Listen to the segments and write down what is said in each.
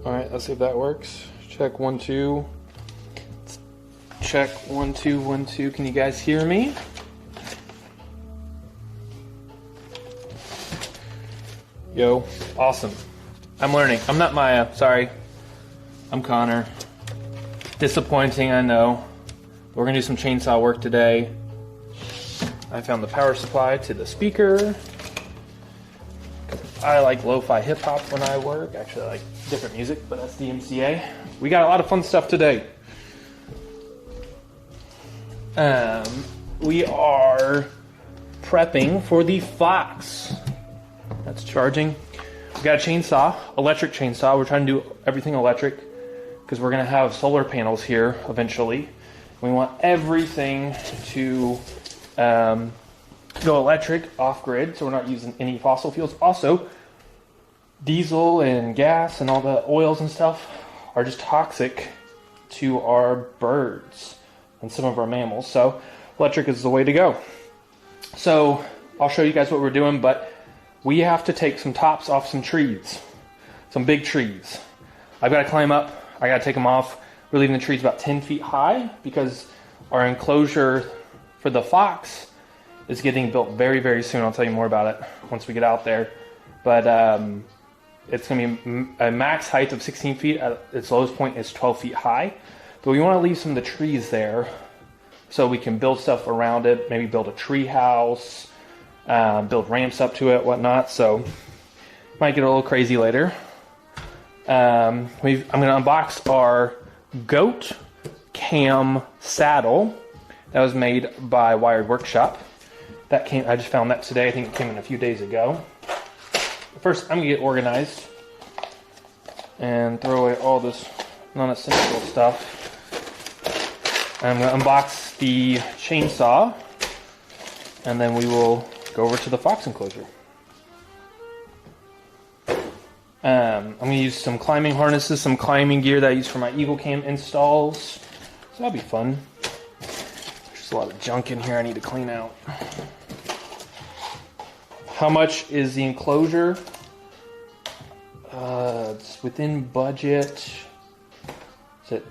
Alright, let's see if that works. Check 1 2. Check 1 2 1 2. Can you guys hear me? Yo, awesome. I'm learning. I'm not Maya, sorry. I'm Connor. Disappointing, I know. We're gonna do some chainsaw work today. I found the power supply to the speaker. I like lo-fi hip-hop when I work. Actually, I like different music, but that's DMCA. We got a lot of fun stuff today. We are prepping for the Fox. That's charging. We got a chainsaw, electric chainsaw. We're trying to do everything electric because we're going to have solar panels here eventually. We want everything to go electric, off-grid, so we're not using any fossil fuels. Also, diesel and gas and all the oils and stuff are just toxic to our birds and some of our mammals. So electric is the way to go. So I'll show you guys what we're doing, but we have to take some tops off some trees, some big trees. I've got to climb up. I got to take them off. We're leaving the trees about 10 feet high because our enclosure for the Fox is getting built very, very soon. I'll tell you more about it once we get out there. But it's going to be a max height of 16 feet. At its lowest point is 12 feet high. But we want to leave some of the trees there so we can build stuff around it. Maybe build a tree house, build ramps up to it, whatnot. So might get a little crazy later. I'm going to unbox our goat cam saddle that was made by Wired Workshop. That came. I just found that today. I think it came in a few days ago. First, I'm gonna get organized and throw away all this non-essential stuff. I'm gonna unbox the chainsaw, and then we will go over to the Fox enclosure. I'm gonna use some climbing harnesses, some climbing gear that I use for my Eagle Cam installs. So that'll be fun. There's a lot of junk in here I need to clean out. How much is the enclosure? It's within budget. Is it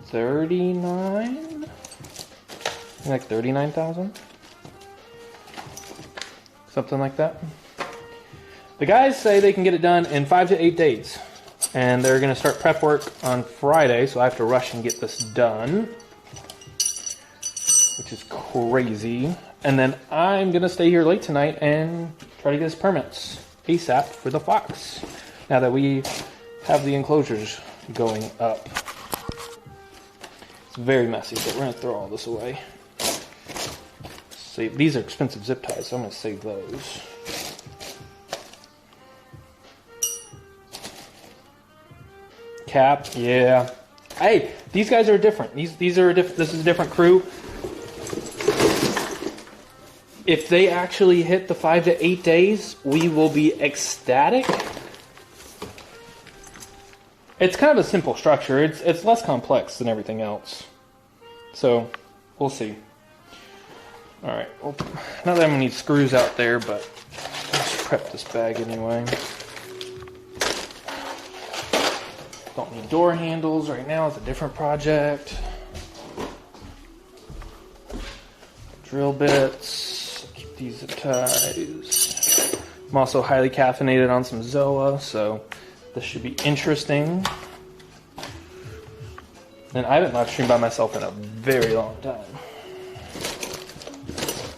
39? Like 39,000? Something like that. The guys say they can get it done in 5 to 8 days. And they're going to start prep work on Friday, so I have to rush and get this done. Which is crazy. And then I'm going to stay here late tonight and try to get his permits ASAP for the Fox. Now that we have the enclosures going up. It's very messy, but we're going to throw all this away. See, these are expensive zip ties, so I'm going to save those. Cap, yeah. Hey, these guys are different. These are this is a different crew. If they actually hit the 5 to 8 days, we will be ecstatic. It's kind of a simple structure. It's less complex than everything else. So, we'll see. Alright, well, not that I'm going to need screws out there, but let's prep this bag anyway. Don't need door handles right now. It's a different project. Drill bits. Keep these zip ties. I'm also highly caffeinated on some Zoa, so this should be interesting. And I haven't live streamed by myself in a very long time.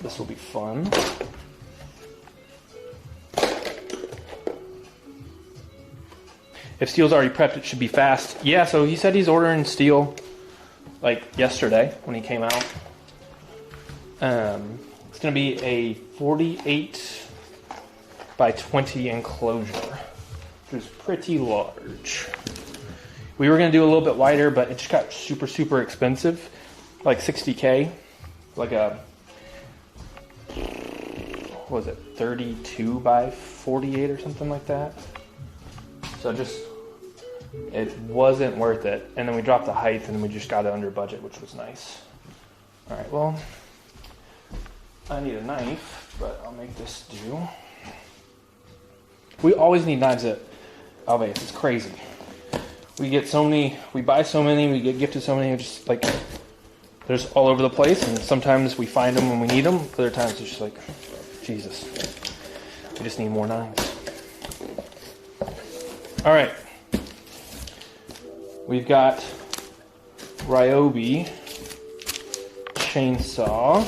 This will be fun. If steel's already prepped, it should be fast. Yeah, so he said he's ordering steel like yesterday when he came out. It's going to be a 48 by 20 enclosure, which is pretty large. We were going to do a little bit wider, but it just got super, super expensive. Like $60K. Like a, what was it, 32 by 48 or something like that. So it wasn't worth it. And then we dropped the height and we just got it under budget, which was nice. All right, well, I need a knife, but I'll make this do. We always need knives at Alveus. It's crazy. we get so many, we buy so many, we get gifted so many, just like, there's all over the place, and sometimes we find them when we need them, other times it's just like, Jesus, we just need more 9s. All right, we've got Ryobi chainsaw.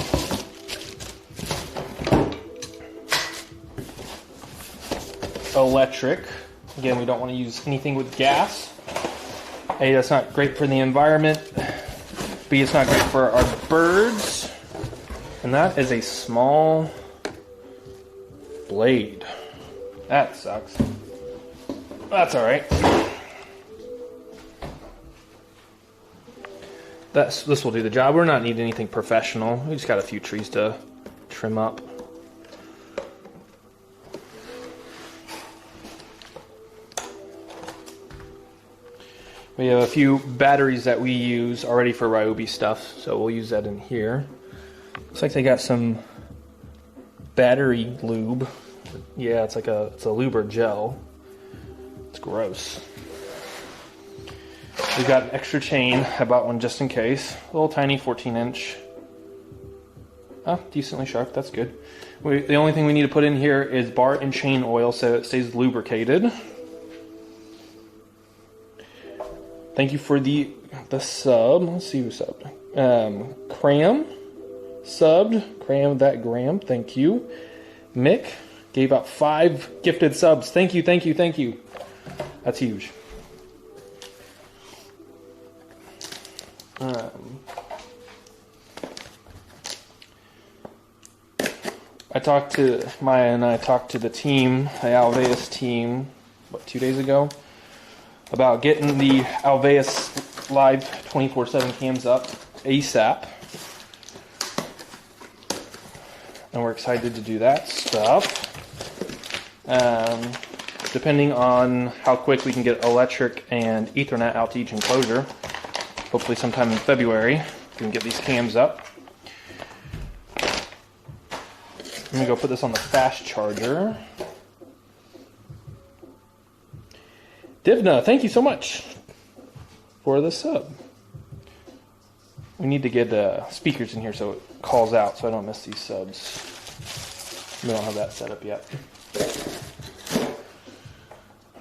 Electric. Again, we don't want to use anything with gas. A, that's not great for the environment. B, it's not great for our birds. And that is a small blade. That sucks. That's all right. This will do the job. We're not needing anything professional. We just got a few trees to trim up. We have a few batteries that we use already for Ryobi stuff, so we'll use that in here. Looks like they got some battery lube. Yeah, it's a lube or gel. It's gross. We've got an extra chain. I bought one just in case. A little tiny 14-inch. Oh, decently sharp. That's good. The only thing we need to put in here is bar and chain oil so it stays lubricated. Thank you for the sub. Let's see who subbed. Cram subbed. Cram that gram. Thank you. Mick gave out 5 gifted subs. Thank you, thank you, thank you. That's huge. Maya and I talked to the team, the Alveus team, 2 days ago, about getting the Alveus Live 24/7 cams up ASAP. And we're excited to do that stuff. Depending on how quick we can get electric and Ethernet out to each enclosure, hopefully sometime in February, we can get these cams up. I'm going to go put this on the fast charger. Divna, thank you so much for the sub. We need to get speakers in here so it calls out so I don't miss these subs. We don't have that set up yet.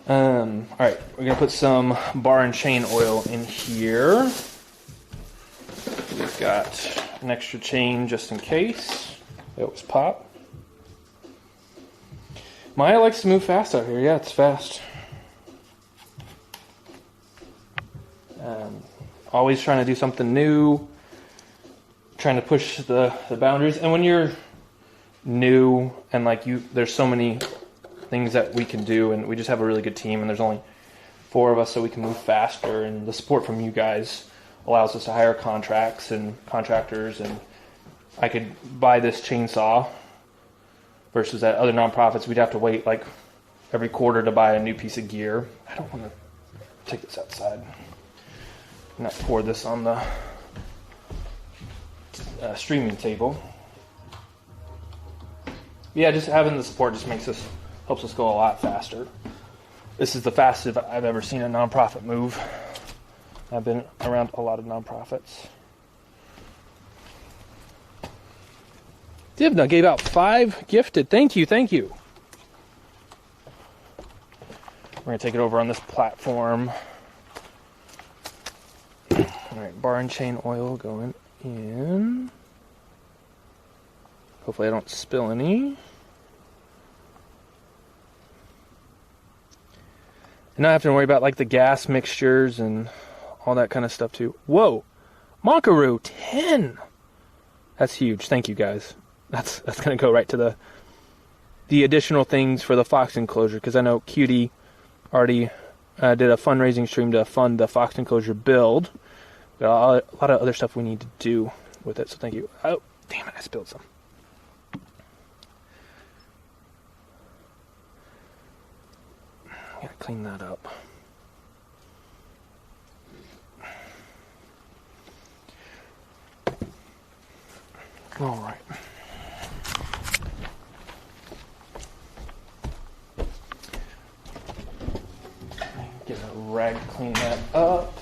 Alright, we're going to put some bar and chain oil in here. We've got an extra chain just in case. It was pop. Maya likes to move fast out here. Yeah, it's fast. Always trying to do something new. Trying to push the boundaries. And when you're new and there's so many things that we can do, and we just have a really good team, and there's only 4 of us, so we can move faster, and the support from you guys allows us to hire contracts and contractors, and I could buy this chainsaw versus at other nonprofits we'd have to wait every quarter to buy a new piece of gear. I don't want to take this outside and not pour this on the streaming table. Yeah, just having the support just helps us go a lot faster. This is the fastest I've ever seen a nonprofit move. I've been around a lot of nonprofits. Divna gave out 5 gifted. Thank you, thank you. We're going to take it over on this platform. Alright, bar and chain oil going in. Hopefully I don't spill any. And now I have to worry about the gas mixtures and all that kind of stuff too. Whoa! Monkaroo 10! That's huge. Thank you guys. That's going to go right to the additional things for the fox enclosure, because I know Cutie already did a fundraising stream to fund the fox enclosure build. Got a lot of other stuff we need to do with it, so thank you. Oh, damn it, I spilled some. Gotta clean that up. All right. Get a rag to clean that up.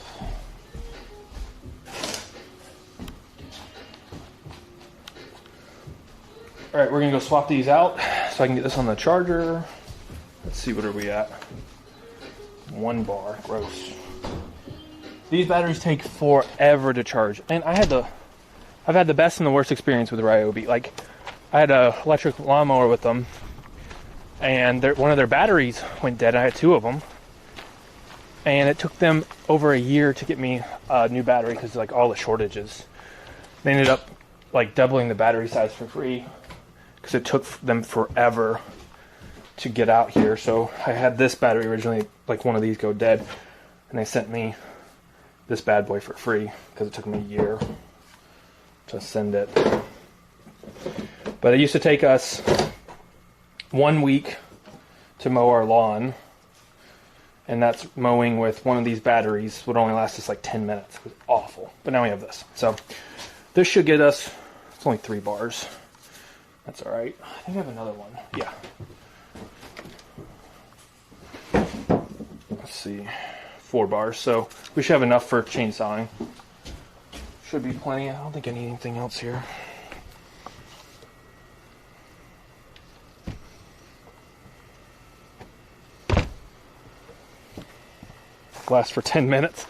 All right, we're gonna go swap these out so I can get this on the charger. Let's see, what are we at? 1 bar, gross. These batteries take forever to charge. And I've had the best and the worst experience with Ryobi. Like, I had an electric lawnmower with them, and one of their batteries went dead. I had 2 of them. And it took them over a year to get me a new battery because like all the shortages. They ended up like doubling the battery size for free because it took them forever to get out here. So I had this battery originally, like one of these go dead, and they sent me this bad boy for free because it took me a year to send it. But it used to take us 1 week to mow our lawn, and that's mowing with one of these batteries would only last us like 10 minutes. It was awful. But now we have this. So this should get us, it's only 3 bars. That's all right. I think I have another one. Yeah. Let's see. 4 bars. So we should have enough for chainsawing. Should be plenty. I don't think I need anything else here. Last for 10 minutes.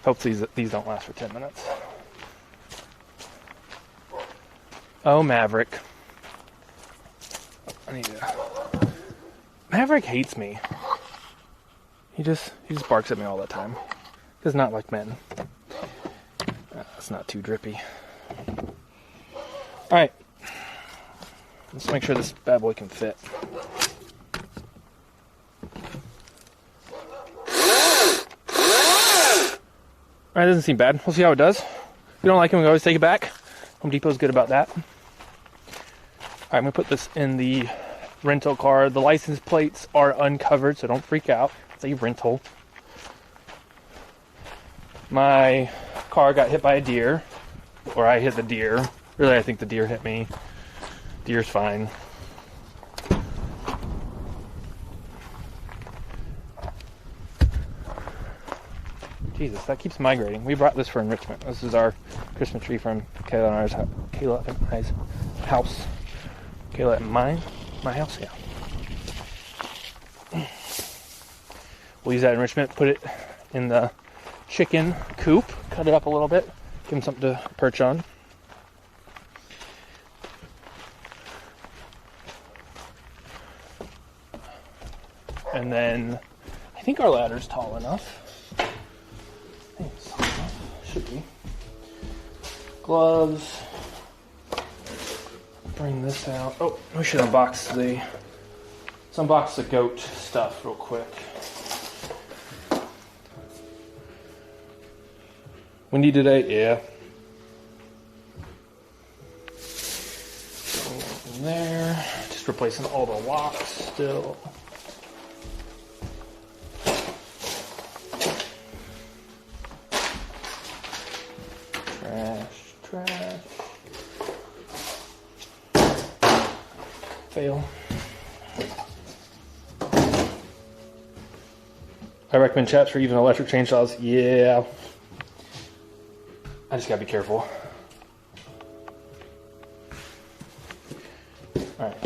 Hope these don't last for 10 minutes. Oh, Maverick. Maverick hates me. He just barks at me all the time. Does not like men. It's not too drippy. Alright. Let's make sure this bad boy can fit. Alright, doesn't seem bad. We'll see how it does. If you don't like it, we can always take it back. Home Depot's good about that. Alright, I'm going to put this in the rental car. The license plates are uncovered, so don't freak out. It's a rental. My car got hit by a deer. Or I hit the deer. Really, I think the deer hit me. Deer's fine. Jesus, that keeps migrating. We brought this for enrichment. This is our Christmas tree from Kayla and I's house. Kayla and my house, yeah. We'll use that enrichment, put it in the chicken coop, cut it up a little bit, give them something to perch on. And then I think our ladder's tall enough. Should be. Gloves. Bring this out. Oh, we should unbox the goat stuff real quick. Windy today? Yeah. In there. Just replacing all the locks still. Trash. Fail. I recommend chaps for even electric chainsaws. Yeah. I just gotta be careful. Alright.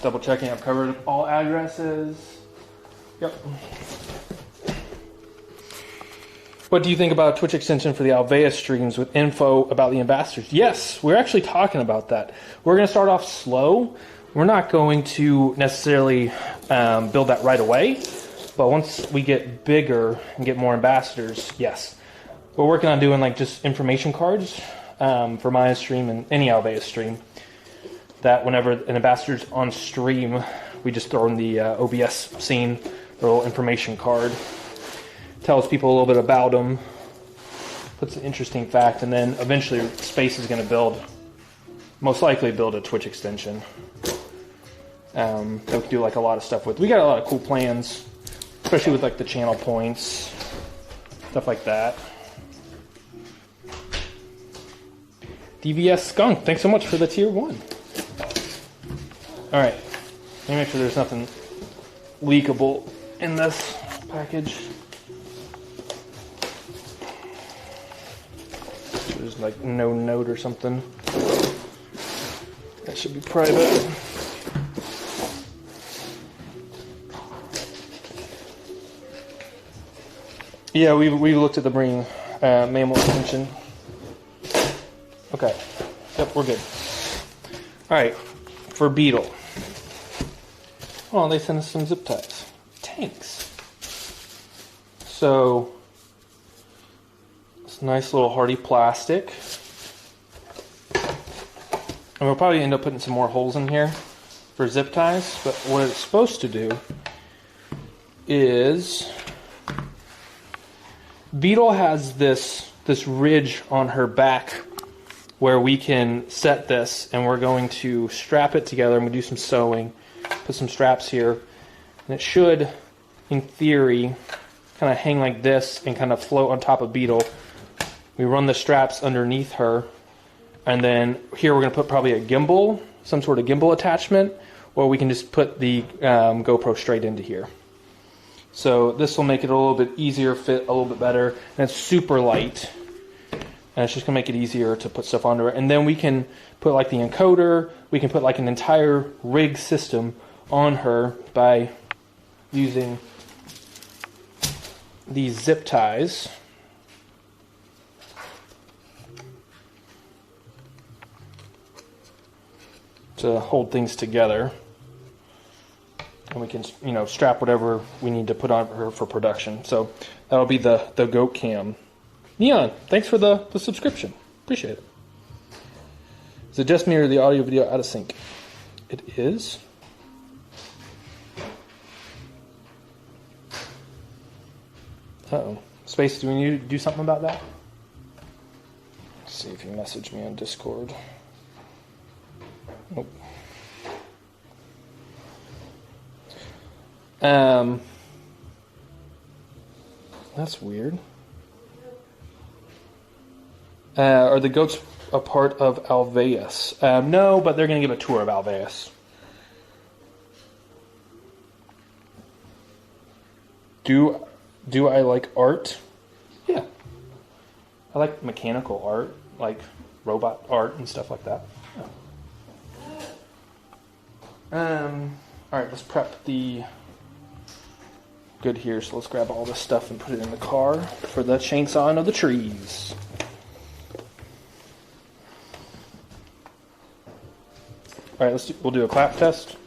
Double checking. I've covered all addresses. Yep. What do you think about a Twitch extension for the Alveus streams with info about the ambassadors? Yes, we're actually talking about that. We're going to start off slow. We're not going to necessarily build that right away. But once we get bigger and get more ambassadors, yes. We're working on doing like just information cards for Maya's stream and any Alveus stream. That whenever an ambassador's on stream, we just throw in the OBS scene, the little information card. Tells people a little bit about them, puts an interesting fact, and then eventually Space is going to most likely build a Twitch extension that we can do like a lot of stuff with. We got a lot of cool plans, especially with like the channel points, stuff like that. DVS Skunk, thanks so much for the tier 1. All right, let me make sure there's nothing leakable in this package. There's like no note or something. That should be private. Yeah, we looked at the bringing mammal attention. Okay. Yep, we're good. All right, for beetle. Oh, they sent us some zip ties. Tanks. So, it's nice little hardy plastic. And we'll probably end up putting some more holes in here for zip ties. But what it's supposed to do is... Beetle has this ridge on her back where we can set this, and we're going to strap it together. I'm going to do some sewing, put some straps here, and it should, in theory, kind of hang like this and kind of float on top of Beetle. We run the straps underneath her, and then here we're going to put probably a gimbal, some sort of gimbal attachment, or we can just put the GoPro straight into here. So this will make it a little bit easier, fit a little bit better, and it's super light. And it's just going to make it easier to put stuff onto it. And then we can put like the encoder, we can put like an entire rig system on her by using these zip ties. To hold things together. And we can, strap whatever we need to put on her for production. So that'll be the goat cam. Neon, thanks for the subscription. Appreciate it. Is it just me or the audio video out of sync? It is. Uh-oh. Space, do we need to do something about that? Let's see if you message me on Discord. Nope. That's weird. Are the goats a part of Alveus? No, but they're going to give a tour of Alveus. Do I like art? Yeah. I like mechanical art, like robot art and stuff like that. Yeah. All right, let's prep the good here. So let's grab all this stuff and put it in the car for the chainsawing of the trees. All right, we'll do a clap test.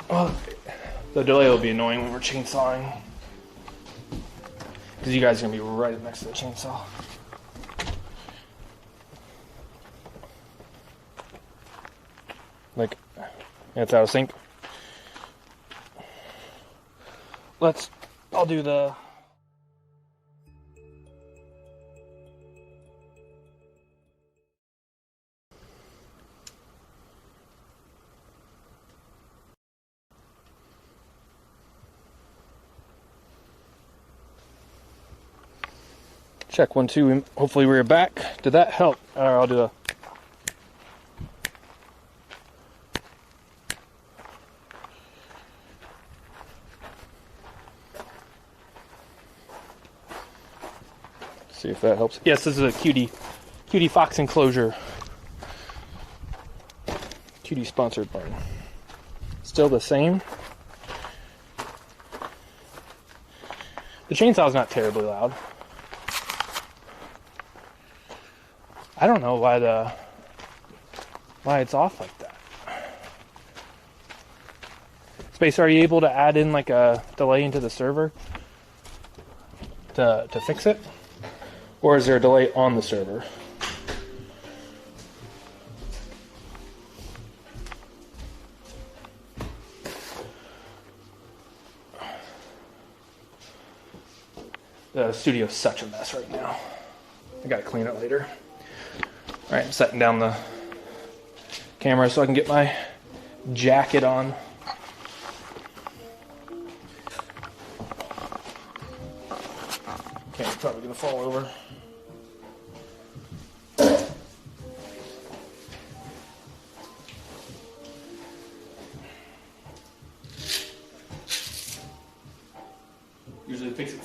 Oh, the delay will be annoying when we're chainsawing because you guys are gonna be right next to the chainsaw. Like, it's out of sync. I'll do the... Check 1, 2. Hopefully we're back. Did that help? All right, I'll do a... See if that helps. Yes, this is a cutie fox enclosure. Cutie sponsored one. Still the same. The chainsaw is not terribly loud. I don't know why it's off like that. Space, are you able to add in like a delay into the server to fix it? Or is there a delay on the server? The studio's such a mess right now. I gotta clean it later. Alright, I'm setting down the camera so I can get my jacket on. Okay, I'm probably gonna fall over.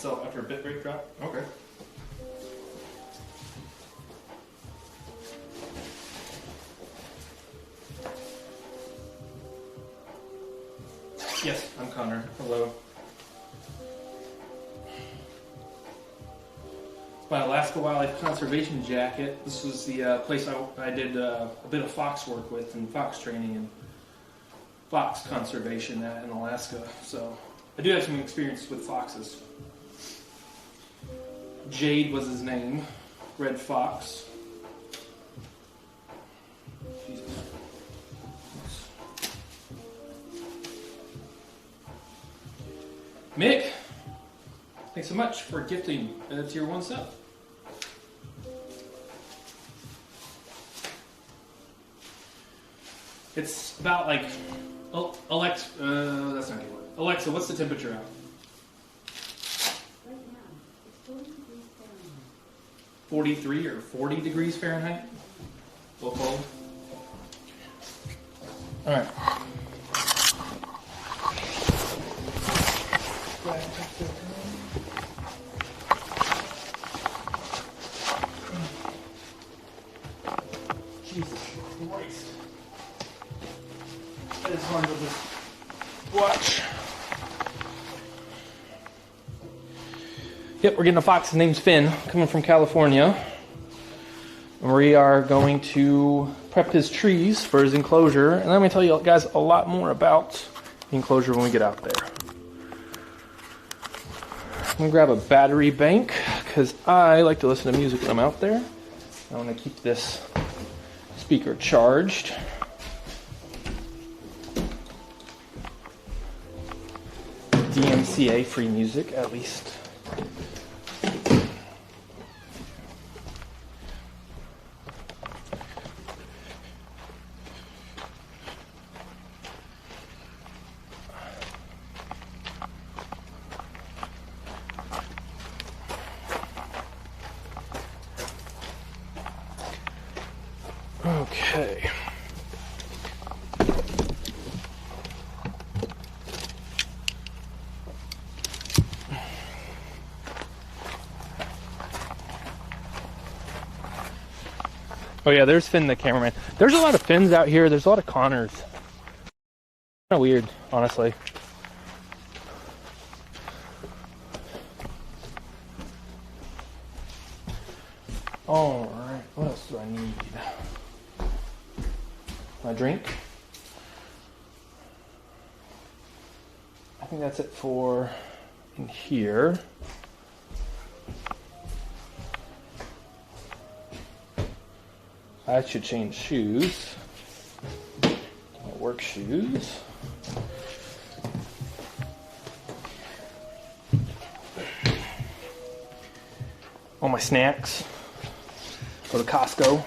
itself after a bit rate drop. Okay. Yes, I'm Connor. Hello. My Alaska Wildlife Conservation jacket. This was the place I did a bit of fox work with and fox training and fox conservation at in Alaska. So I do have some experience with foxes. Jade was his name. Red fox. Jesus. Mick, thanks so much for gifting Tier 1 sub. It's about like, Alexa, that's not a good word. Alexa, what's the temperature out? Right now, it's 40 degrees Fahrenheit. 43 or 40 degrees Fahrenheit? A little cold. All right. Jesus Christ. That is hard to just watch. Yep, we're getting a fox. His name's Finn, coming from California. And we are going to prep his trees for his enclosure. And I'm going to tell you guys a lot more about the enclosure when we get out there. I'm going to grab a battery bank because I like to listen to music when I'm out there. I want to keep this speaker charged. DMCA free music, at least. Okay. Oh yeah, there's Finn the cameraman. There's a lot of Finns out here. There's a lot of Connors. Kind of weird, honestly. All right, what else do I need? My drink. I think that's it for in here. I should change shoes. My work shoes. All my snacks. Go to Costco.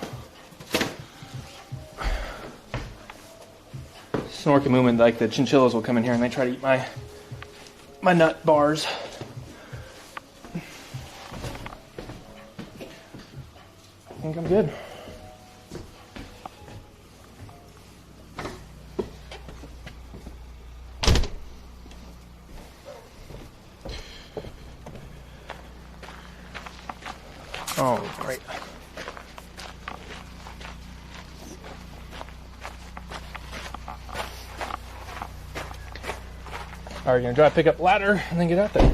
Snork and Moomin, like the chinchillas, will come in here and they try to eat my nut bars. I think I'm good. All right. All right, you're gonna drive, pick up ladder, and then get out there.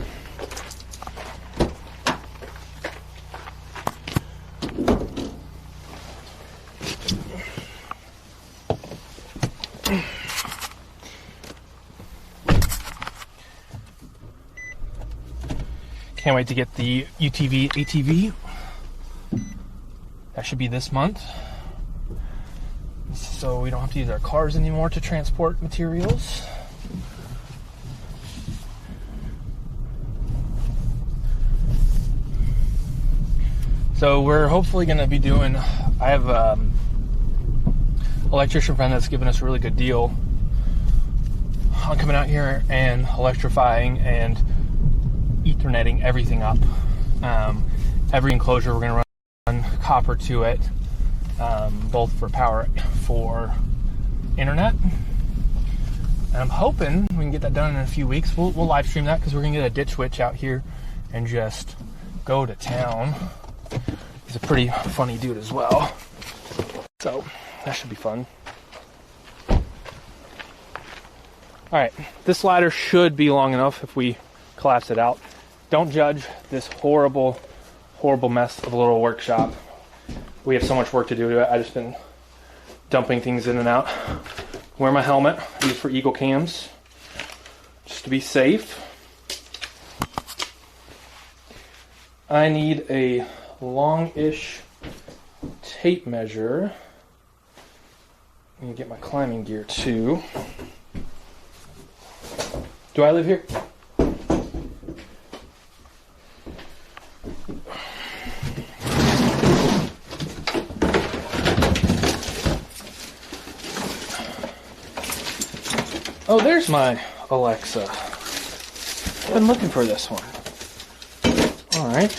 Can't wait to get the UTV ATV. That should be this month. So we don't have to use our cars anymore to transport materials. So we're hopefully going to be doing, I have an electrician friend that's given us a really good deal on coming out here and electrifying and Ethernetting everything up. Every enclosure we're going to run copper to it, both for power, for internet. And I'm hoping we can get that done in a few weeks. We'll live stream that because we're going to get a ditch witch out here and just go to town. He's a pretty funny dude as well. So that should be fun. Alright, this ladder should be long enough if we collapse it out. Don't judge this horrible, horrible mess of a little workshop. We have so much work to do to it. I've just been dumping things in and out. Wear my helmet, use for eagle cams, just to be safe. I need a long-ish tape measure. I'm gonna get my climbing gear too. Do I live here? Oh, there's my Alexa. I've been looking for this one. All right.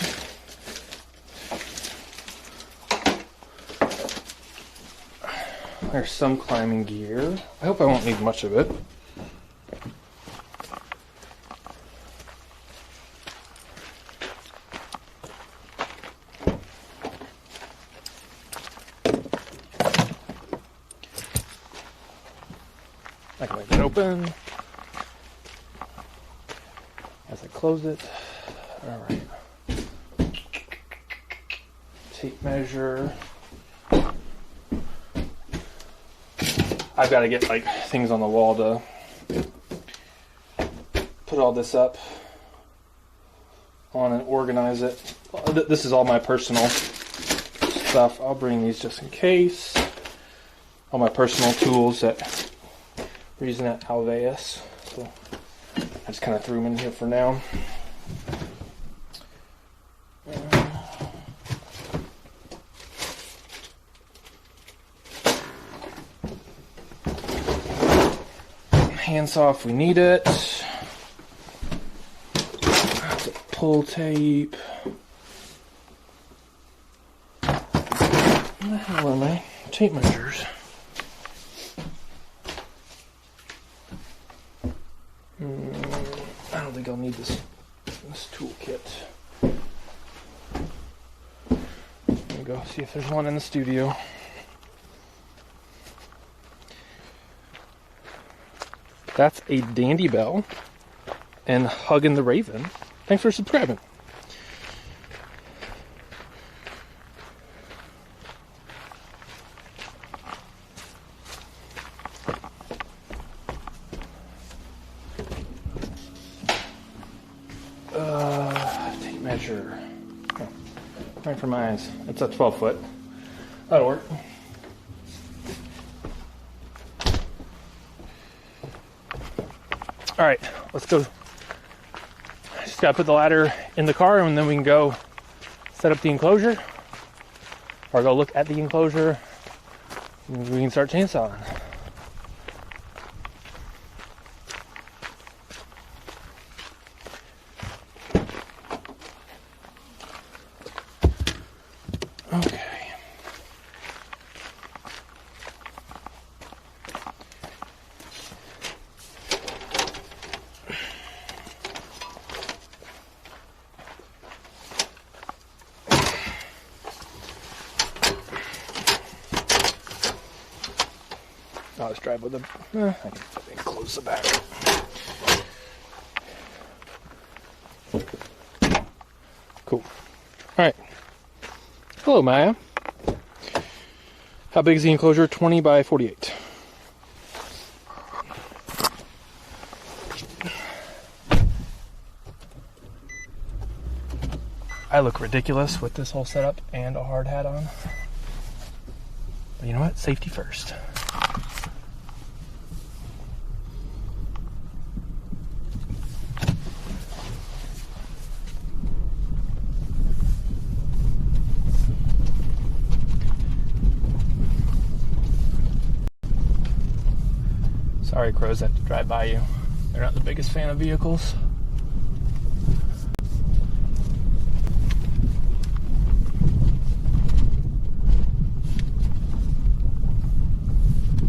There's some climbing gear. I hope I won't need much of it. I can leave it open as I close it. All right. Tape measure. I've got to get like things on the wall to put all this up on and organize it. This is all my personal stuff. I'll bring these just in case. All my personal tools that we're using at Alveus. So I just kind of threw them in here for now. Handsaw if we need it. That's a pull tape. Where the hell are my tape measures? I don't think I'll need this toolkit. Let me go see if there's one in the studio. That's a Dandy Bell and Huggin' the Raven. Thanks for subscribing. Tape measure. Oh, right for my eyes. It's a 12 foot. That'll work. All right, let's go. Just gotta put the ladder in the car and then we can go set up the enclosure or go look at the enclosure and we can start chainsawing. Okay. I'll just drive with them. I can close the back. Cool. Alright. Hello, Maya. How big is the enclosure? 20 by 48. I look ridiculous with this whole setup and a hard hat on. But you know what? Safety first. Sorry, crows have to drive by you. They're not the biggest fan of vehicles.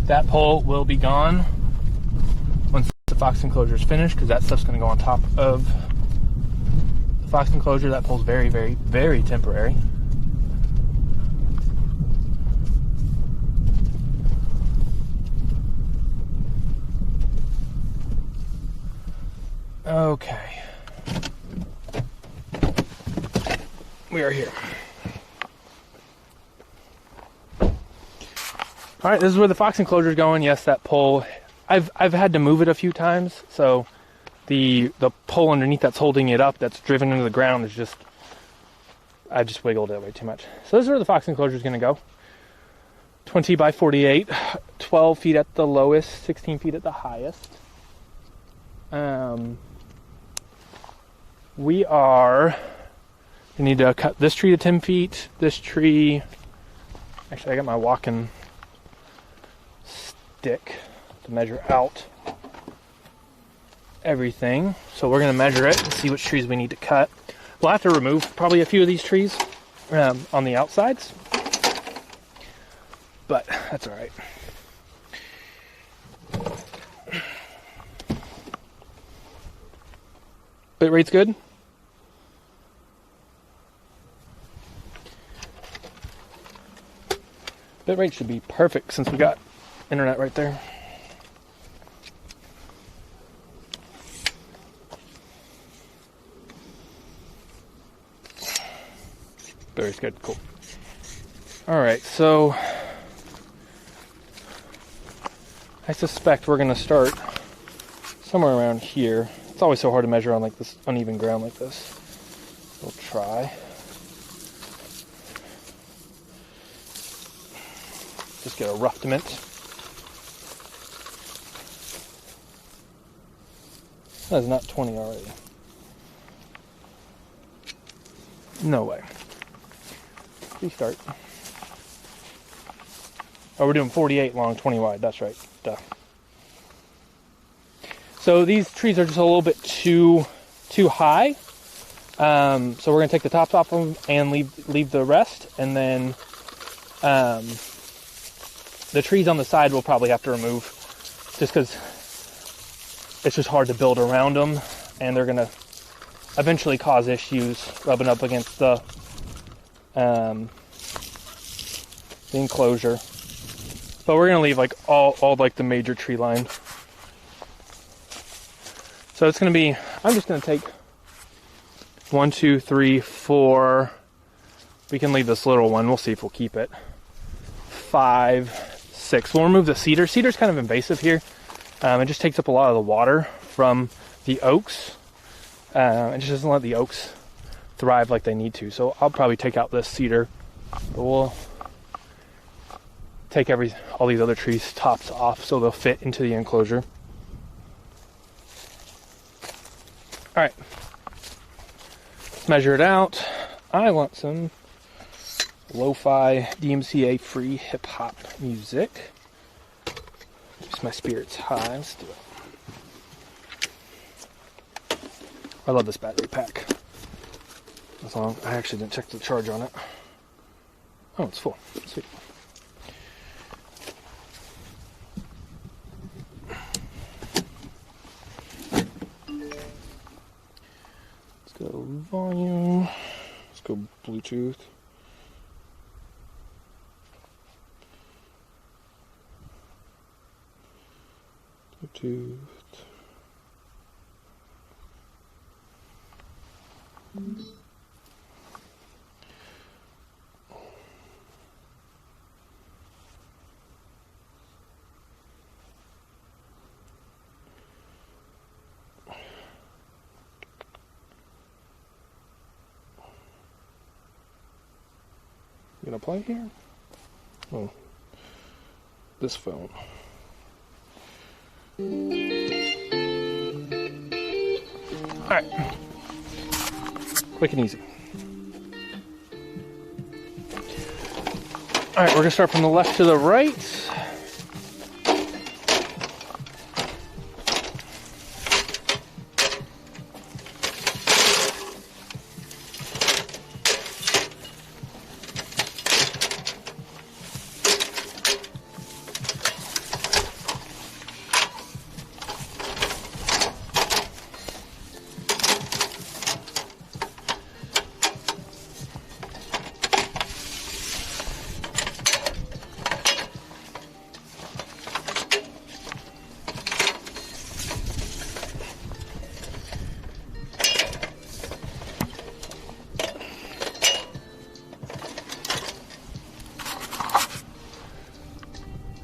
That pole will be gone once the fox enclosure is finished because that stuff's going to go on top of the Fox enclosure, that pole's very, very, very temporary. Okay. We are here. All right, this is where the fox enclosure is going. Yes, that pole. I've had to move it a few times, so the pole underneath that's holding it up, that's driven into the ground, is just, I just wiggled it way too much. So this is where the fox enclosure is going to go. 20 by 48, 12 feet at the lowest, 16 feet at the highest. We need to cut this tree to 10 feet, this tree, actually I got my walking stick to measure out everything. So we're going to measure it and see which trees we need to cut. We'll have to remove probably a few of these trees on the outsides, but that's all right. Bit rate's good. Bit rate should be perfect since we got internet right there. Bit rate's good, cool. All right, so I suspect we're gonna start somewhere around here. It's always so hard to measure on like this uneven ground like this. We'll try. Just get a roughdiment. That's not 20 already. No way. Restart. Oh, we're doing 48 long, 20 wide. That's right. Duh. So these trees are just a little bit too high. So we're gonna take the tops off them and leave the rest, and then the trees on the side we'll probably have to remove, just because it's just hard to build around them, and they're gonna eventually cause issues rubbing up against the enclosure. But we're gonna leave like all like the major tree line. So it's gonna be, I'm just gonna take 1, 2, 3, 4. We can leave this little one. We'll see if we'll keep it. 5, 6. We'll remove the cedar. Cedar's kind of invasive here. It just takes up a lot of the water from the oaks. It just doesn't let the oaks thrive like they need to. So I'll probably take out this cedar. But we'll take all these other trees tops off so they'll fit into the enclosure. All right, let's measure it out. I want some lo-fi DMCA free hip hop music. Keeps my spirits high. Let's do it. I love this battery pack. As long, I actually didn't check the charge on it. Oh, it's full. Sweet. Let's go volume. Let's go Bluetooth. Bluetooth. You gonna play here? Oh, this phone. All right, quick and easy. All right, we're gonna start from the left to the right.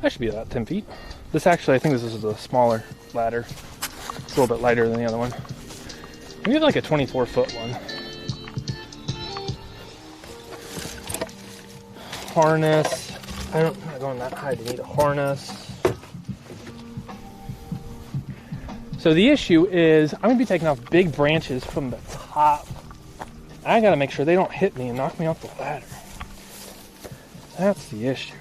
That should be about 10 feet. This actually, I think this is a smaller ladder. It's a little bit lighter than the other one. We have like a 24-foot one. Harness. I'm not going that high to need a harness. So the issue is I'm going to be taking off big branches from the top. I got to make sure they don't hit me and knock me off the ladder. That's the issue.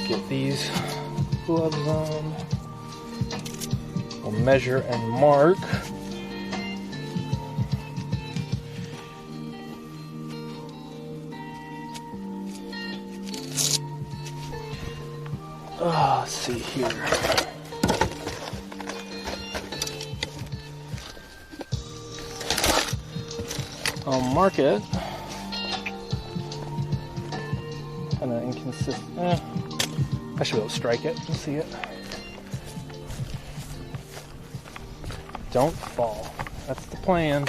Get these gloves on. We'll measure and mark. Let's see here. I'll mark it. Kind of inconsistent. I should be able to strike it and see it. Don't fall. That's the plan.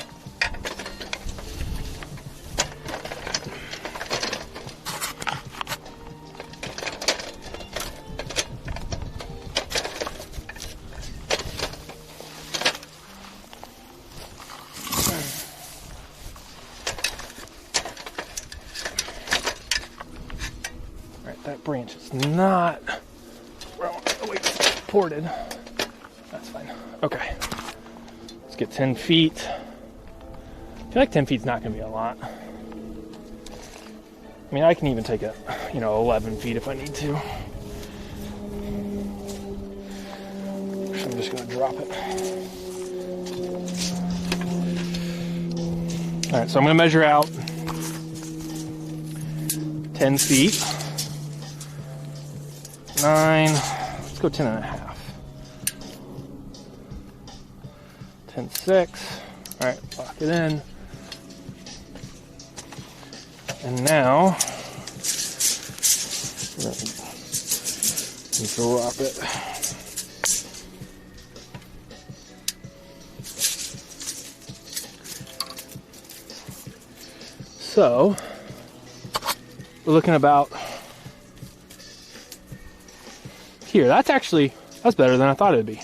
That branch is not where I want the weight supported. That's fine. Okay. Let's get 10 feet. I feel like 10 feet's not going to be a lot. I mean, I can even take it, 11 feet if I need to. So I'm just going to drop it. All right, so I'm going to measure out 10 feet. 9, let's go 10 and a half. 10.6. All right, lock it in. And now, drop it. So, we're looking about here. That's better than I thought it'd be.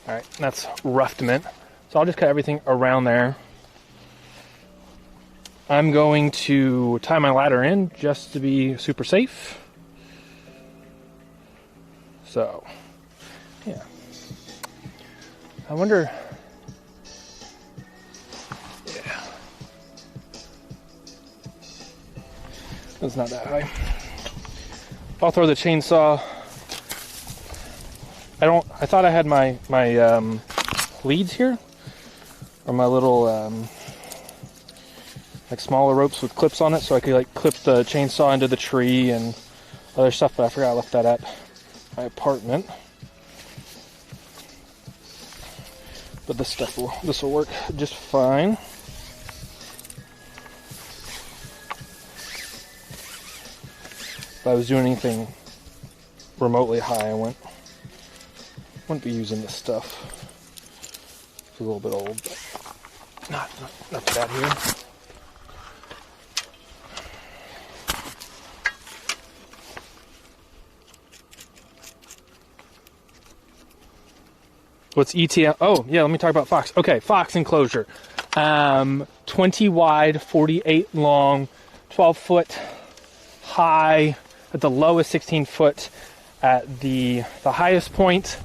All right, that's roughed mint. So I'll just cut everything around there. I'm going to tie my ladder in just to be super safe. So, yeah. I wonder. Yeah. It's not that high. I'll throw the chainsaw. I thought I had my leads here, or my little like smaller ropes with clips on it, so I could like clip the chainsaw into the tree and other stuff. But I forgot I left that at my apartment. But this will work just fine. If I was doing anything remotely high, I wouldn't be using this stuff. It's a little bit old, but not too bad here. What's ETL? Oh, yeah, let me talk about Fox. Okay, Fox enclosure. 20 wide, 48 long, 12 foot high, at the lowest 16 foot at the highest point.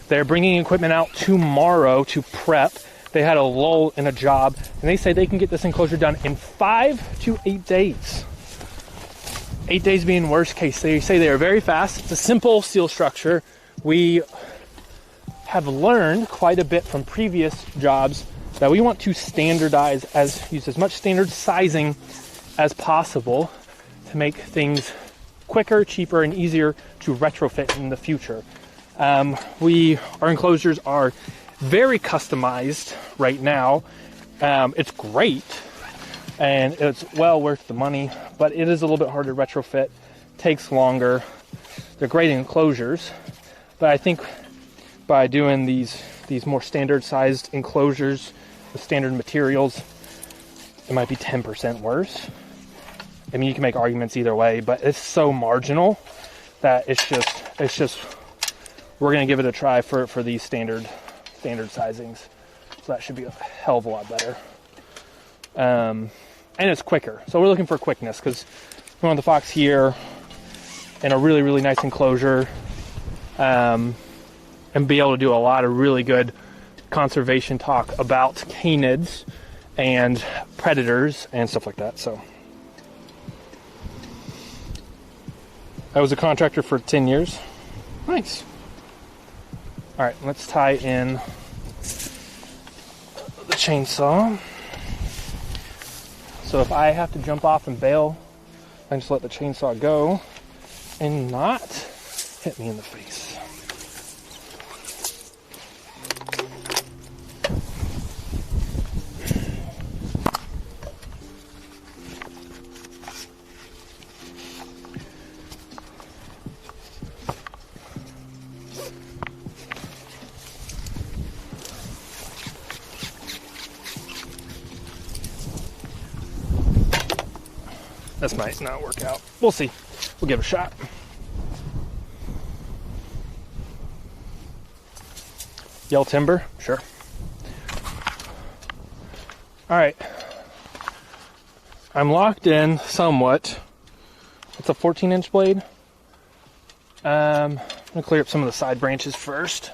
They're bringing equipment out tomorrow to prep. They had a lull in a job, and they say they can get this enclosure done in 5 to 8 days. 8 days being worst case. They say they are very fast. It's a simple steel structure. We have learned quite a bit from previous jobs that we want to standardize, use as much standard sizing as possible to make things quicker, cheaper, and easier to retrofit in the future. Our enclosures are very customized right now, It's great, and it's well worth the money, but it is a little bit harder to retrofit, takes longer. They're great enclosures, but I think by doing these more standard sized enclosures with standard materials, it might be 10% worse. I mean, you can make arguments either way, but it's so marginal that it's just we're gonna give it a try for these standard sizings. So that should be a hell of a lot better. And it's quicker. So we're looking for quickness because we want the fox here in a really, really nice enclosure, and be able to do a lot of really good conservation talk about canids and predators and stuff like that. So I was a contractor for 10 years. Nice. All right, let's tie in the chainsaw. So if I have to jump off and bail, I can just let the chainsaw go and not hit me in the face. This might not work out. We'll see. We'll give it a shot. Yell timber? Sure. All right. I'm locked in somewhat. It's a 14-inch blade. I'm gonna clear up some of the side branches first.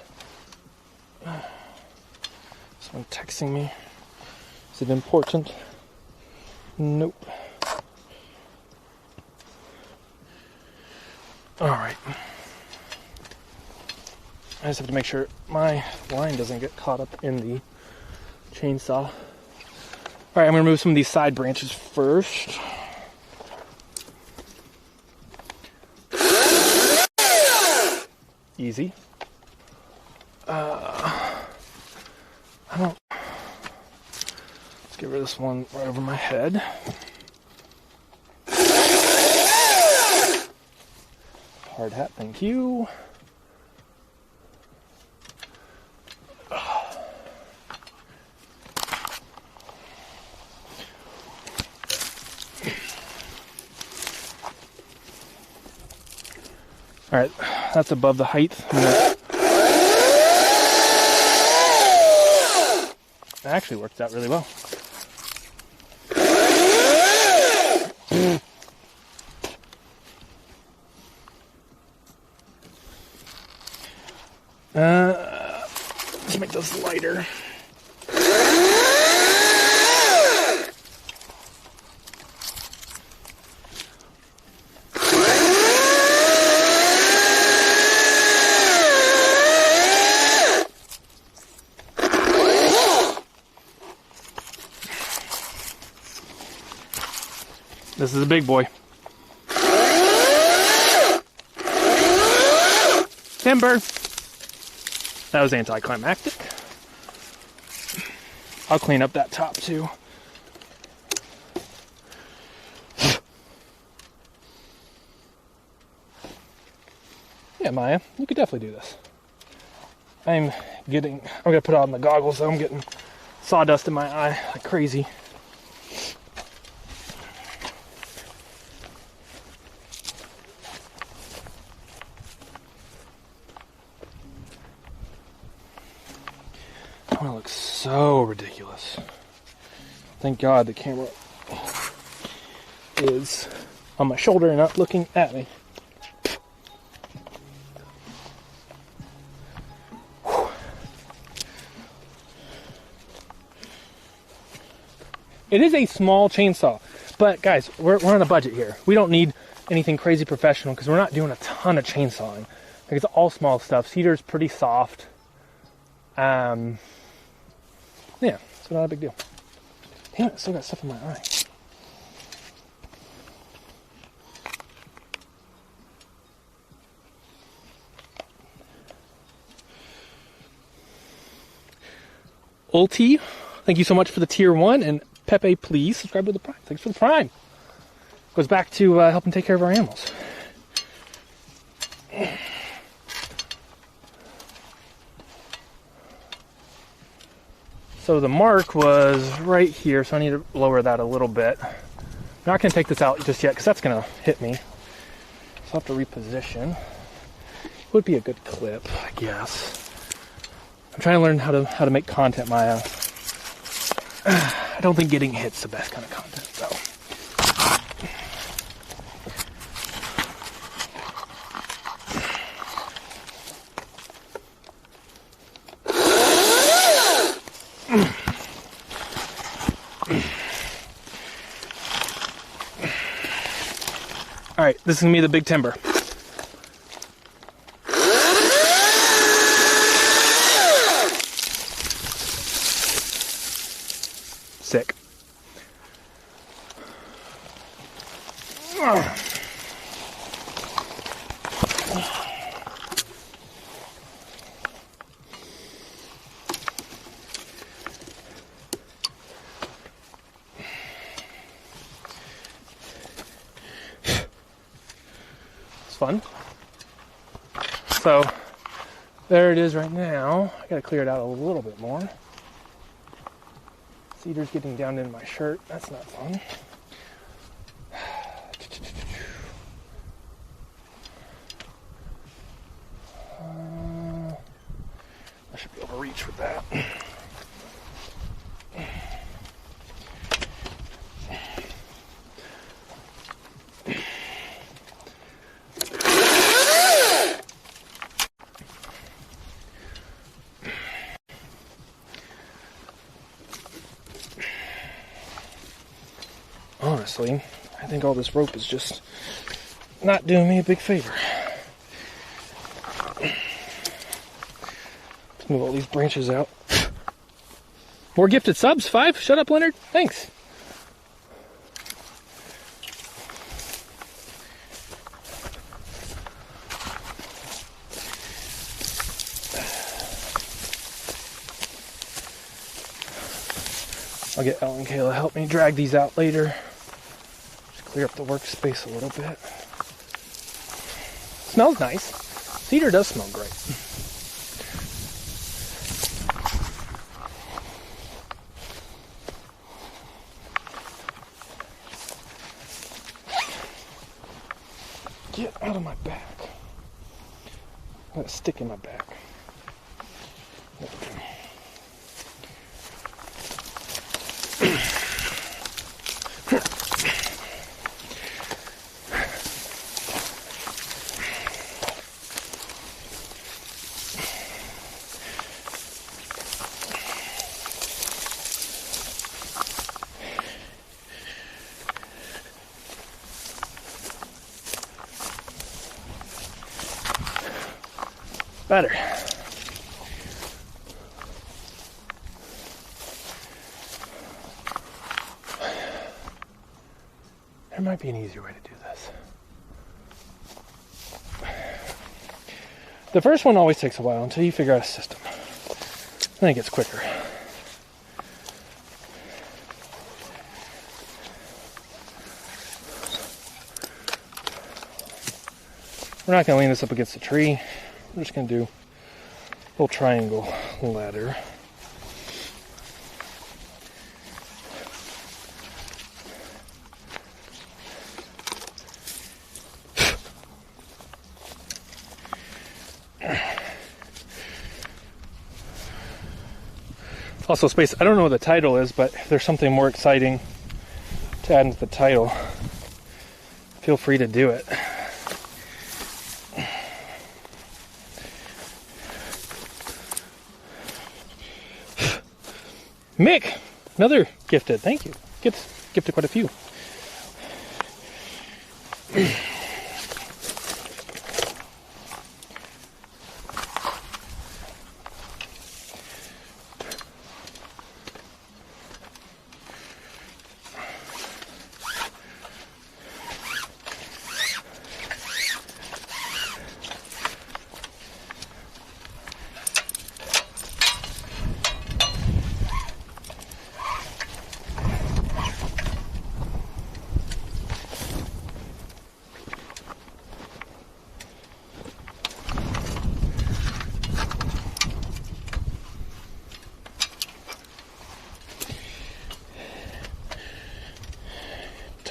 Someone texting me. Is it important? Nope. All right. I just have to make sure my line doesn't get caught up in the chainsaw. All right, I'm gonna remove some of these side branches first. Easy. I don't. Let's get rid of this one right over my head. Hard hat, thank you. All right, that's above the height. That actually worked out really well. Let's make this lighter. This is a big boy. Timber. That was anticlimactic. I'll clean up that top too. Yeah, Maya, you could definitely do this. I'm gonna put on the goggles though. I'm getting sawdust in my eye like crazy. It looks so ridiculous. Thank God the camera is on my shoulder and not looking at me. It is a small chainsaw, but guys, we're on a budget here. We don't need anything crazy professional because we're not doing a ton of chainsawing. Like, it's all small stuff. Cedar's pretty soft. Yeah, so not a big deal. Damn it, I still got stuff in my eye. Ulti thank you so much for the tier 1. And Pepe, please subscribe to the Prime. Thanks for the Prime. Goes back to helping take care of our animals. So the mark was right here, so I need to lower that a little bit. I'm not going to take this out just yet because that's going to hit me. So I'll have to reposition. Would be a good clip, I guess. I'm trying to learn how to make content, Maya. I don't think getting hit's the best kind of content, though. All right, this is gonna be the big timber. Sick. Fun. So there it is right now. I gotta clear it out a little bit more. Cedar's getting down in my shirt. That's not fun. I should be able to reach with that. Honestly, I think all this rope is just not doing me a big favor. Let's move all these branches out. More gifted subs, 5. Shut up, Leonard. Thanks. I'll get Ellen and Kayla to help me drag these out later. Just clear up the workspace a little bit. Smells nice. Cedar does smell great. Get out of my back. I got a stick in my back. Okay. Better. There might be an easier way to do this. The first one always takes a while until you figure out a system. Then it gets quicker. We're not going to lean this up against the tree. We're just going to do a little triangle ladder. Also space, I don't know what the title is, but if there's something more exciting to add into the title, feel free to do it. Mick, another gifted, thank you. Gifted quite a few.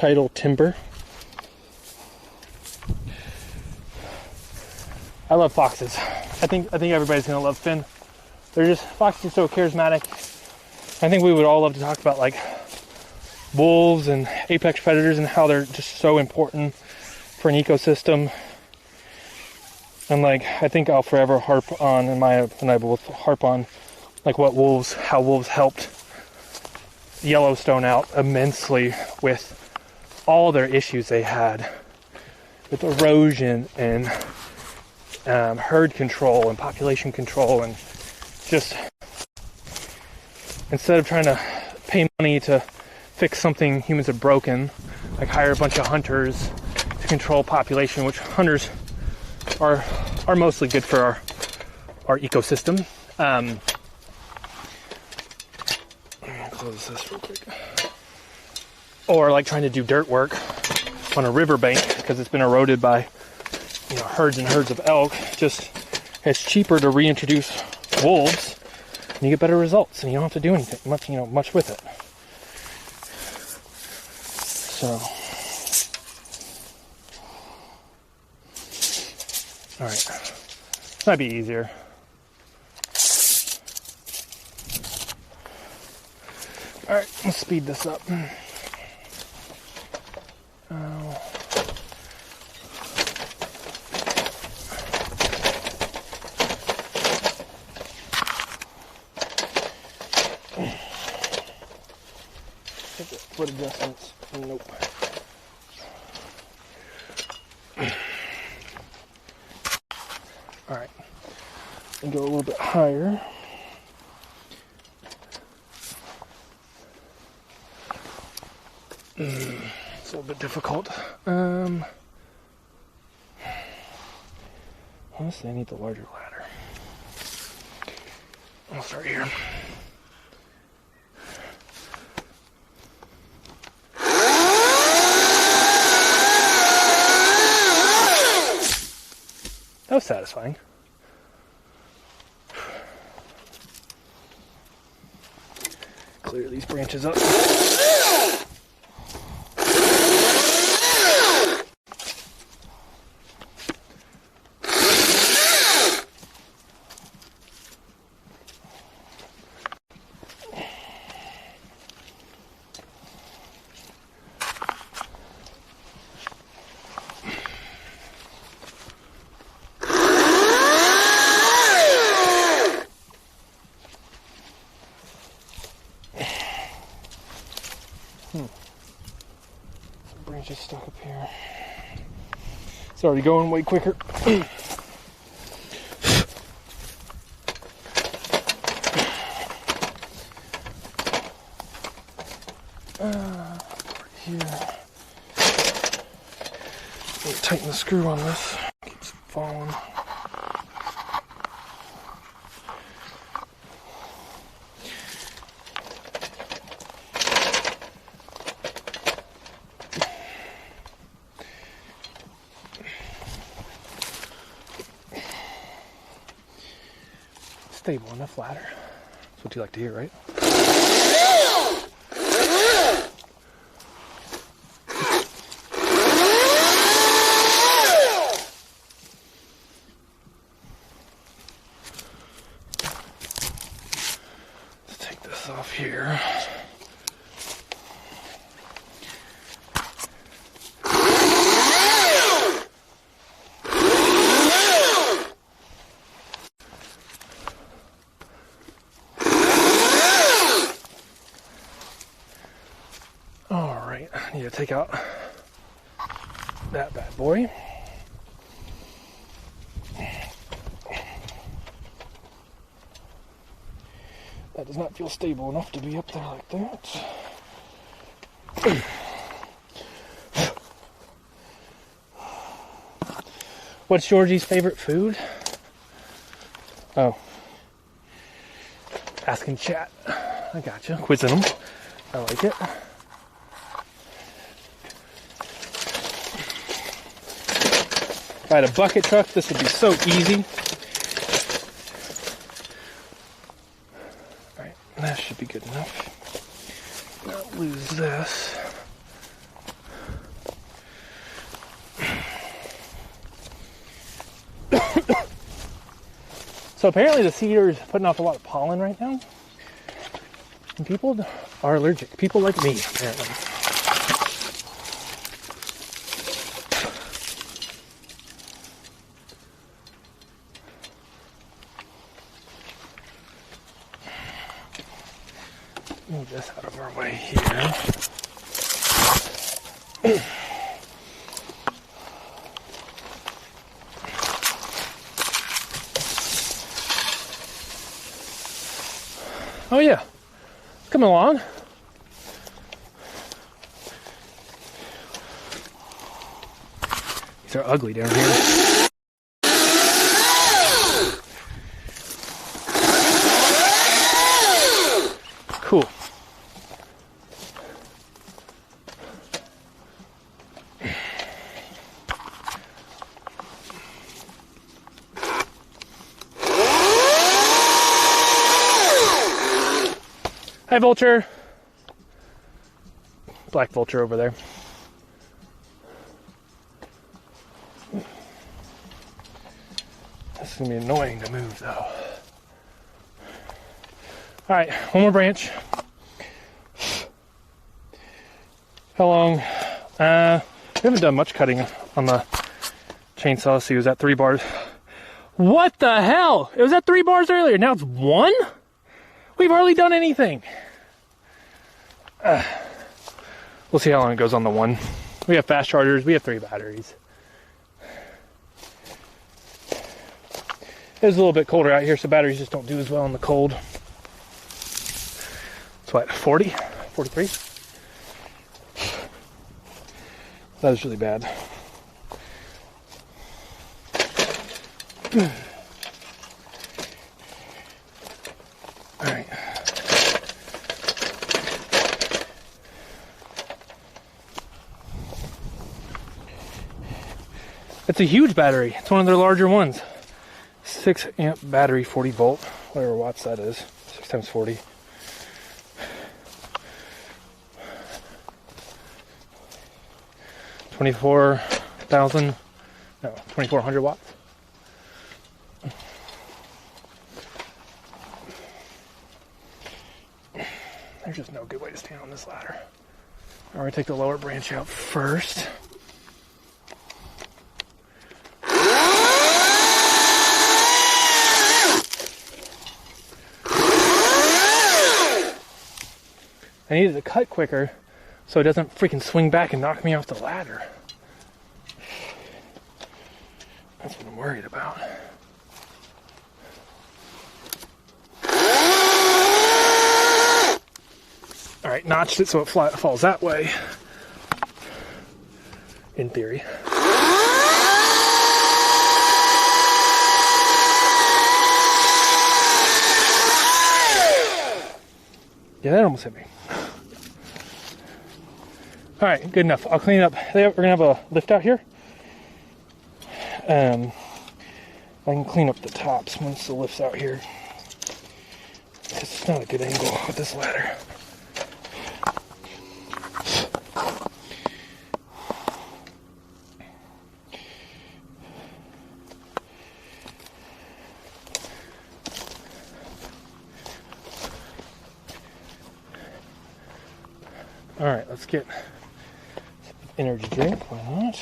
tidal timber. I love foxes. I think everybody's gonna love Finn. Foxes are so charismatic. I think we would all love to talk about like wolves and apex predators and how they're just so important for an ecosystem. And like, I think I'll forever harp on, and Maya and I both harp on, like how wolves helped Yellowstone out immensely with all their issues they had with erosion and herd control and population control, and just instead of trying to pay money to fix something humans have broken, like hire a bunch of hunters to control population, which hunters are mostly good for our ecosystem. Let me close this real quick. Or like trying to do dirt work on a riverbank because it's been eroded by herds and herds of elk. Just it's cheaper to reintroduce wolves, and you get better results, and you don't have to do anything much with it. So, all right, might be easier. All right, let's speed this up. Foot adjustments. Nope. All right, and go a little bit higher. It's a little bit difficult. Honestly, I need the larger ladder. I'll start here. That was satisfying. Clear these branches up. Branches stuck up here. It's already going way quicker. Here. Tighten the screw on this. Keeps falling. Stable enough ladder. That's what you like to hear, right? Let's take this off here. I need to take out that bad boy. That does not feel stable enough to be up there like that. What's Georgie's favorite food? Oh. Asking chat. I gotcha. Quizzing them. I like it. If I had a bucket truck, this would be so easy. Alright, that should be good enough. Not lose this. So apparently the cedar is putting off a lot of pollen right now. And people are allergic. People like me, apparently. Move this out of our way here. Oh yeah, it's coming along. These are ugly down here. Cool. Hi, vulture. Black vulture over there. This is going to be annoying to move, though. All right, one more branch. How long? We haven't done much cutting on the chainsaw. See, it was at 3 bars. What the hell? It was at 3 bars earlier. Now it's 1? We've hardly done anything. We'll see how long it goes on the 1. We have fast chargers. We have 3 batteries. It's a little bit colder out here, so batteries just don't do as well in the cold. It's what, 40? 43? That was really bad. Alright. It's a huge battery. It's one of their larger ones. 6 amp battery, 40 volt, whatever watts that is. 6 times 40. $24,000, no, 2,400 watts. There's just no good way to stand on this ladder. I'm going to take the lower branch out first. I needed to cut quicker so it doesn't freaking swing back and knock me off the ladder. That's what I'm worried about. Alright, notched it so it falls that way. In theory. Yeah, that almost hit me. Alright, good enough. I'll clean it up. We're going to have a lift out here. I can clean up the tops once the lift's out here. It's not a good angle with this ladder. Alright, let's get energy drink. Why not?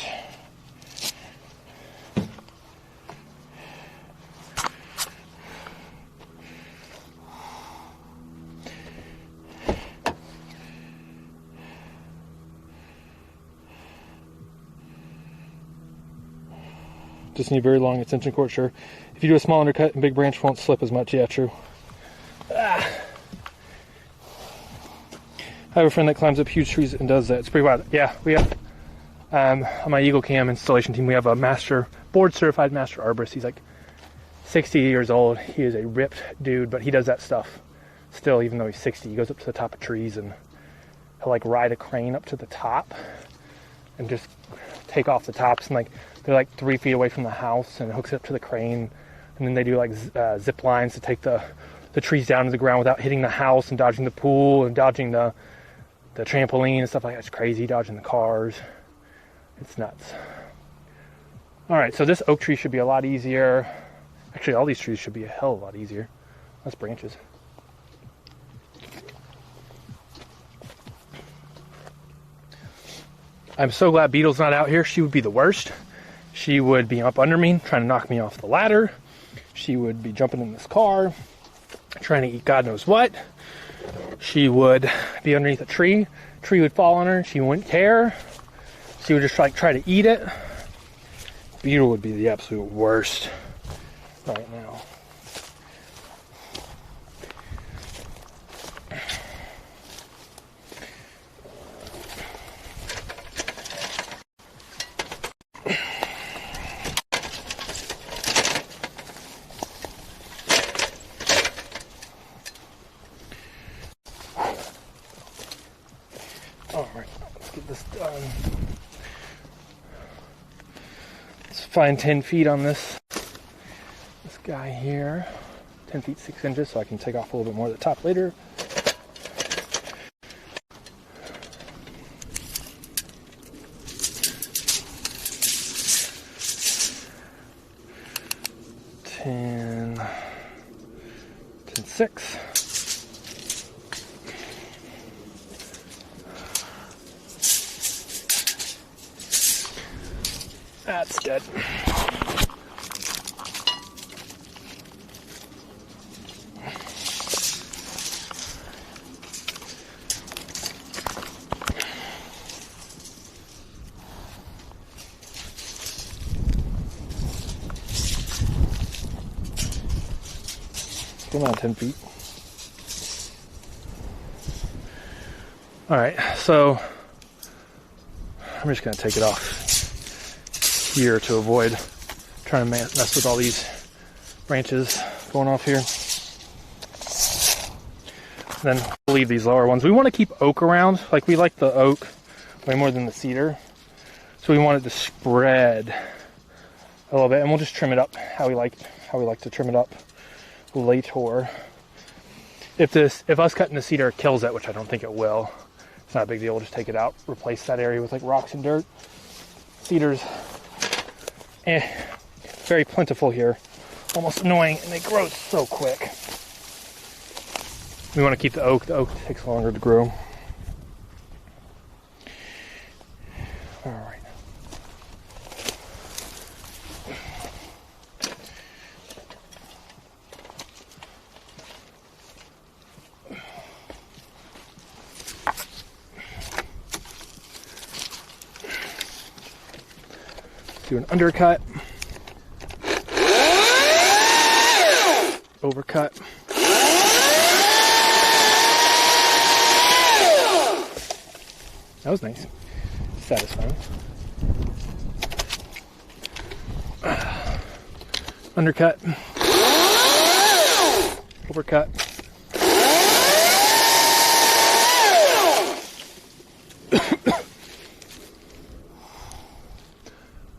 Just need very long extension cord, sure. If you do a small undercut and big branch won't slip as much. Yeah, true. I have a friend that climbs up huge trees and does that. It's pretty wild. Yeah, we have, on my Eagle Cam installation team, we have a board certified master arborist. He's like 60 years old. He is a ripped dude, but he does that stuff still, even though he's 60. He goes up to the top of trees and he'll like ride a crane up to the top and just take off the tops, and like they're like 3 feet away from the house, and hooks it up to the crane, and then they do like zip lines to take the trees down to the ground without hitting the house and dodging the pool and dodging the trampoline and stuff like that. It's crazy, dodging the cars. It's nuts. All right, so this oak tree should be a lot easier. Actually, all these trees should be a hell of a lot easier. Less branches. I'm so glad Beetle's not out here. She would be the worst. She would be up under me, trying to knock me off the ladder. She would be jumping in this car, trying to eat God knows what. She would be underneath a tree. Tree would fall on her. She wouldn't care. She would just try to eat it. Beetle would be the absolute worst right now. Alright, let's get this done. Let's find 10 feet on this guy here. 10 feet 6 inches, so I can take off a little bit more at the top later. Ten 6. That's dead. Still not 10 feet. All right, so I'm just gonna take it off here to avoid trying to mess with all these branches going off here. And then we'll leave these lower ones. We want to keep oak around. Like, we like the oak way more than the cedar, so we want it to spread a little bit, and we'll just trim it up how we like to trim it up later. If us cutting the cedar kills it, which I don't think it will, it's not a big deal. We'll just take it out, replace that area with like rocks and dirt. Cedars, very plentiful here, almost annoying, and they grow so quick. We want to keep the oak. The oak takes longer to grow. All right. Do an undercut, overcut. That was nice, satisfying. Undercut, overcut.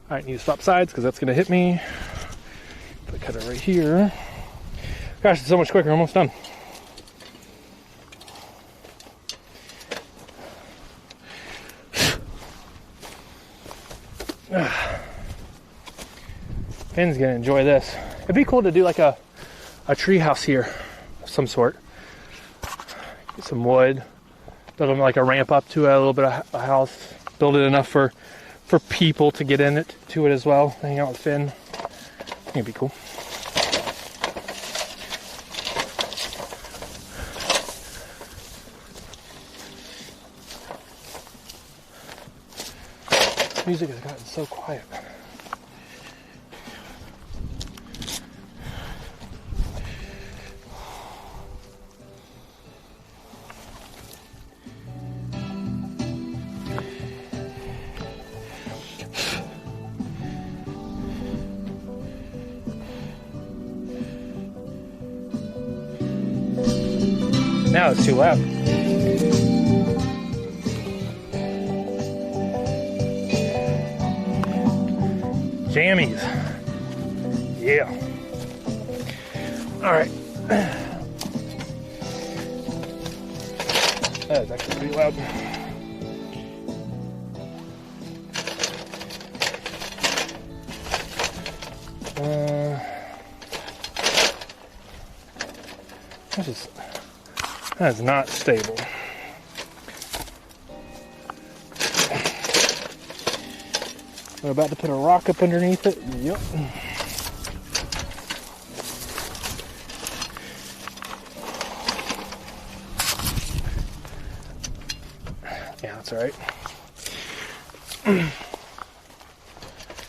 All right, need to swap sides because that's going to hit me. Put a cutter right here. Gosh, it's so much quicker. Almost done. Finn's going to enjoy this. It'd be cool to do like a tree house here of some sort. Get some wood. Build like a ramp up to a little bit of a house. Build it enough for people to get in it to it as well. Hang out with Finn. I think it'd be cool. Music has gotten so quiet. Now it's too loud. Jammies. Yeah. All right. That is actually pretty loud. That is not stable. We're about to put a rock up underneath it. Yep. Yeah, that's all right.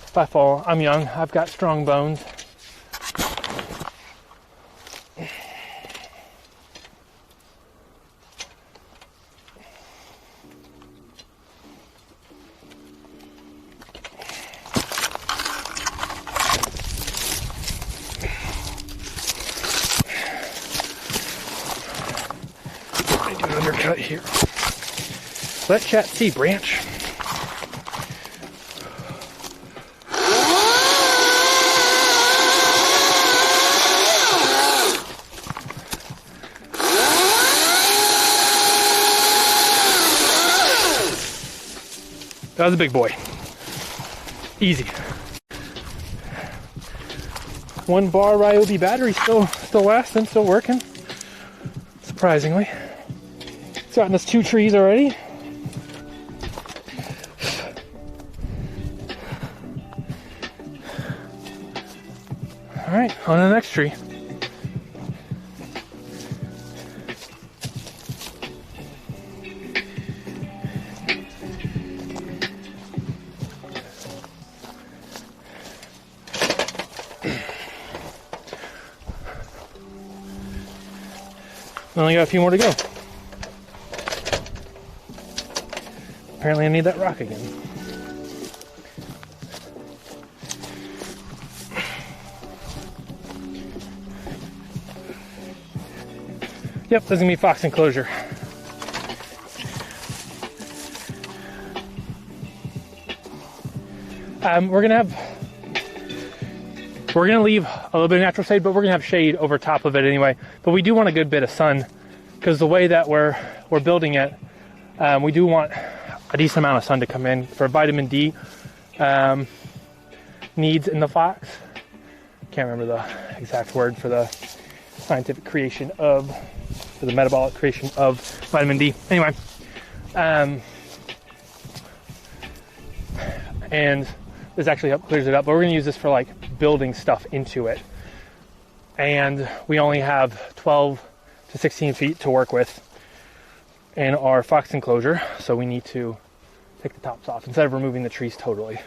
If I fall, I'm young. I've got strong bones. I do an undercut here. Let chat see, branch. That was a big boy. Easy. One bar Ryobi battery still lasting, still working. Surprisingly. It's gotten us 2 trees already. All right, on to the next tree. Only got a few more to go. Apparently I need that rock again. Yep, this is gonna be fox enclosure. We're gonna leave a little bit of natural shade, but we're gonna have shade over top of it anyway. But we do want a good bit of sun, because the way that we're building it, we do want a decent amount of sun to come in for vitamin D needs in the fox. Can't remember the exact word for the scientific creation of, for the metabolic creation of vitamin D. Anyway, and this actually clears it up, but we're gonna use this for like building stuff into it. And we only have 12 to 16 feet to work with in our fox enclosure, so we need to take the tops off instead of removing the trees totally.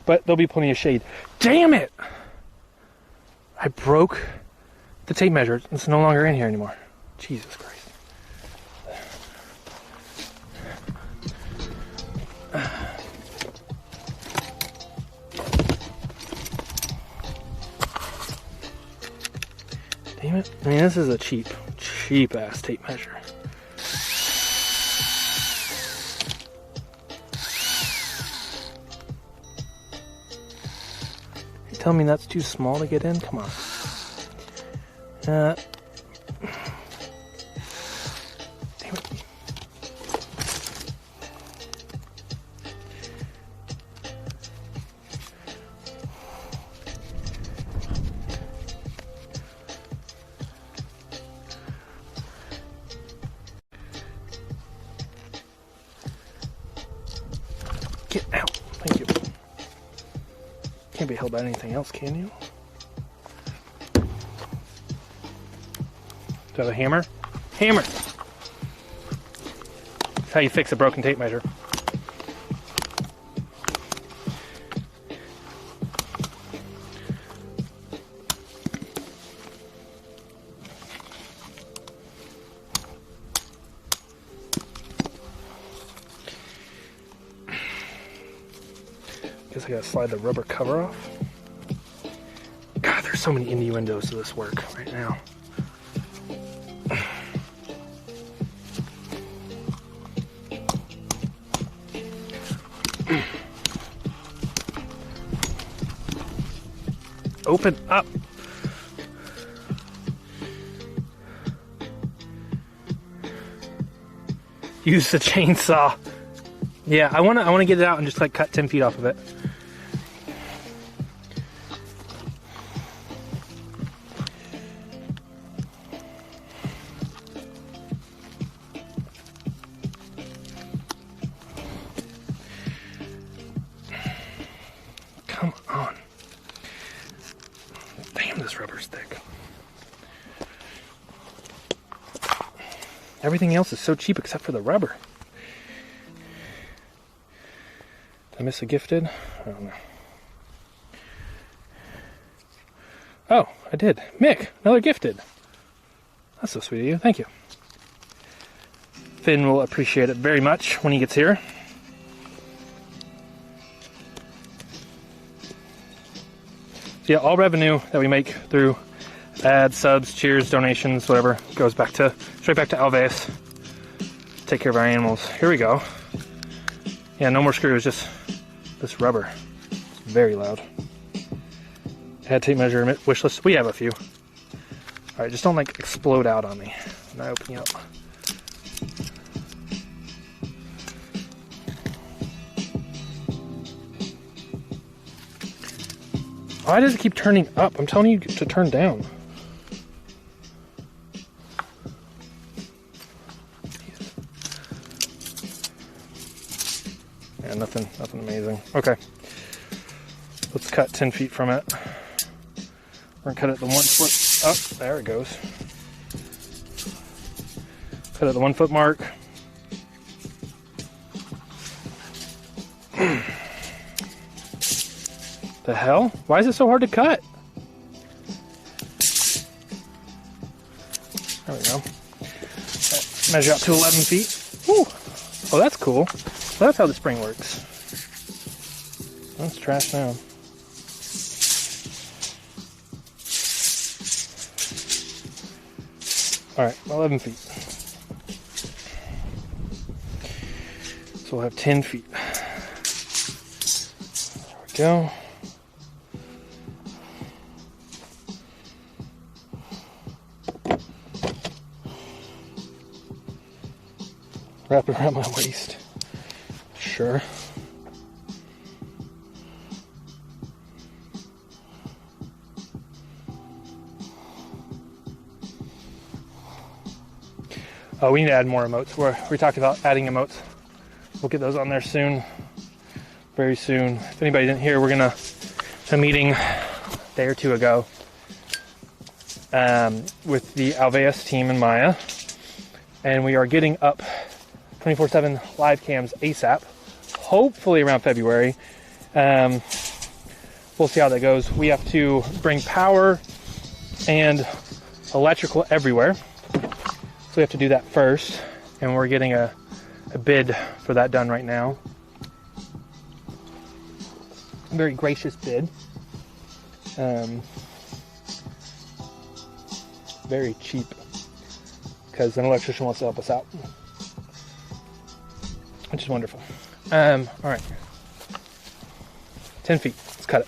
But there'll be plenty of shade. Damn it! I broke the tape measure. It's no longer in here anymore. Jesus Christ. Damn it. I mean, this is a cheap ass tape measure. You tell me that's too small to get in? Come on. Damn it. Get out. Thank you. Can't be held by anything else, can you? Do I have a hammer? Hammer! That's how you fix a broken tape measure. Guess I gotta slide the rubber cover off. God, there's so many innuendos to this work right now. Open up. Use the chainsaw. Yeah, I wanna get it out and just like cut 10 feet off of it. this rubber's thick. Everything else is so cheap except for the rubber. Did I miss a gifted? I don't know. Oh, I did. Mick, another gifted. That's so sweet of you. Thank you. Finn will appreciate it very much when he gets here. So yeah, all revenue that we make through ads, subs, cheers, donations, whatever, goes back to straight back to Alveus. Take care of our animals. Here we go. Yeah, no more screws, just this rubber. It's very loud. Head tape measure, wish list. We have a few. Alright, just don't like explode out on me when I open you up. Why does it keep turning up? I'm telling you to turn down. Yeah, nothing amazing. Okay. Let's cut 10 feet from it. We're gonna cut it the 1 foot. Oh, there it goes. Cut at the 1 foot mark. The hell? Why is it so hard to cut? There we go. Measure out to 11 feet. Woo. Oh, that's cool. So that's how the spring works. That's trash now. Alright, 11 feet. So we'll have 10 feet. There we go. Wrap it around my waist. Sure. Oh, we need to add more emotes. We talked about adding emotes. We'll get those on there soon. Very soon. If anybody didn't hear, we're gonna a meeting a day or two ago with the Alveus team and Maya, and we are getting up 24/7 live cams ASAP, hopefully around February. We'll see how that goes. We have to bring power and electrical everywhere, so we have to do that first, and we're getting a bid for that done right now. A very gracious bid. Very cheap, because an electrician wants to help us out, which is wonderful. All right, 10 feet. Let's cut it.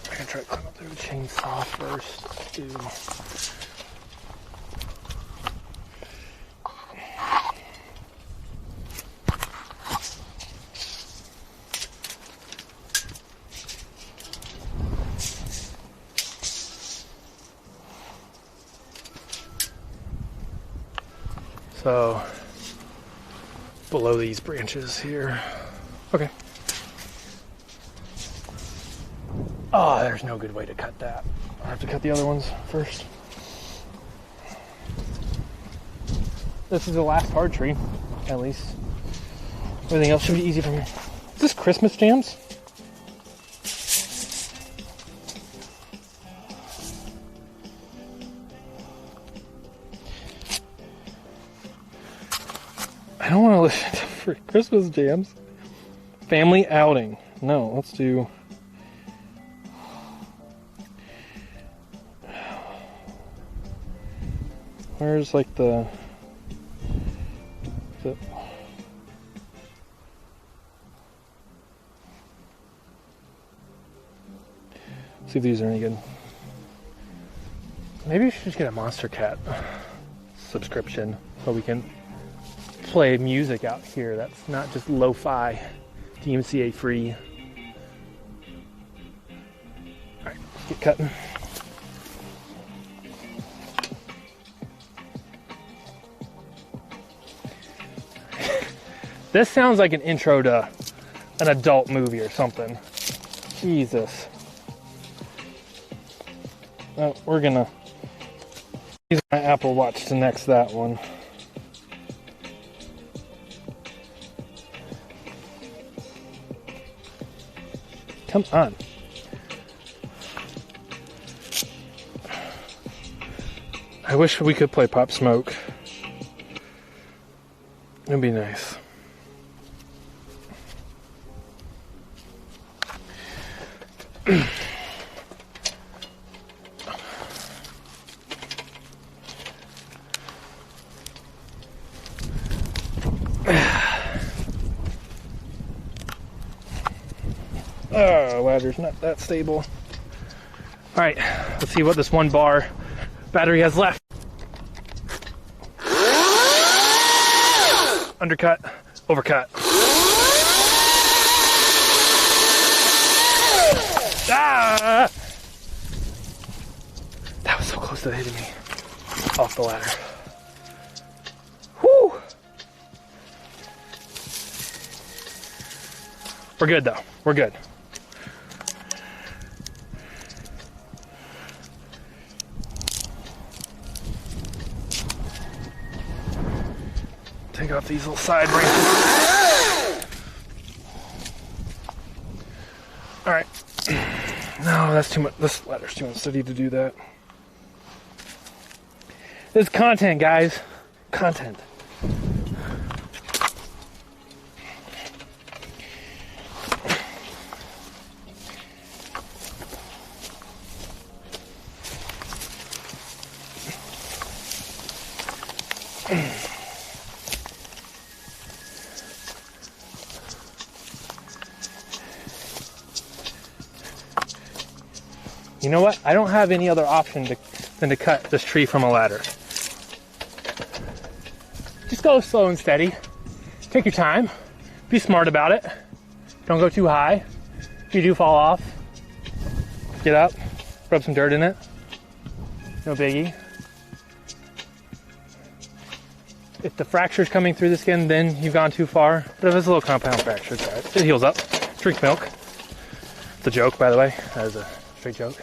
I'm gonna try to climb up through the chainsaw first. Do. So, below these branches here. Okay. Oh, there's no good way to cut that. I'll have to cut the other ones first. This is the last hard tree, at least. Everything else should be easy from here. Is this Christmas jams? I don't want to listen to for Christmas jams. Family outing. No, let's do. Where's like the see if these are any good. Maybe we should just get a Monster Cat subscription so we can play music out here that's not just lo-fi, DMCA free. Alright, let's get cutting. This sounds like an intro to an adult movie or something. Jesus. We're gonna use my Apple Watch to next that one. Come on. I wish we could play Pop Smoke. It'd be nice. Oh, ladder's not that stable. All right, let's see what this 1 bar battery has left. Undercut, overcut. Ah! That was so close to hitting me off the ladder. Whew! We're good though, we're good. Take off these little side branches. All right. No, that's too much. This ladder's too unsteady to do that. This is content, guys. Content. You know what? I don't have any other option than to cut this tree from a ladder. Just go slow and steady. Take your time. Be smart about it. Don't go too high. If you do fall off, get up, rub some dirt in it. No biggie. If the fracture's coming through the skin, then you've gone too far. But if it's a little compound fracture, it's all right. It heals up. Drink milk. It's a joke, by the way. That is a straight joke.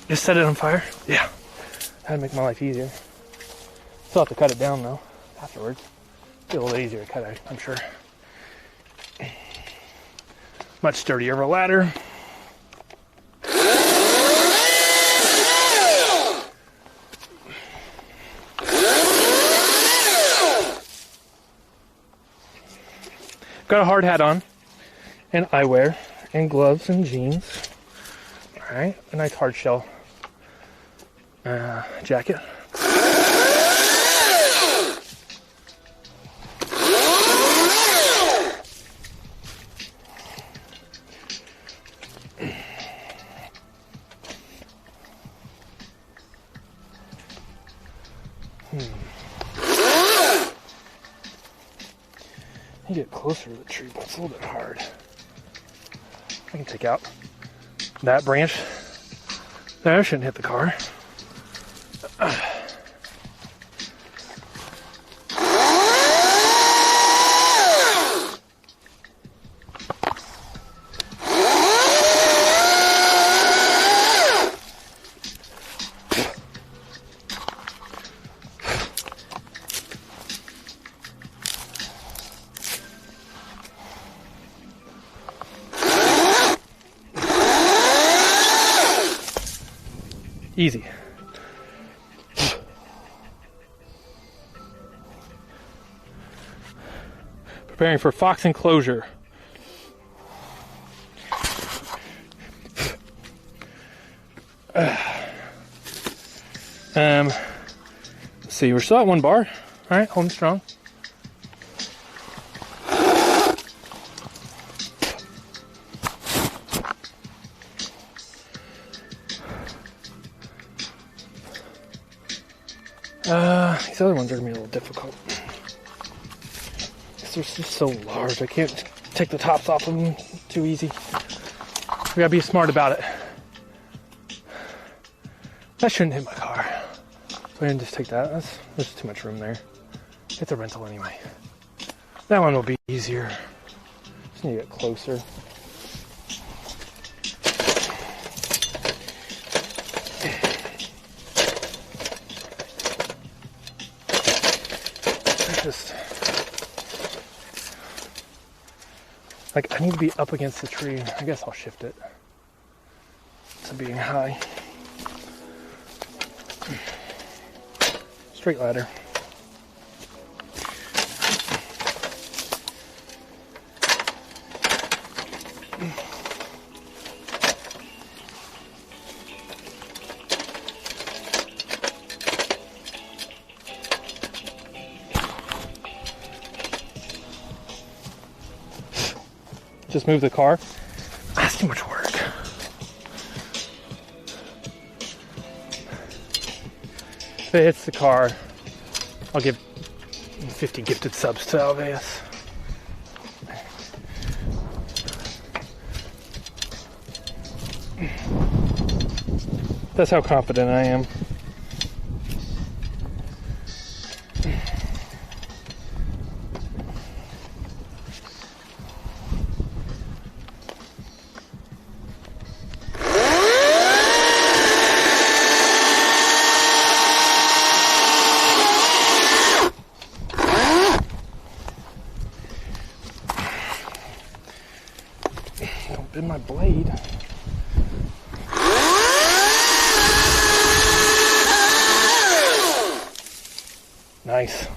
Just set it on fire? Yeah. That'd make my life easier. Still have to cut it down though, afterwards. Be a little bit easier to cut, I'm sure. Much sturdier of a ladder. Got a hard hat on, and eyewear, and gloves and jeans. All right, a nice hard shell jacket. You get closer to the tree, but it's a little bit hard. I can take out that branch. That shouldn't hit the car. Easy. Preparing for fox enclosure. Let's see, we're still at 1 bar. All right, holding strong. These other ones are gonna be a little difficult. They're just so large. I can't take the tops off of them too easy. We gotta be smart about it. That shouldn't hit my car. So I can just take that. There's too much room there. It's a rental anyway. That one will be easier. Just need to get closer. Just like I need to be up against the tree. I guess I'll shift it to being high. Straight ladder. Just move the car. That's too much work. If it hits the car, I'll give 50 gifted subs to Alveus. That's how confident I am. Don't bend my blade. Nice.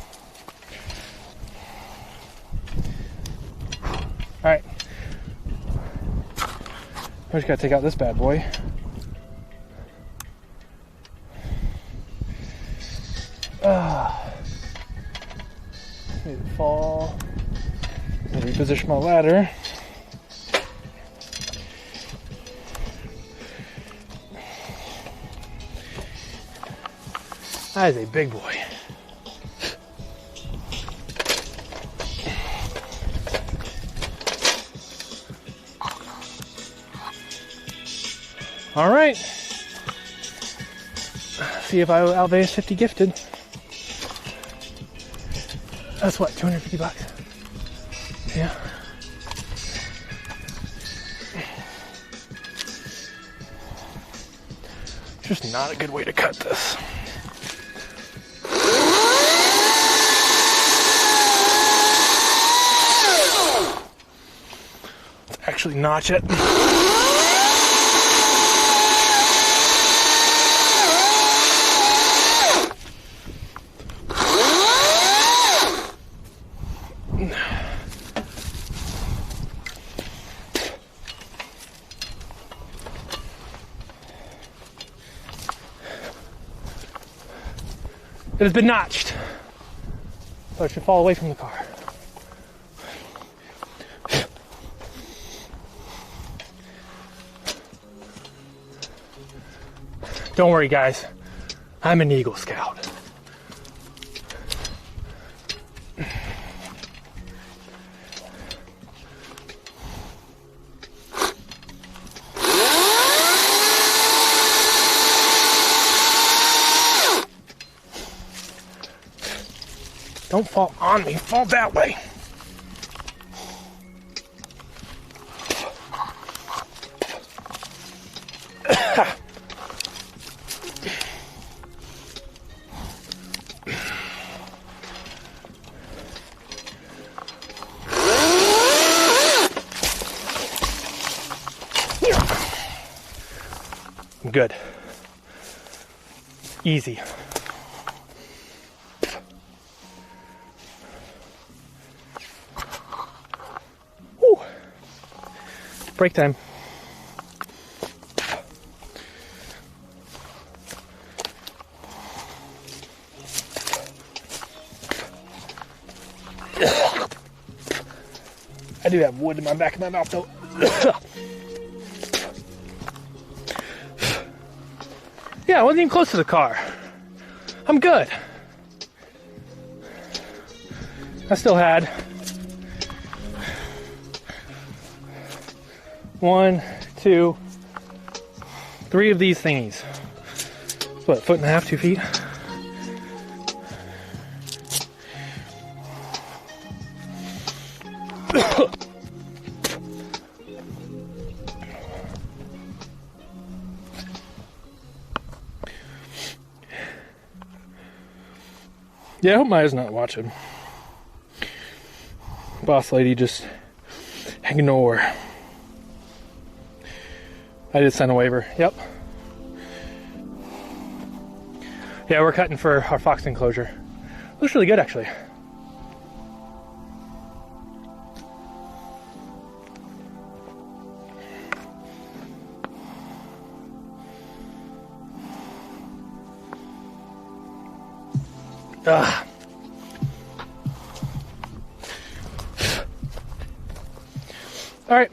Alright. I just gotta take out this bad boy. Made it fall. Reposition my ladder. That is a big boy. All right. See if I owe Alveus 50 gifted. That's what, 250 bucks? Yeah. Just not a good way to cut this. Let's actually notch it. It has been notched, so it should fall away from the car. Don't worry, guys. I'm an Eagle Scout. Don't fall on me, fall that way. I'm good. Easy. Break time. I do have wood in my back of my mouth though. Yeah, I wasn't even close to the car. I'm good. I still had 1, 2, 3 of these thingies. It's what, 1.5 feet, 2 feet? Yeah, I hope Maya's not watching. Boss lady, just ignore. I did sign a waiver. Yep. Yeah, we're cutting for our fox enclosure. Looks really good, actually. Ugh. All right,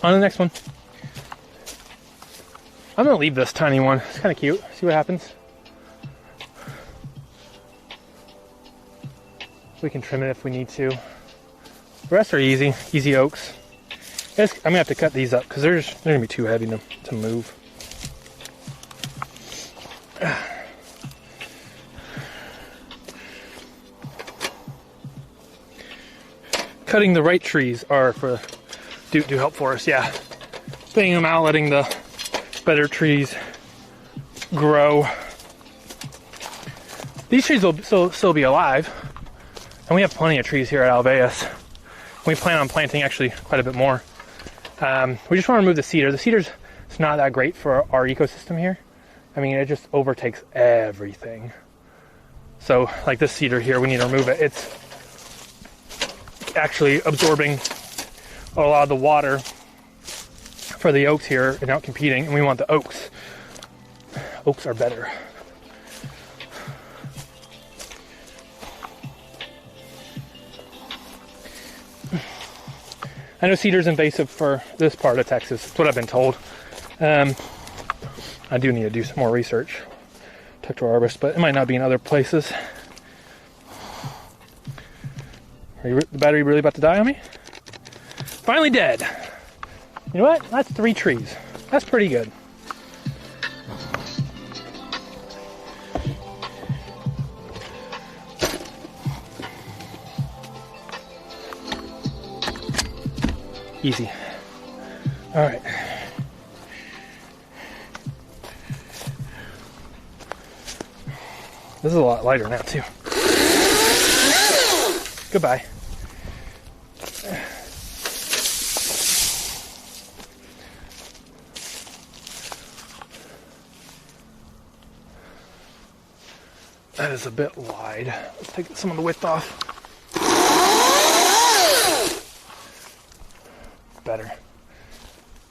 on to the next one. I'm gonna leave this tiny one. It's kind of cute. See what happens. We can trim it if we need to. The rest are easy oaks. I'm gonna have to cut these up because they're gonna be too heavy to move. Cutting the right trees do help for us, yeah. Thinning them out, letting the better trees grow. These trees will still be alive, and we have plenty of trees here at Alveus. We plan on planting actually quite a bit more. We just want to remove the cedar. The cedar's not that great for our ecosystem here. I mean, it just overtakes everything. So, like this cedar here, we need to remove it. It's actually absorbing a lot of the water for the oaks here and out competing, and we want the oaks. Oaks are better. I know cedar's invasive for this part of Texas. That's what I've been told. I do need to do some more research. Talk to our arborist, but it might not be in other places. The battery really about to die on me? Finally dead. You know what? That's 3 trees. That's pretty good. Easy. All right. This is a lot lighter now, too. Goodbye. That is a bit wide. Let's take some of the width off. Better.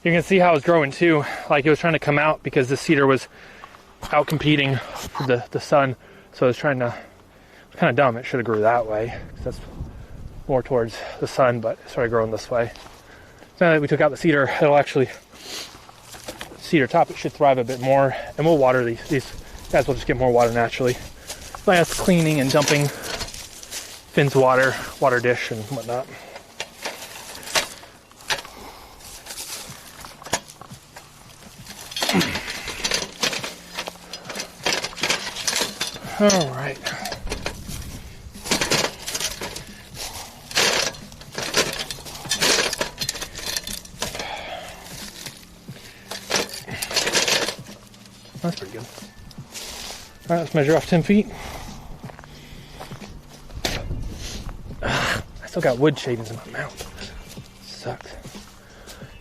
You can see how it was growing too. Like it was trying to come out because the cedar was out competing for the sun. So it was trying to, it was kind of dumb. It should have grew that way. That's more towards the sun, but it started growing this way. So now that we took out the cedar, it'll actually, cedar top, it should thrive a bit more. And we'll water these. These guys will just get more water naturally. By us cleaning and dumping Finn's water dish and whatnot. All right. That's pretty good. All right, let's measure off 10 feet. I still got wood shavings in my mouth. Sucks.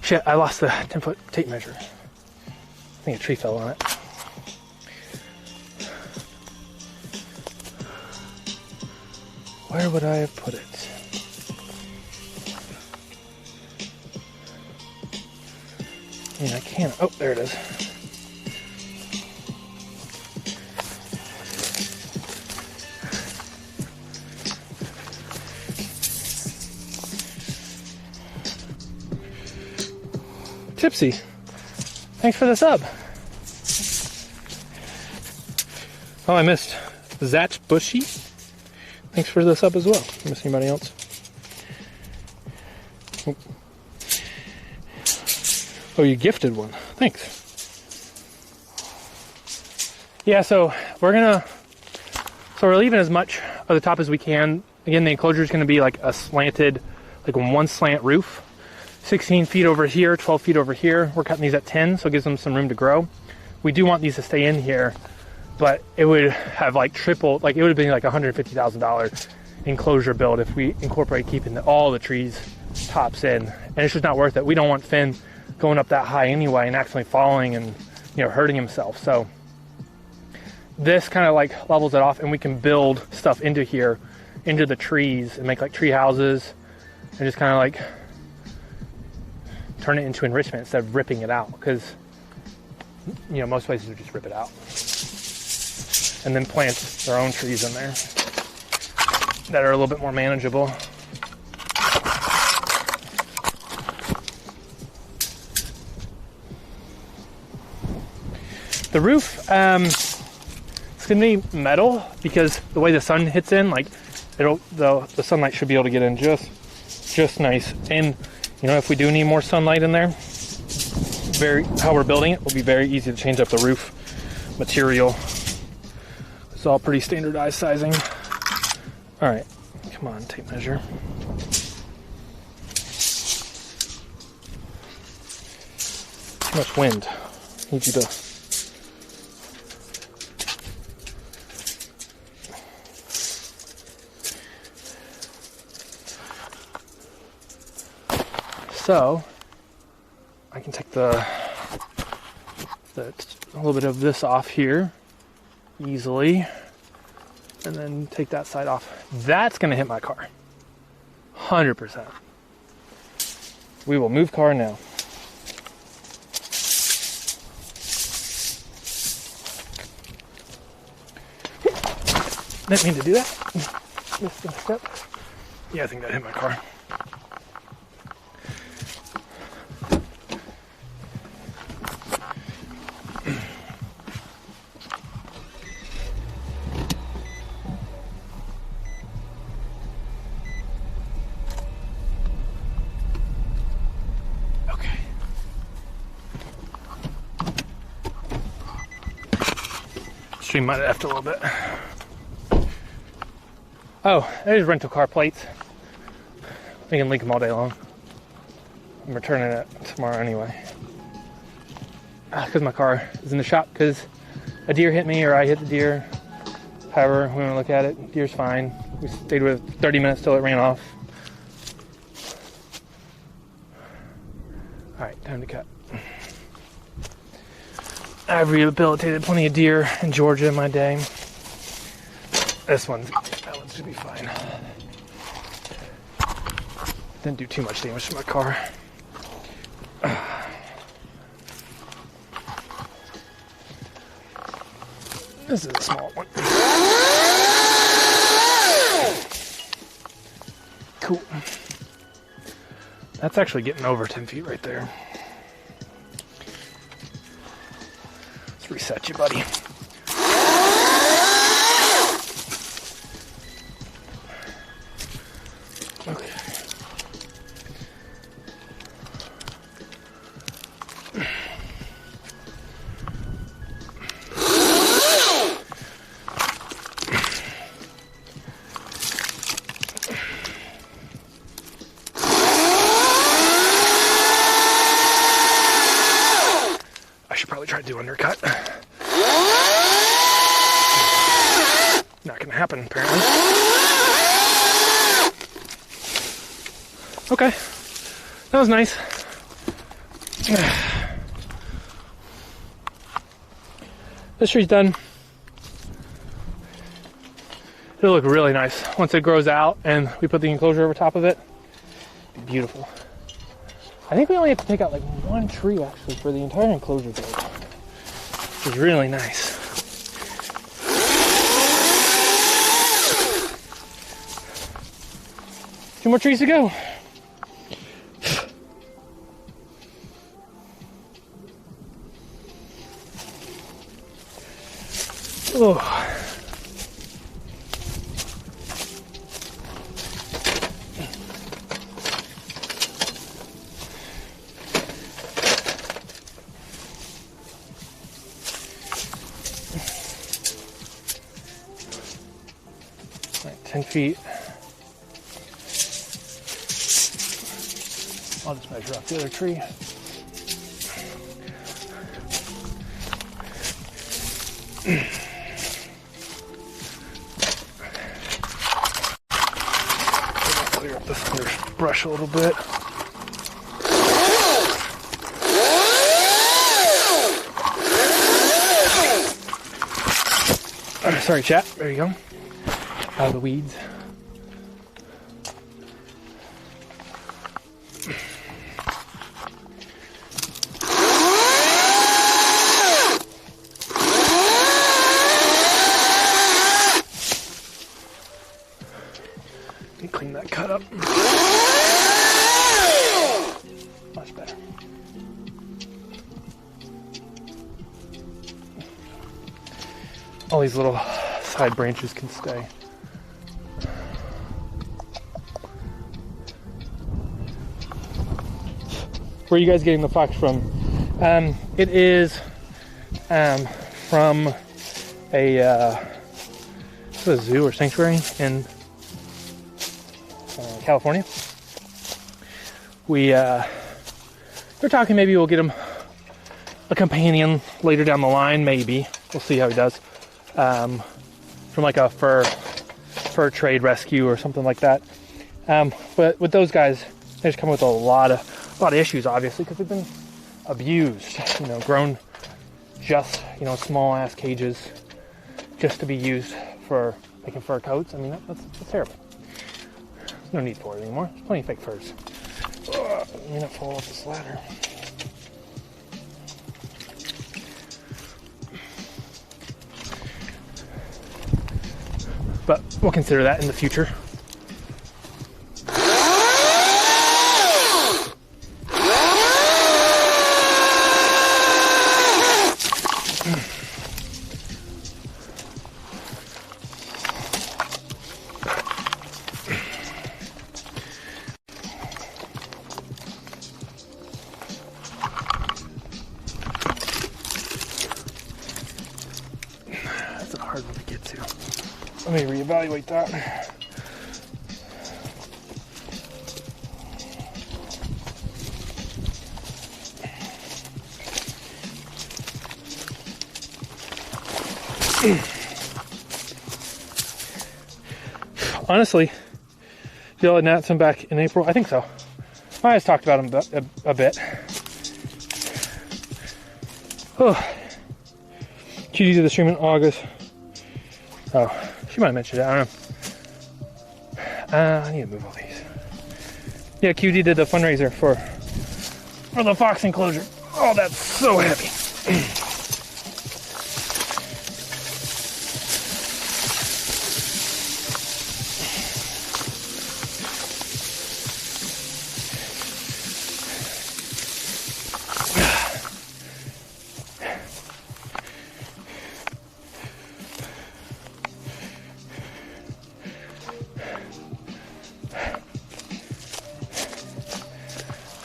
Shit, I lost the 10-foot tape measure. I think a tree fell on it. Where would I have put it? I mean, I can't. Oh, there it is. Tipsy, thanks for the sub. Oh, I missed Zach Bushy. Thanks for the sub as well. Miss anybody else? Oh, you gifted one. Thanks. Yeah, so we're leaving as much of the top as we can. Again, the enclosure is going to be like a slanted, like one slant roof. 16 feet over here, 12 feet over here. We're cutting these at 10, so it gives them some room to grow. We do want these to stay in here, but it would have like tripled, like it would have been like $150,000 enclosure build if we incorporate keeping all the trees tops in. And it's just not worth it. We don't want Finn going up that high anyway and accidentally falling and, you know, hurting himself. So this kind of like levels it off, and we can build stuff into here, into the trees, and make like tree houses and just kind of like turn it into enrichment instead of ripping it out, because, you know, most places would just rip it out and then plant their own trees in there that are a little bit more manageable. The roof, it's gonna be metal because the way the sun hits in, like the sunlight should be able to get in just nice. And you know, if we do need more sunlight in there, how we're building it will be very easy to change up the roof material. It's all pretty standardized sizing. All right, come on, tape measure. Too much wind. Need you to. So I can take a little bit of this off here easily, and then take that side off. That's going to hit my car 100%. We will move car now. Didn't mean to do that. Missed a step. Yeah, I think that hit my car. Stream might have effed a little bit. Oh, there's rental car plates. We can leak them all day long. I'm returning it tomorrow anyway. Because my car is in the shop because a deer hit me or I hit the deer. However we want to look at it, deer's fine. We stayed with 30 minutes till it ran off. Alright, time to cut. I've rehabilitated plenty of deer in Georgia in my day. That one should be fine. Didn't do too much damage to my car. This is a small one. Cool. That's actually getting over 10 feet right there. Let's reset you, buddy. Okay. I should probably try to do undercut. Not gonna happen, apparently. Okay, that was nice. This tree's done. It'll look really nice once it grows out and we put the enclosure over top of it. It'll be beautiful. I think we only have to take out like one tree actually for the entire enclosure build, which is really nice. Two more trees to go. Oh. 10 feet. I'll just measure off the other tree. Clear up this underbrush a little bit. Sorry, chat. There you go. Out of the weeds. Clean that cut up. Much better. All these little side branches can stay. Where are you guys getting the fox from? It is from a zoo or sanctuary in California. We're talking maybe we'll get him a companion later down the line, maybe. We'll see how he does. From like a fur trade rescue or something like that. But with those guys, they just come with a lot of issues, obviously, because they've been abused. You know, grown just, you know, small ass cages just to be used for making fur coats. I mean, that's terrible. There's no need for it anymore. There's plenty of fake furs. I'm gonna fall off this ladder. But we'll consider that in the future. That's a hard one to get to. Let me reevaluate that. Honestly, y'all had Natson back in April. I think so. I just talked about him a bit. Oh, QD did the stream in August. Oh, she might have mentioned it. I don't know. I need to move all these. Yeah, QD did the fundraiser for the fox enclosure. Oh, that's so heavy.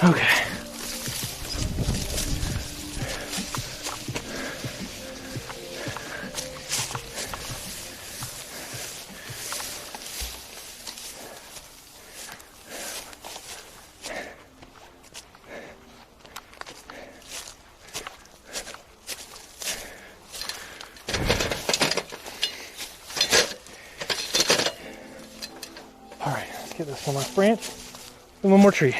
Okay. All right, let's get this one last branch and one more tree.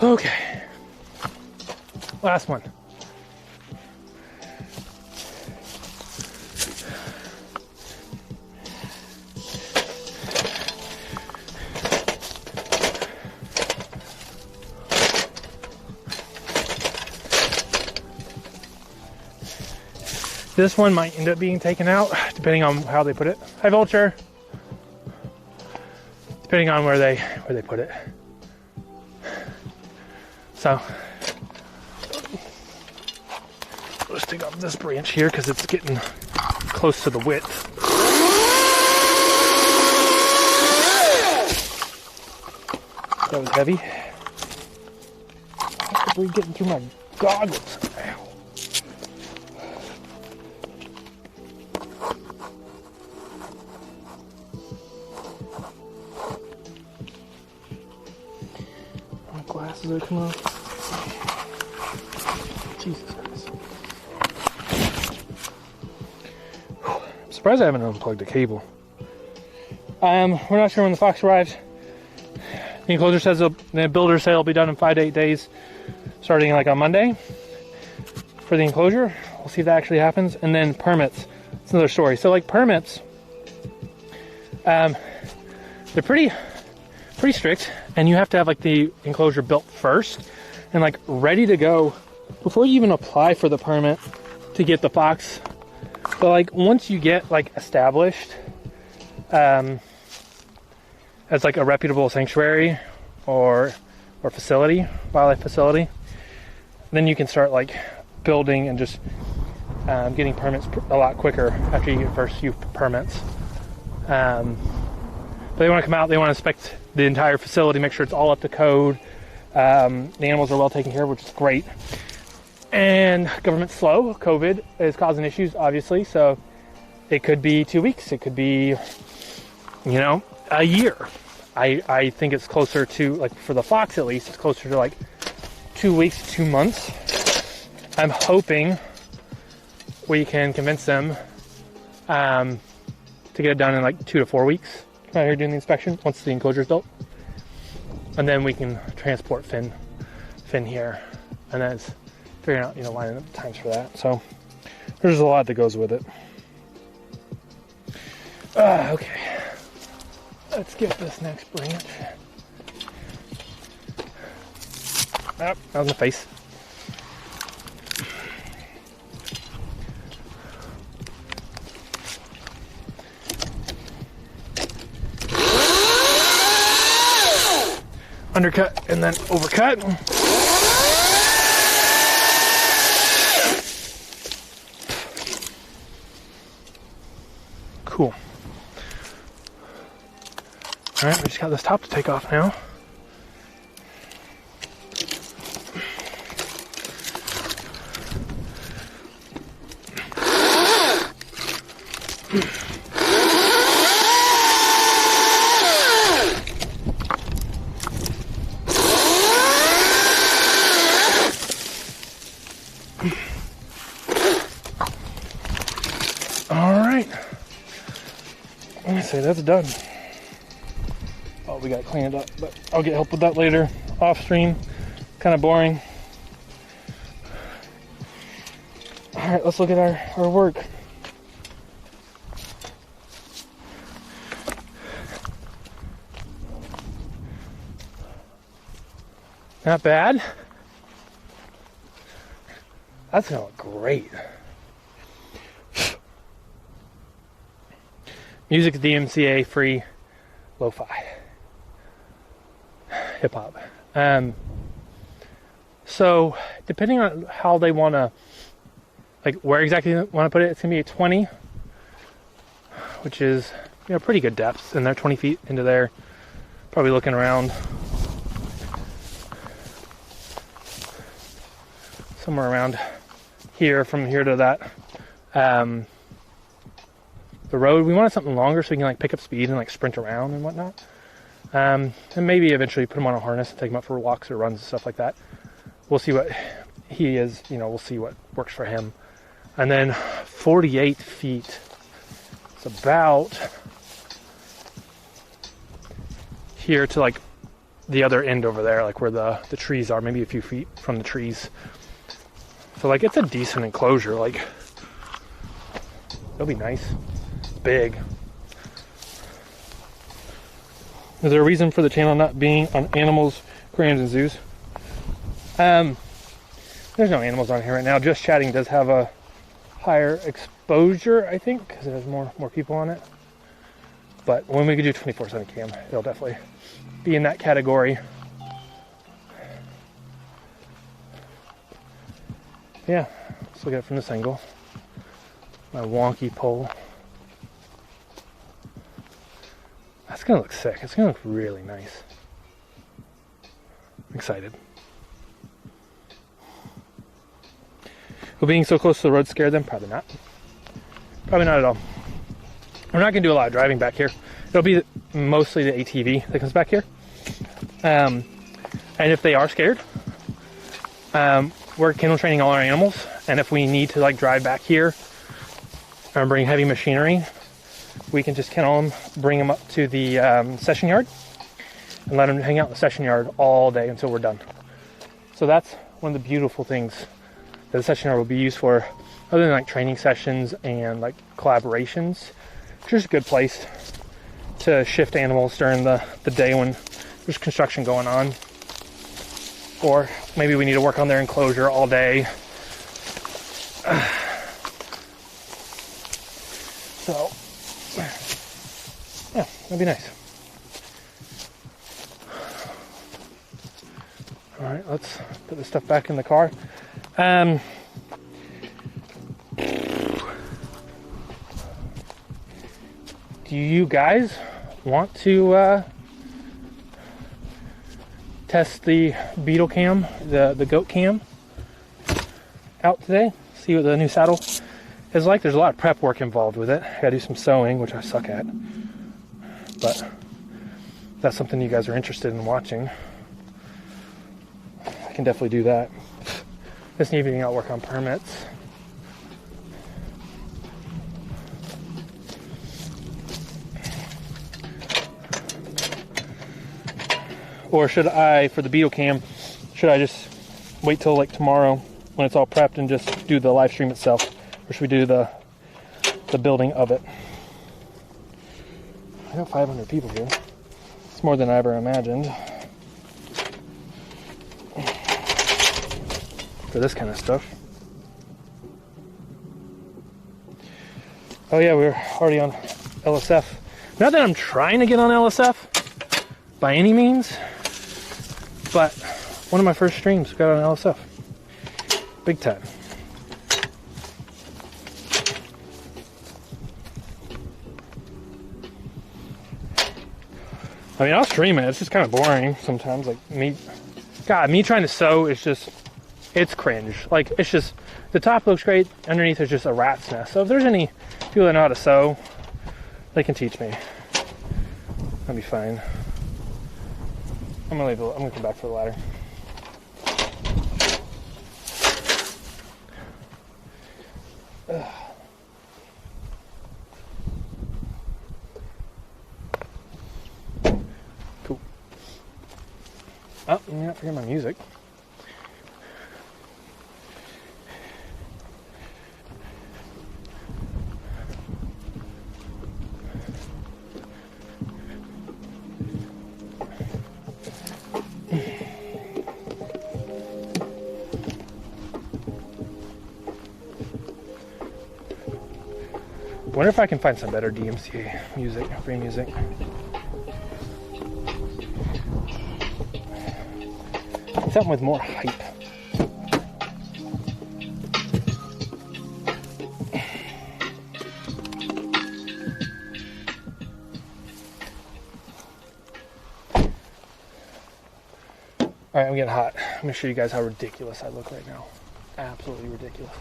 Okay, last one. This one might end up being taken out, depending on how they put it. Hi, Vulture. depending on where they put it. So let's take off this branch here because it's getting close to the width. That was heavy. Debris getting through my goggles. Ow. My glasses are coming off. Jesus Christ. I'm surprised I haven't unplugged the cable. We're not sure when the Fox arrives. The enclosure says the builder say it'll be done in 5 to 8 days, starting like on Monday for the enclosure. We'll see if that actually happens. And then permits. It's another story. So like permits, they're pretty strict, and you have to have like the enclosure built first and like ready to go before you even apply for the permit to get the Fox. But like once you get like established, as like a reputable sanctuary or facility, wildlife facility, then you can start like building and just getting permits a lot quicker after you get first few permits. But they want to come out, they want to inspect the entire facility, make sure it's all up to code. The animals are well taken care of, which is great. And government's slow. COVID is causing issues, obviously, so it could be 2 weeks, it could be, you know, a year. I think it's closer to, like for the Fox at least, it's closer to like 2 weeks, 2 months. I'm hoping we can convince them to get it done in like 2 to 4 weeks. Out here doing the inspection once the enclosure is built. And then we can transport Finn here. And then it's figuring out, you know, lining up times for that. So there's a lot that goes with it. Okay. Let's get this next branch. Oh, that was in the face. Undercut and then overcut. Cool. All right, we just got this top to take off now. All right. Let me say that's done. Oh, we got to clean it up, but I'll get help with that later. Off stream, kind of boring. All right, let's look at our work. Not bad. That's gonna look great. Music is DMCA free, lo-fi. Hip hop. So depending on how they want to, like where exactly they want to put it, it's gonna be a 20, which is, you know, pretty good depth in there, 20 feet into there. Probably looking around somewhere around here, from here to that. The road, we wanted something longer so we can like pick up speed and like sprint around and whatnot. And maybe eventually put him on a harness and take him out for walks or runs and stuff like that. We'll see what he is, you know, we'll see what works for him. And then 48 feet. It's about here to like the other end over there, like where the trees are, maybe a few feet from the trees. So like it's a decent enclosure, like it'll be nice. It's big. Is there a reason for the channel not being on animals, aquariums, and zoos? There's no animals on here right now. Just Chatting does have a higher exposure, I think, because it has more people on it. But when we could do 24/7 cam, it'll definitely be in that category. Yeah, let's look at it from this angle. My wonky pole. That's gonna look sick. It's gonna look really nice. I'm excited. Will being so close to the road scare them? Probably not. Probably not at all. We're not gonna do a lot of driving back here. It'll be mostly the ATV that comes back here. And if they are scared, we're kennel training all our animals. And if we need to like drive back here and bring heavy machinery, we can just kennel them, bring them up to the session yard, and let them hang out in the session yard all day until we're done. So that's one of the beautiful things that the session yard will be used for, other than like training sessions and like collaborations. It's just a good place to shift animals during the day when there's construction going on. Or maybe we need to work on their enclosure all day. So, yeah, that'd be nice. All right, let's put this stuff back in the car. Do you guys want to test the beetle cam, the goat cam out today? See what the new saddle is like. There's a lot of prep work involved with it. I gotta do some sewing, which I suck at. But if that's something you guys are interested in watching, I can definitely do that. This evening I'll work on permits. Or should I, for the beetle cam, should I just wait till like tomorrow when it's all prepped and just do the live stream itself? Or should we do the building of it? I got 500 people here. It's more than I ever imagined. For this kind of stuff. Oh yeah, we're already on LSF. Not that I'm trying to get on LSF by any means, but one of my first streams got on LSF. Big time. I mean, I'll stream it. It's just kind of boring sometimes. Like me trying to sew is just, it's cringe. Like, it's just, the top looks great. Underneath is just a rat's nest. So if there's any people that know how to sew, they can teach me. That'll be fine. I'm gonna come back for the ladder. Ugh. Cool. Oh, let me not forget my music. Wonder if I can find some better DMCA music, free music. Something with more hype. Alright, I'm getting hot. I'm gonna show you guys how ridiculous I look right now. Absolutely ridiculous.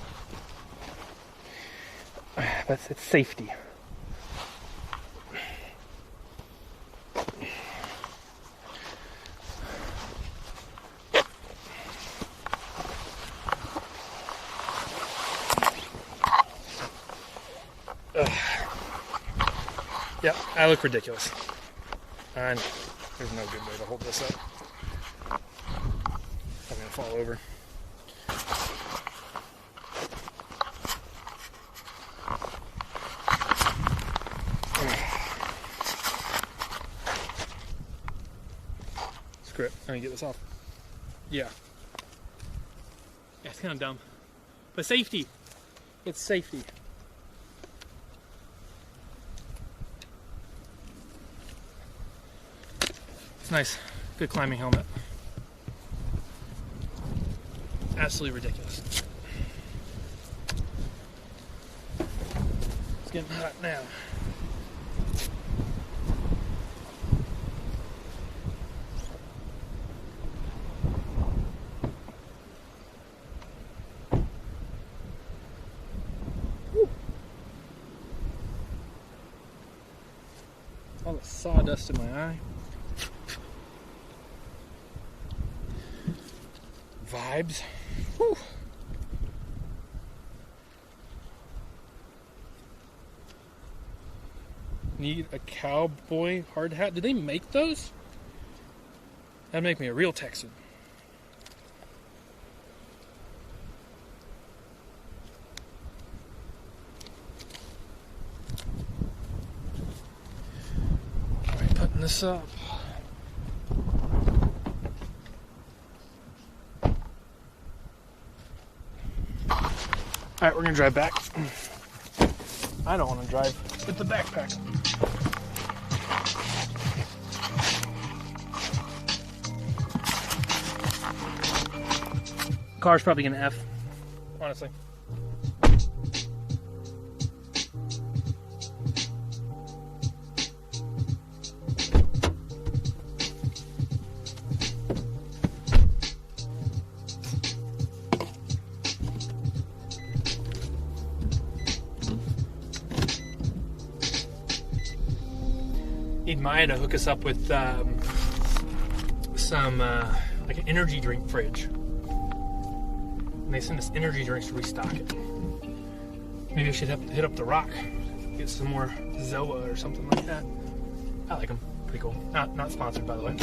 But it's safety. Yeah, I look ridiculous. And there's no good way to hold this up. I'm gonna fall over. Screw it. Let me get this off. Yeah. Yeah, it's kind of dumb. But safety. It's safety. It's nice. Good climbing helmet. Absolutely ridiculous. It's getting hot now. All the sawdust in my eye. Vibes. Whew. Need a cowboy hard hat. Do they make those? That'd make me a real Texan. Alright, putting this up. Alright, we're gonna drive back. I don't want to drive with the backpack. Car's probably gonna F, honestly. Need Maya to hook us up with some like an energy drink fridge. And they send us energy drinks to restock it. Maybe I should hit up the Rock, get some more Zoa or something like that. I like them, pretty cool. Not sponsored, by the way.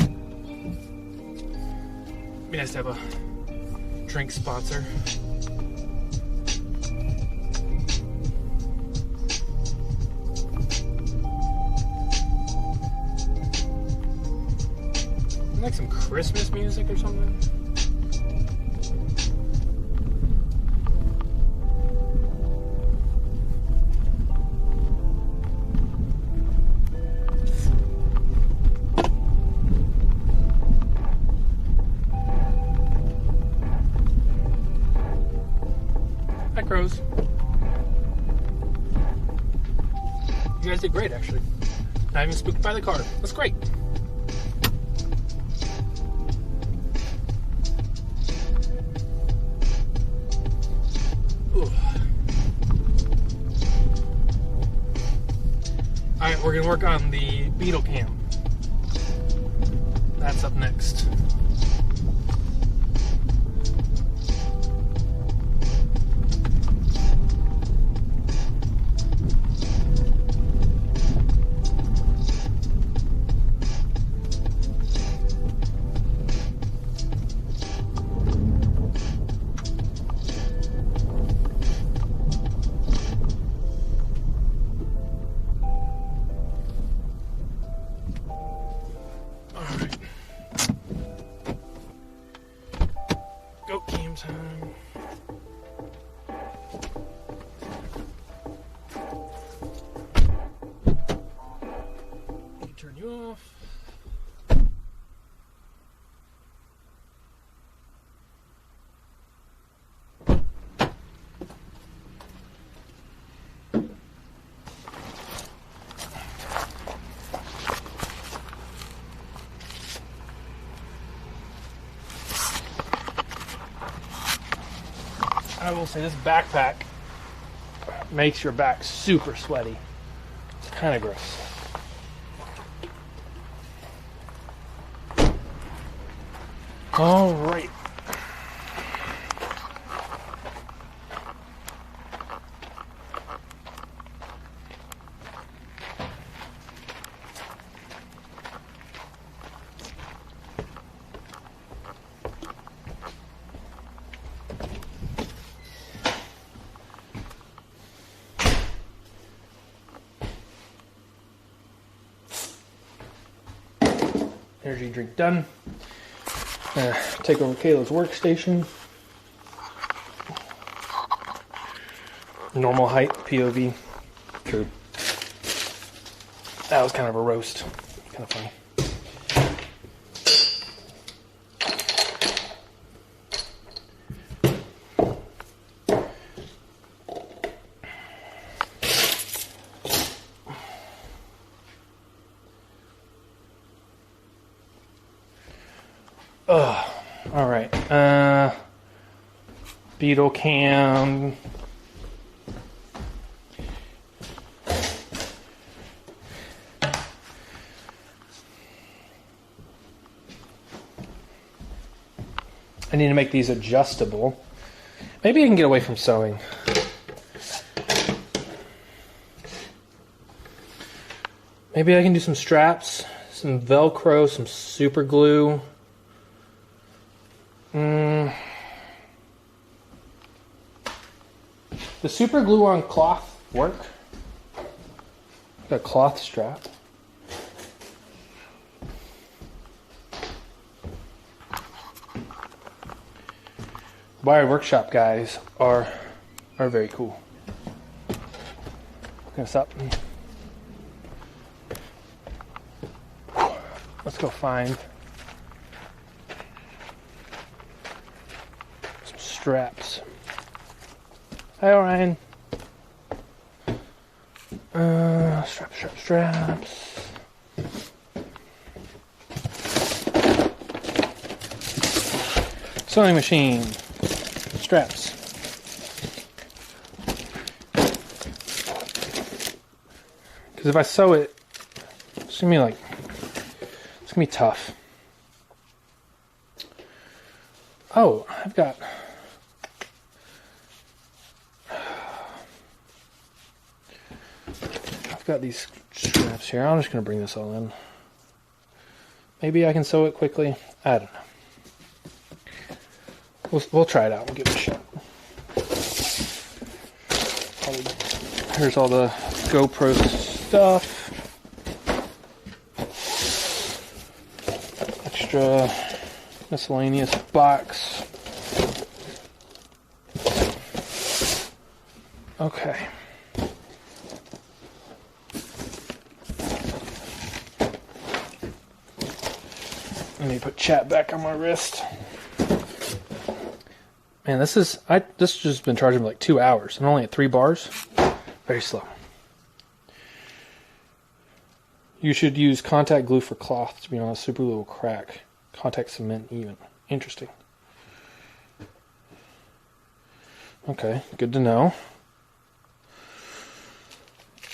Be nice to have a drink sponsor. Like some Christmas music or something. Hi, crows. You guys did great, actually. Not even spooked by the car. That's great. Alright, we're gonna work on the beetle cam. That's up next. Go cam time. Turn you off. I will say this backpack makes your back super sweaty. It's kind of gross. All right. Energy drink done. Take over Kayla's workstation. Normal height, POV. True. That was kind of a roast. Kind of funny. Ugh. All right. Beetle cam. I need to make these adjustable. Maybe I can get away from sewing. Maybe I can do some straps, some Velcro, some super glue. The super glue on cloth work? Got a cloth strap. Wire workshop guys are very cool. Gonna stop. Let's go find some straps. Hi, Orion. Straps. Sewing machine. Straps. Because if I sew it, it's gonna be tough. Oh, I've got these straps here. I'm just gonna bring this all in. Maybe I can sew it quickly. I don't know. We'll try it out and give it a shot. Here's all the GoPro stuff. Extra miscellaneous box. Okay. Let me put chat back on my wrist. Man, this has just been charging me like 2 hours. I'm only at 3 bars. Very slow. You should use contact glue for cloth. To be honest, super glue will crack. Contact cement even. Interesting. Okay, good to know.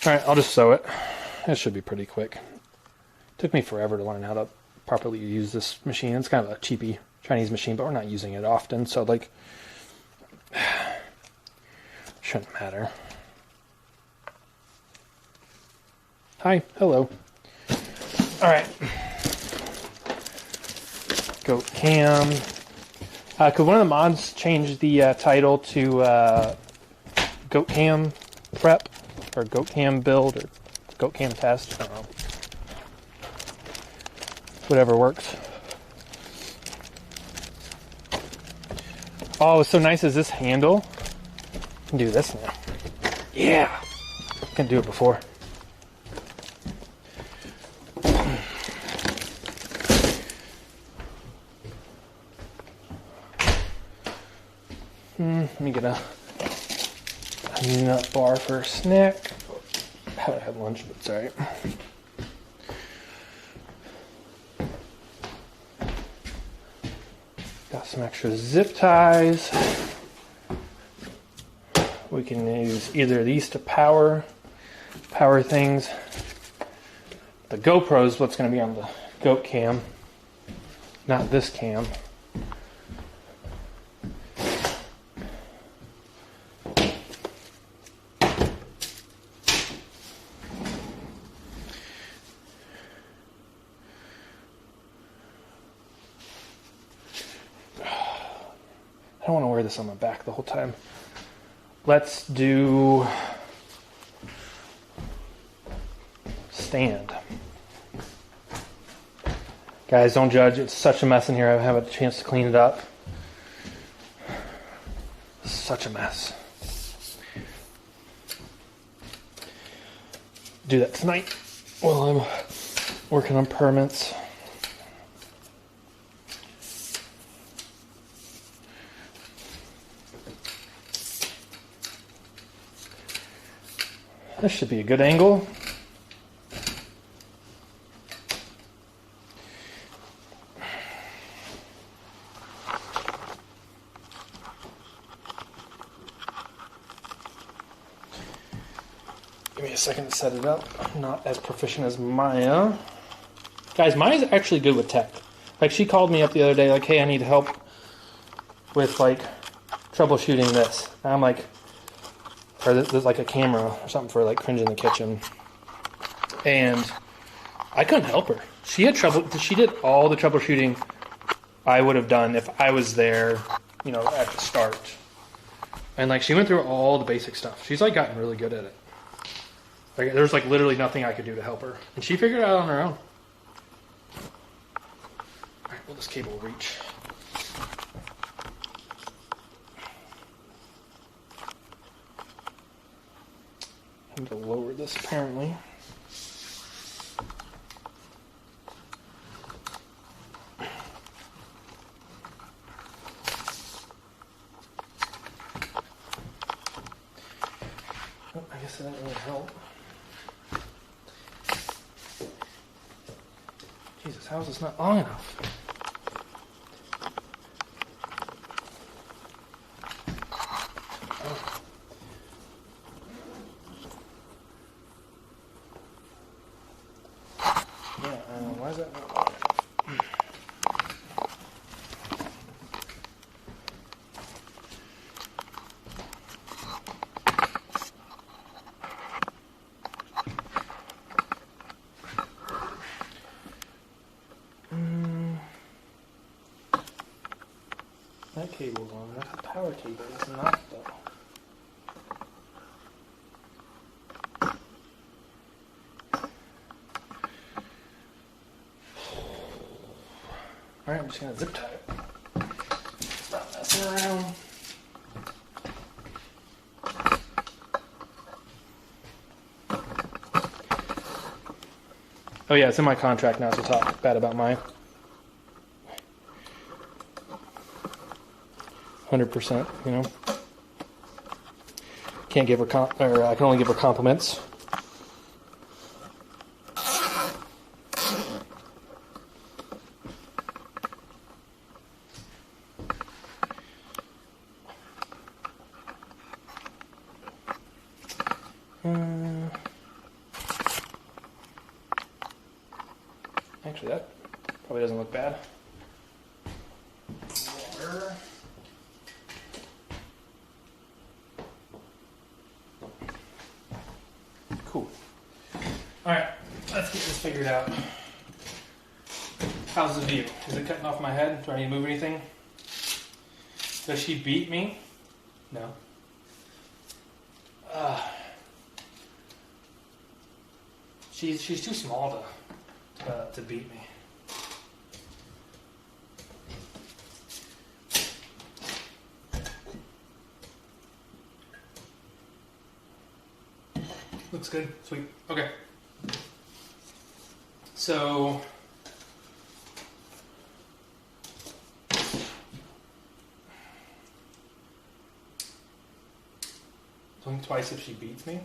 Alright, I'll just sew it. It should be pretty quick. Took me forever to learn how to properly use this machine. It's kind of a cheapy Chinese machine, but we're not using it often, so like shouldn't matter. Hi, hello. All right. Goat cam. Could one of the mods change the title to Goat Cam Prep or Goat Cam Build or Goat Cam Test? I don't know. Whatever works. Oh, what's so nice is this handle. I can do this now. Yeah. Couldn't do it before. Let me get a nut bar for a snack. I haven't had lunch, but it's alright. Got some extra zip ties. We can use either of these to power things. The GoPro is what's going to be on the goat cam, not this cam. I don't want to wear this on my back the whole time. Let's do stand. Guys, don't judge. It's such a mess in here. I haven't had a chance to clean it up. Such a mess. Do that tonight while I'm working on permits. This should be a good angle. Give me a second to set it up. I'm not as proficient as Maya. Guys, Maya's actually good with tech. Like, she called me up the other day, like, hey, I need help with, like, troubleshooting this. And I'm like, or there's like a camera or something for, like, Cringe in the Kitchen. And I couldn't help her. She had trouble. She did all the troubleshooting I would have done if I was there, you know, at the start. And, like, she went through all the basic stuff. She's, like, gotten really good at it. Like, there's, like, literally nothing I could do to help her. And she figured it out on her own. All right, will this cable reach? I need to lower this, apparently. Oh, I guess that didn't really help. Jesus, how is this not long enough? Oh. Yeah, why is that not long enough? That cable's on. That's a power cable. It's not, though. Alright, I'm just going to zip tie it. Stop messing around. Oh yeah, it's in my contract now to talk bad about Maya. 100%, you know. Can't give her I can only give her compliments. Actually, that probably doesn't look bad. Water. Cool. Alright, let's get this figured out. How's the view? Is it cutting off my head? Do I need to move anything? Does she beat me? No. She's too small to beat me. Looks good. Sweet. Okay. So blink twice if she beats me.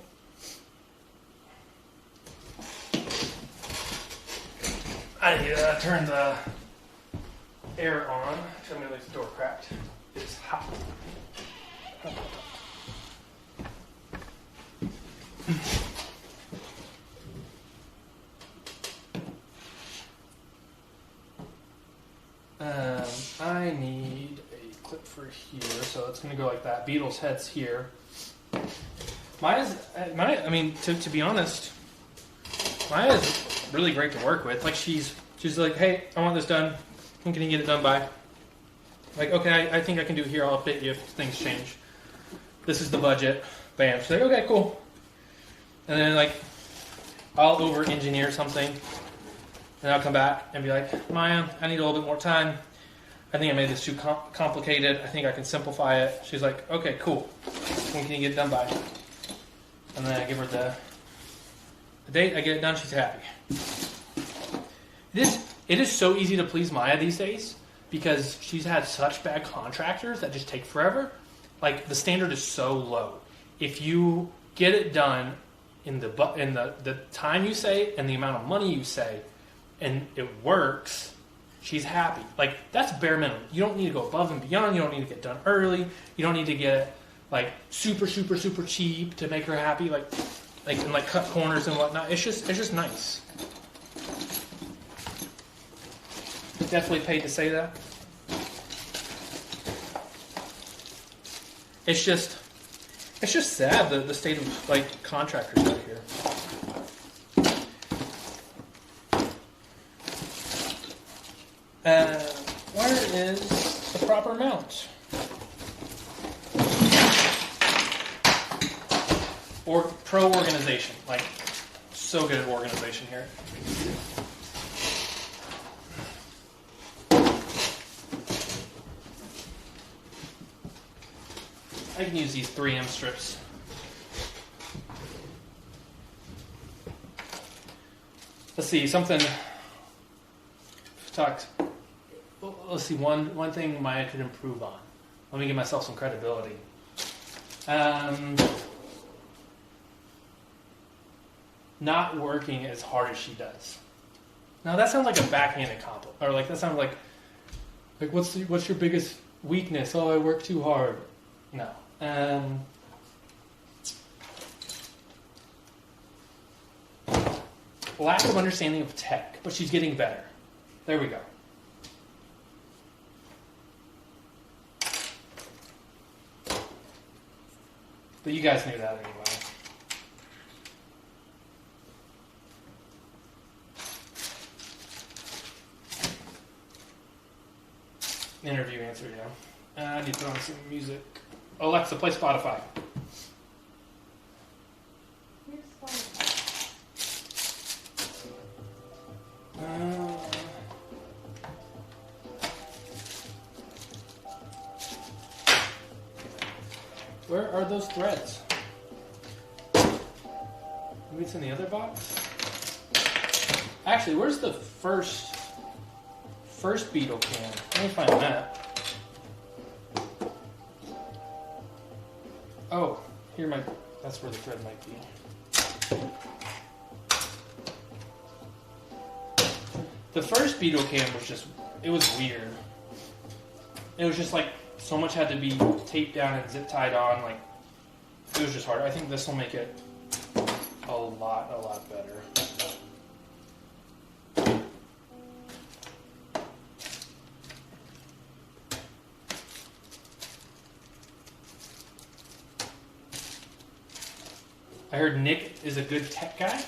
I need to turn the air on. Tell me the door cracked. It's hot. I need a clip for here, so it's going to go like that. Beetle's head's here. Maya's, I mean, to be honest, Maya's really great to work with. Like, she's like, hey, I want this done. When can you get it done by? Like, okay, I think I can do it here. I'll update you if things change. This is the budget. Bam. She's like, okay, cool. And then, like, I'll over-engineer something. And I'll come back and be like, Maya, I need a little bit more time. I think I made this too complicated. I think I can simplify it. She's like, okay, cool. When can you get it done by? And then I give her the date. I get it done. She's happy. It is so easy to please Maya these days because she's had such bad contractors that just take forever. Like, the standard is so low. If you get it done in the time you say and the amount of money you say, and it works, she's happy. Like, that's bare minimum. You don't need to go above and beyond. You don't need to get done early. You don't need to get, like, super, super, super cheap to make her happy. Like, and like cut corners and whatnot. It's just nice. Definitely paid to say that. It's just sad the state of like contractors out here. Where is the proper mount? Or pro organization, like so good at organization here. I can use these 3M strips. Let's see, something talked. Let's see, one thing Maya could improve on. Let me give myself some credibility. Not working as hard as she does. Now that sounds like a backhanded compliment, or like that sounds like what's your biggest weakness? Oh, I work too hard. No. Lack of understanding of tech, but she's getting better. There we go. But you guys knew that anyway. Interview answer, yeah. I need to put on some music. Alexa, play Spotify. Here's Spotify. Where are those threads? Maybe it's in the other box? Actually, where's the first beetle can? Let me find that. Oh, that's where the thread might be. The first beetle can it was weird. It was just like, so much had to be taped down and zip tied on, like, it was just hard. I think this will make it a lot better. I heard Nick is a good tech guy.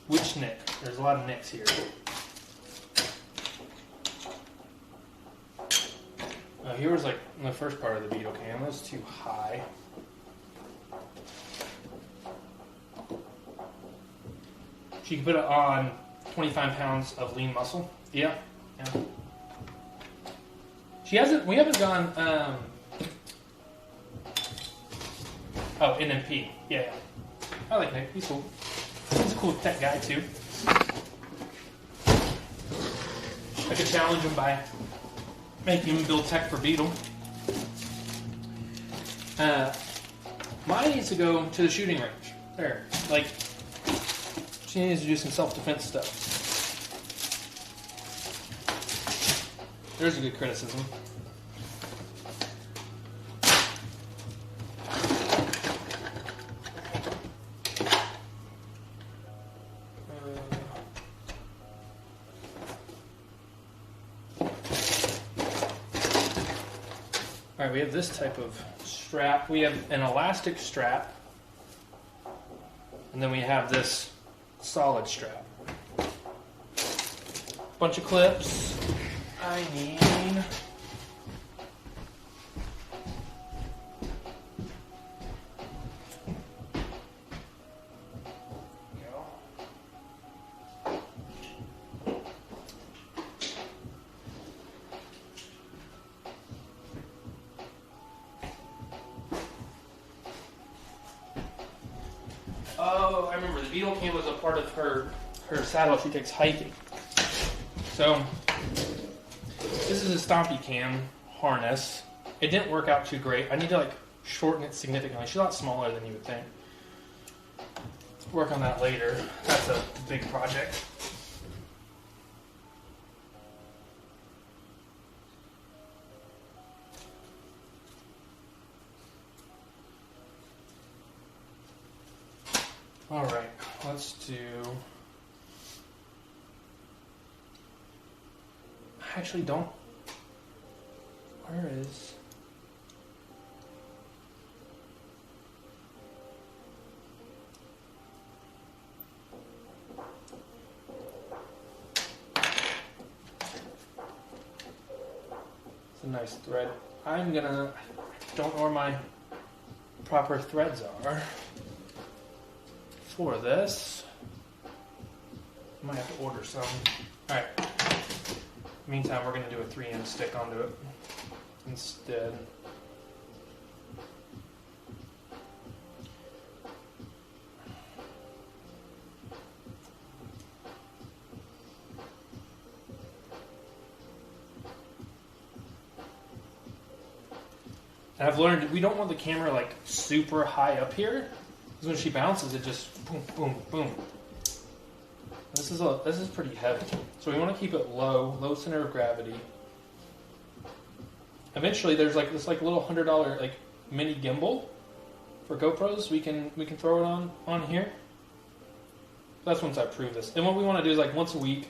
Which Nick? There's a lot of Nicks here. Here was like the first part of the beetle can. That was too high. She can put it on 25 pounds of lean muscle. Yeah. We haven't gone, NMP. Yeah. I like Nick. He's cool. He's a cool tech guy too. I could challenge him by making him build tech for Beetle. Maya needs to go to the shooting range. There. Like, she needs to do some self-defense stuff. There's a good criticism. Alright, we have this type of strap. We have an elastic strap. And then we have this solid strap. Bunch of clips. I need... Oh, I remember. The Beetle cam was a part of her saddle she takes hiking. So, this is a Stompy cam harness. It didn't work out too great. I need to shorten it significantly. She's a lot smaller than you would think. Work on that later. That's a big project. All right, let's do. I actually don't. Where is? It's a nice thread. I don't know where my proper threads are for this. I might have to order some. Alright. Meantime, we're going to do a 3N stick onto it instead. And I've learned we don't want the camera like super high up here, because when she bounces, it just boom, boom, boom. This is pretty heavy, so we want to keep it low center of gravity. Eventually, there's like this like little $100 like mini gimbal for GoPros. We can throw it on here. That's once I prove this. And what we want to do is like once a week,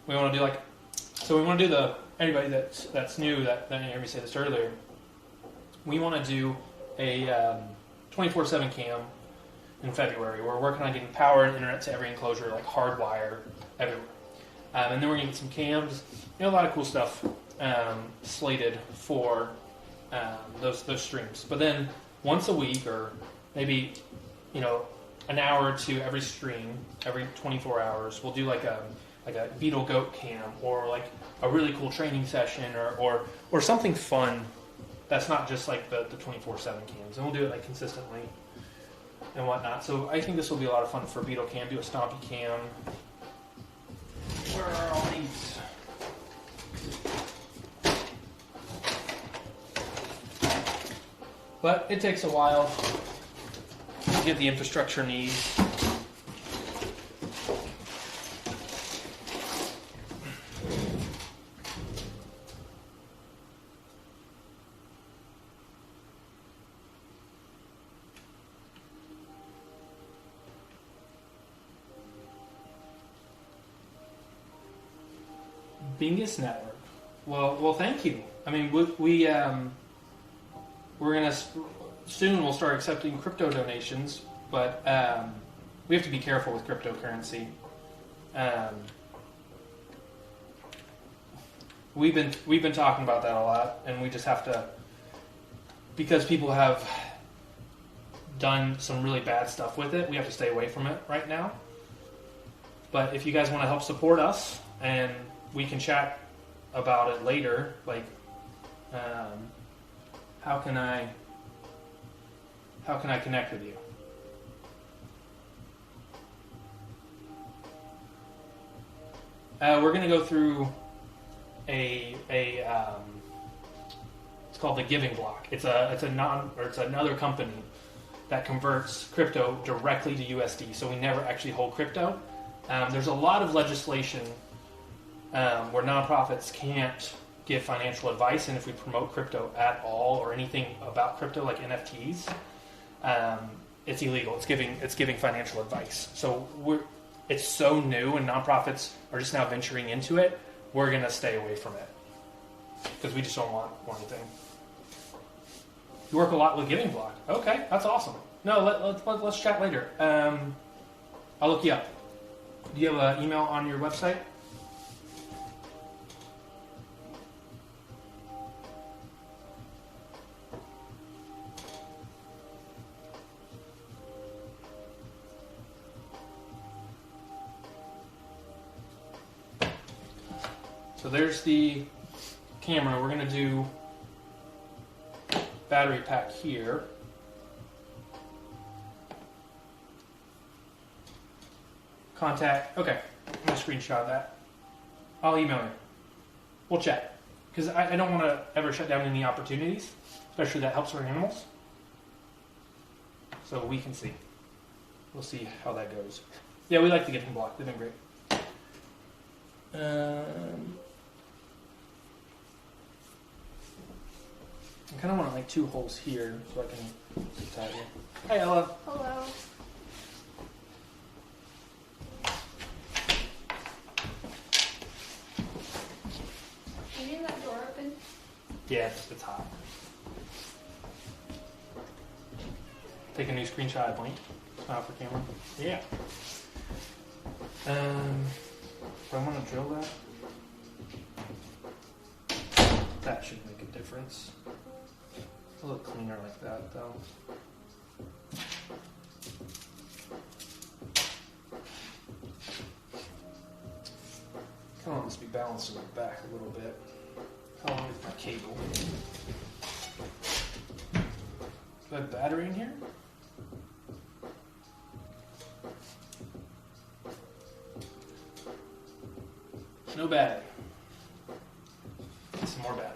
we want to do like, so we want to do anybody that's new that didn't hear me say this earlier. We want to do a 24/7 cam in February. We're working on getting power and internet to every enclosure, like hardwire everywhere. And then we're going to get some cams, a lot of cool stuff slated for those streams. But then once a week, or maybe an hour or two every stream, every 24 hours, we'll do like a beetle goat cam, or like a really cool training session, or something fun that's not just like the 24/7 cams. And we'll do it like consistently and whatnot. So I think this will be a lot of fun for beetle cam. Do a stompy cam. Where are all these? But it takes a while to get the infrastructure needs. Bingus Network. Well, thank you. I mean, we're gonna soon we'll start accepting crypto donations, but we have to be careful with cryptocurrency. We've been talking about that a lot, and we just have to, because people have done some really bad stuff with it. We have to stay away from it right now. But if you guys want to help support us, and we can chat about it later, like how can I connect with you? We're going to go through it's called the Giving Block. It's another company that converts crypto directly to USD, so we never actually hold crypto. There's a lot of legislation where nonprofits can't give financial advice, and if we promote crypto at all or anything about crypto like NFTs, it's illegal. It's giving financial advice. So it's so new, and nonprofits are just now venturing into it. We're gonna stay away from it because we just don't want anything. You work a lot with Giving Block. Okay, that's awesome. No, let's chat later. I'll look you up. Do you have an email on your website? So there's the camera. We're going to do battery pack here. Contact. Okay, I'm going to screenshot that. I'll email you. We'll chat. Because I don't want to ever shut down any opportunities, especially that helps our animals. So we can see. We'll see how that goes. Yeah, we like the Giving Block. They've been great. I kind of want like 2 holes here so I can sit tight here. Hi, Ella. Hello. Yeah, it's hot. Take a new screenshot of Blink for camera. Yeah. If I want to drill that, that should make a difference. A little cleaner like that, though. Kind of want this to be balanced in the back a little bit. How long is my cable? Do I have battery in here? No battery. Some more battery.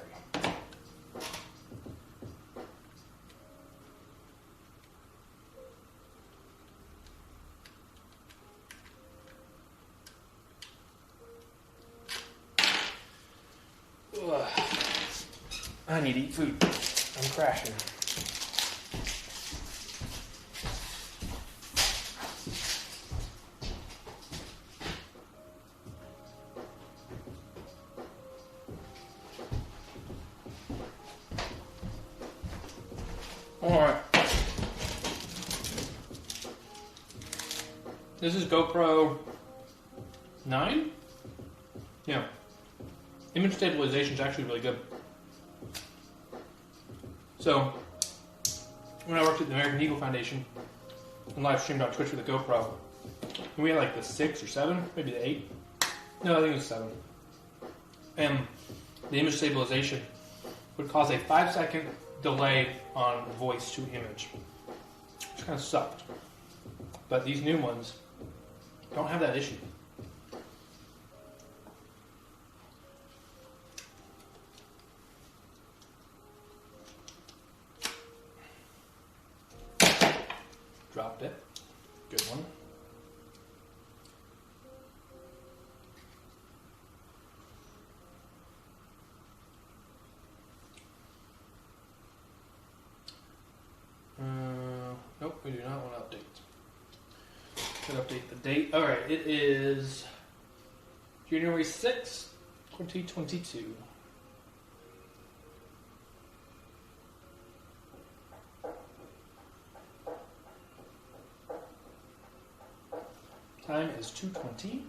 Ugh. I need to eat food. I'm crashing. Alright. This is GoPro 9? Yeah. Image stabilization is actually really good. So, when I worked at the American Eagle Foundation and live streamed on Twitch with a GoPro, we had like the 6 or 7, maybe the 8. No, I think it was 7. And the image stabilization would cause a 5-second delay on voice to image, which kind of sucked. But these new ones don't have that issue. Dropped it. Good one. Nope, we do not want to update. Should update the date. Alright, it is January 6th, 2022. Time is 2:20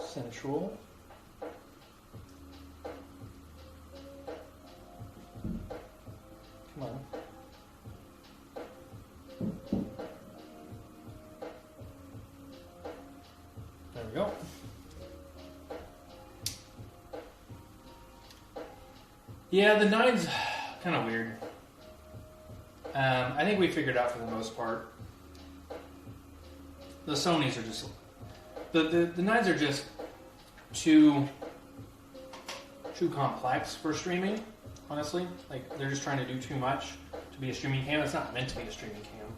Central. Come on. There we go. Yeah, the 9's kind of weird. I think we figured out for the most part. The Sonys are just the 9s are just too complex for streaming. Honestly, like they're just trying to do too much to be a streaming cam. It's not meant to be a streaming cam.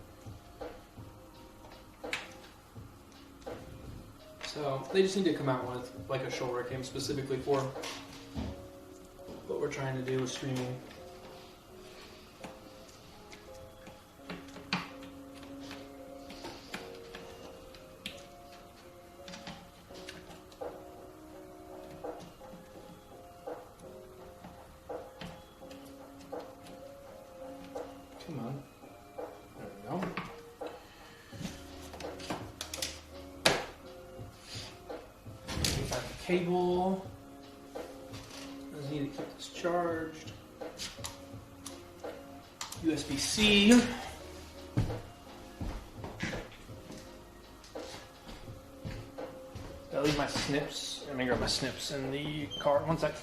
So they just need to come out with like a shoulder cam specifically for what we're trying to do with streaming. Come on. There we go. Get back the cable. I need to keep this charged. USB-C. Did I leave my snips? Let me grab my snips in the car. One sec.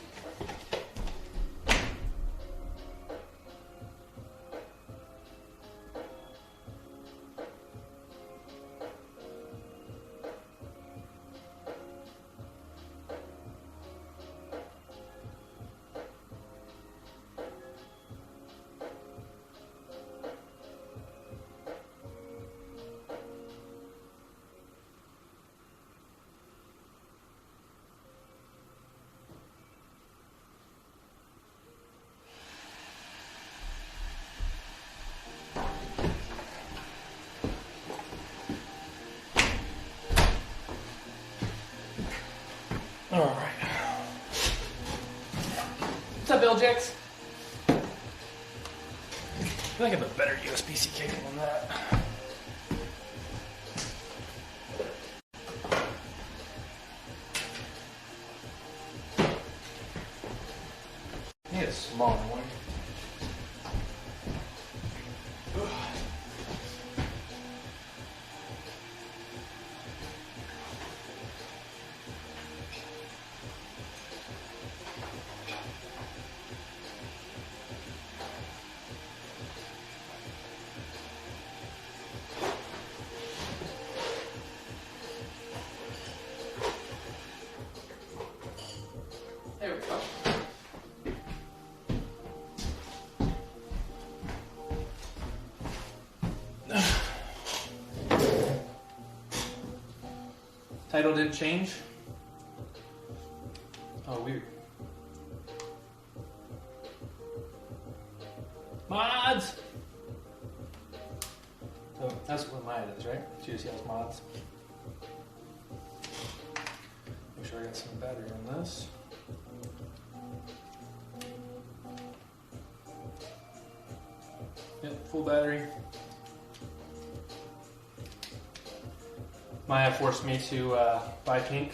Eljects. I feel like I have a better USB-C cable than that. I need a smaller one. There we go. Title didn't change. Oh, weird. Mods! So that's what Maya does, right? She just yells mods. Make sure I got some battery on this. Yep, full battery. Maya forced me to buy pink.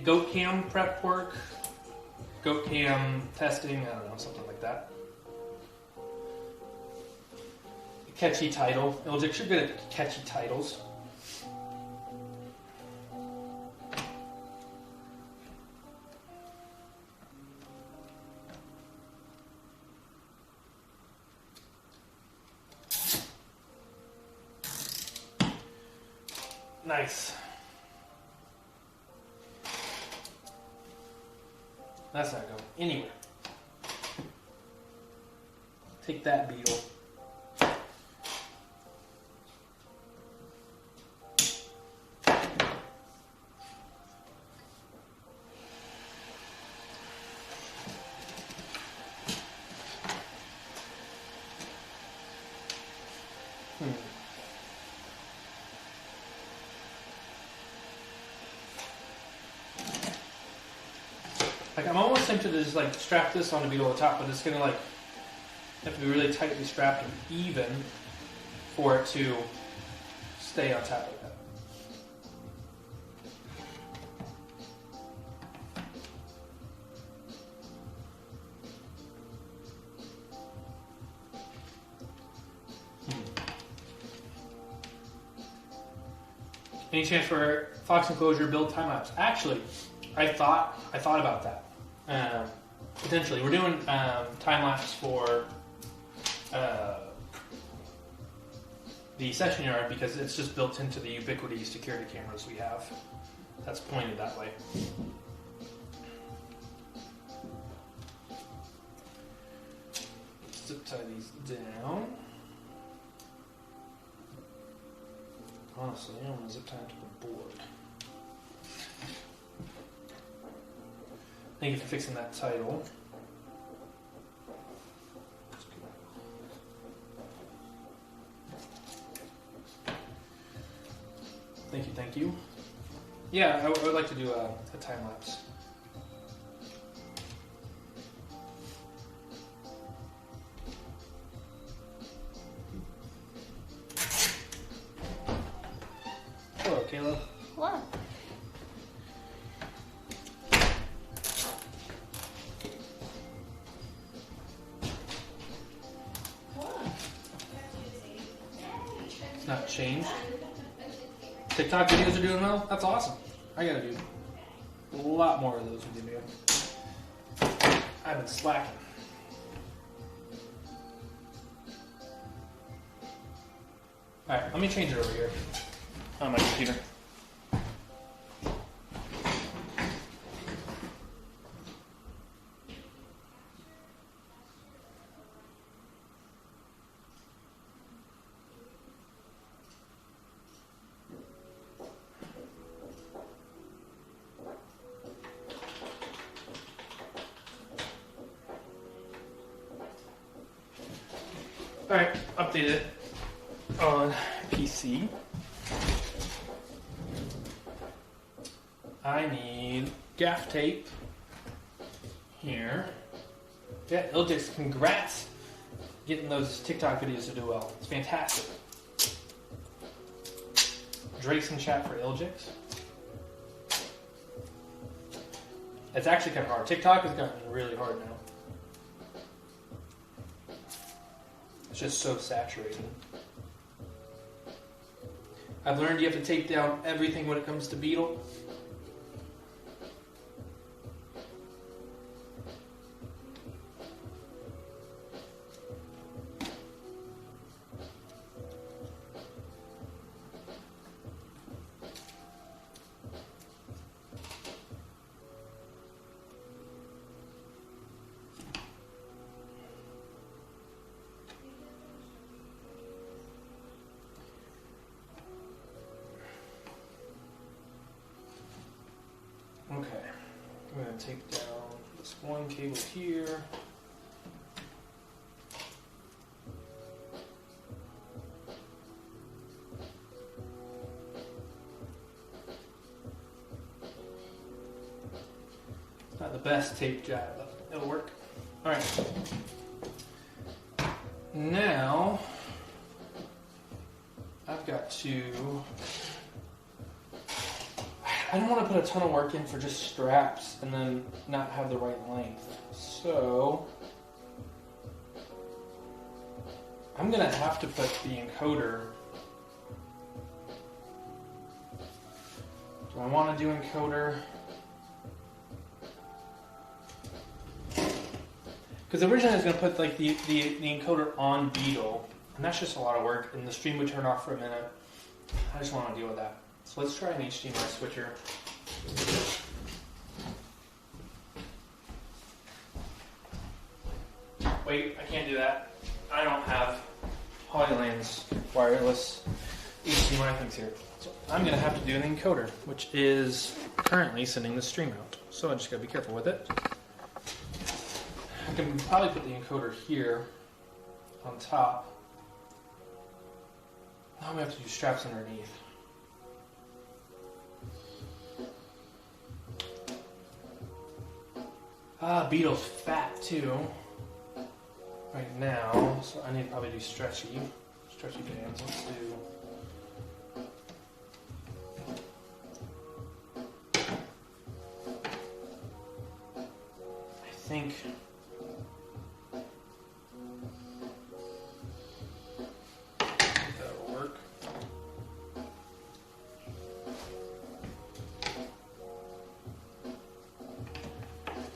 Goat cam prep work, goat cam testing, I don't know, something like that. Catchy title. Elject, you're good at catchy titles. Nice. That's not going anywhere. Take that, beetle. Like, I'm almost tempted to just like strap this on the beetle at the top, but it's gonna like have to be really tightly strapped and even for it to stay on top of that. Any chance for fox enclosure build time lapse? Actually, I thought about that. Potentially, we're doing time lapse for the session yard because it's just built into the Ubiquiti security cameras we have. That's pointed that way. Let's zip tie these down. Honestly, I want to zip tie to the board. Thank you for fixing that title. Thank you. Yeah, I would like to do a time lapse. Hello, Kayla. Hello. It's not changed. TikTok videos are doing well? That's awesome. I gotta do a lot more of those with you, man. I've been slacking. Alright, let me change it over here on my computer. Alright, update it on PC. I need gaff tape here. Yeah, Iljix, congrats getting those TikTok videos to do well. It's fantastic. Drake's in chat for Iljix. It's actually kind of hard. TikTok has gotten really hard now. It's just so saturated. I've learned you have to take down everything when it comes to Beetle. Okay, I'm going to take down this one cable here. It's not the best tape job, but it'll work. All right. Now, I've got to... I don't want to put a ton of work in for just straps and then not have the right length. So I'm going to have to put the encoder. Do I want to do encoder? Because originally I was going to put like the encoder on Beetle, and that's just a lot of work, and the stream would turn off for a minute. I just want to deal with that. So let's try an HDMI switcher. Wait, I can't do that. I don't have Holyland's wireless HDMI things here. So I'm going to have to do an encoder, which is currently sending the stream out. So I just got to be careful with it. I can probably put the encoder here on top. Now we have to do straps underneath. Beetle's fat too right now, so I need to probably do stretchy bands. Let's do, I think that'll work.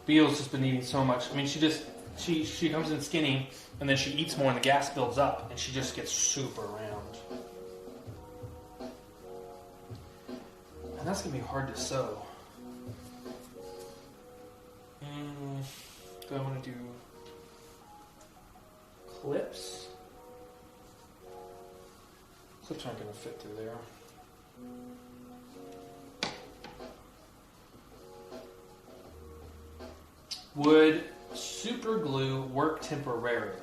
Beetle's just been eating so much. I mean, she comes in skinny, and then she eats more, and the gas builds up, and she just gets super round. And that's gonna be hard to sew. Do I want to do clips? Clips aren't gonna fit through there. Would super glue work temporarily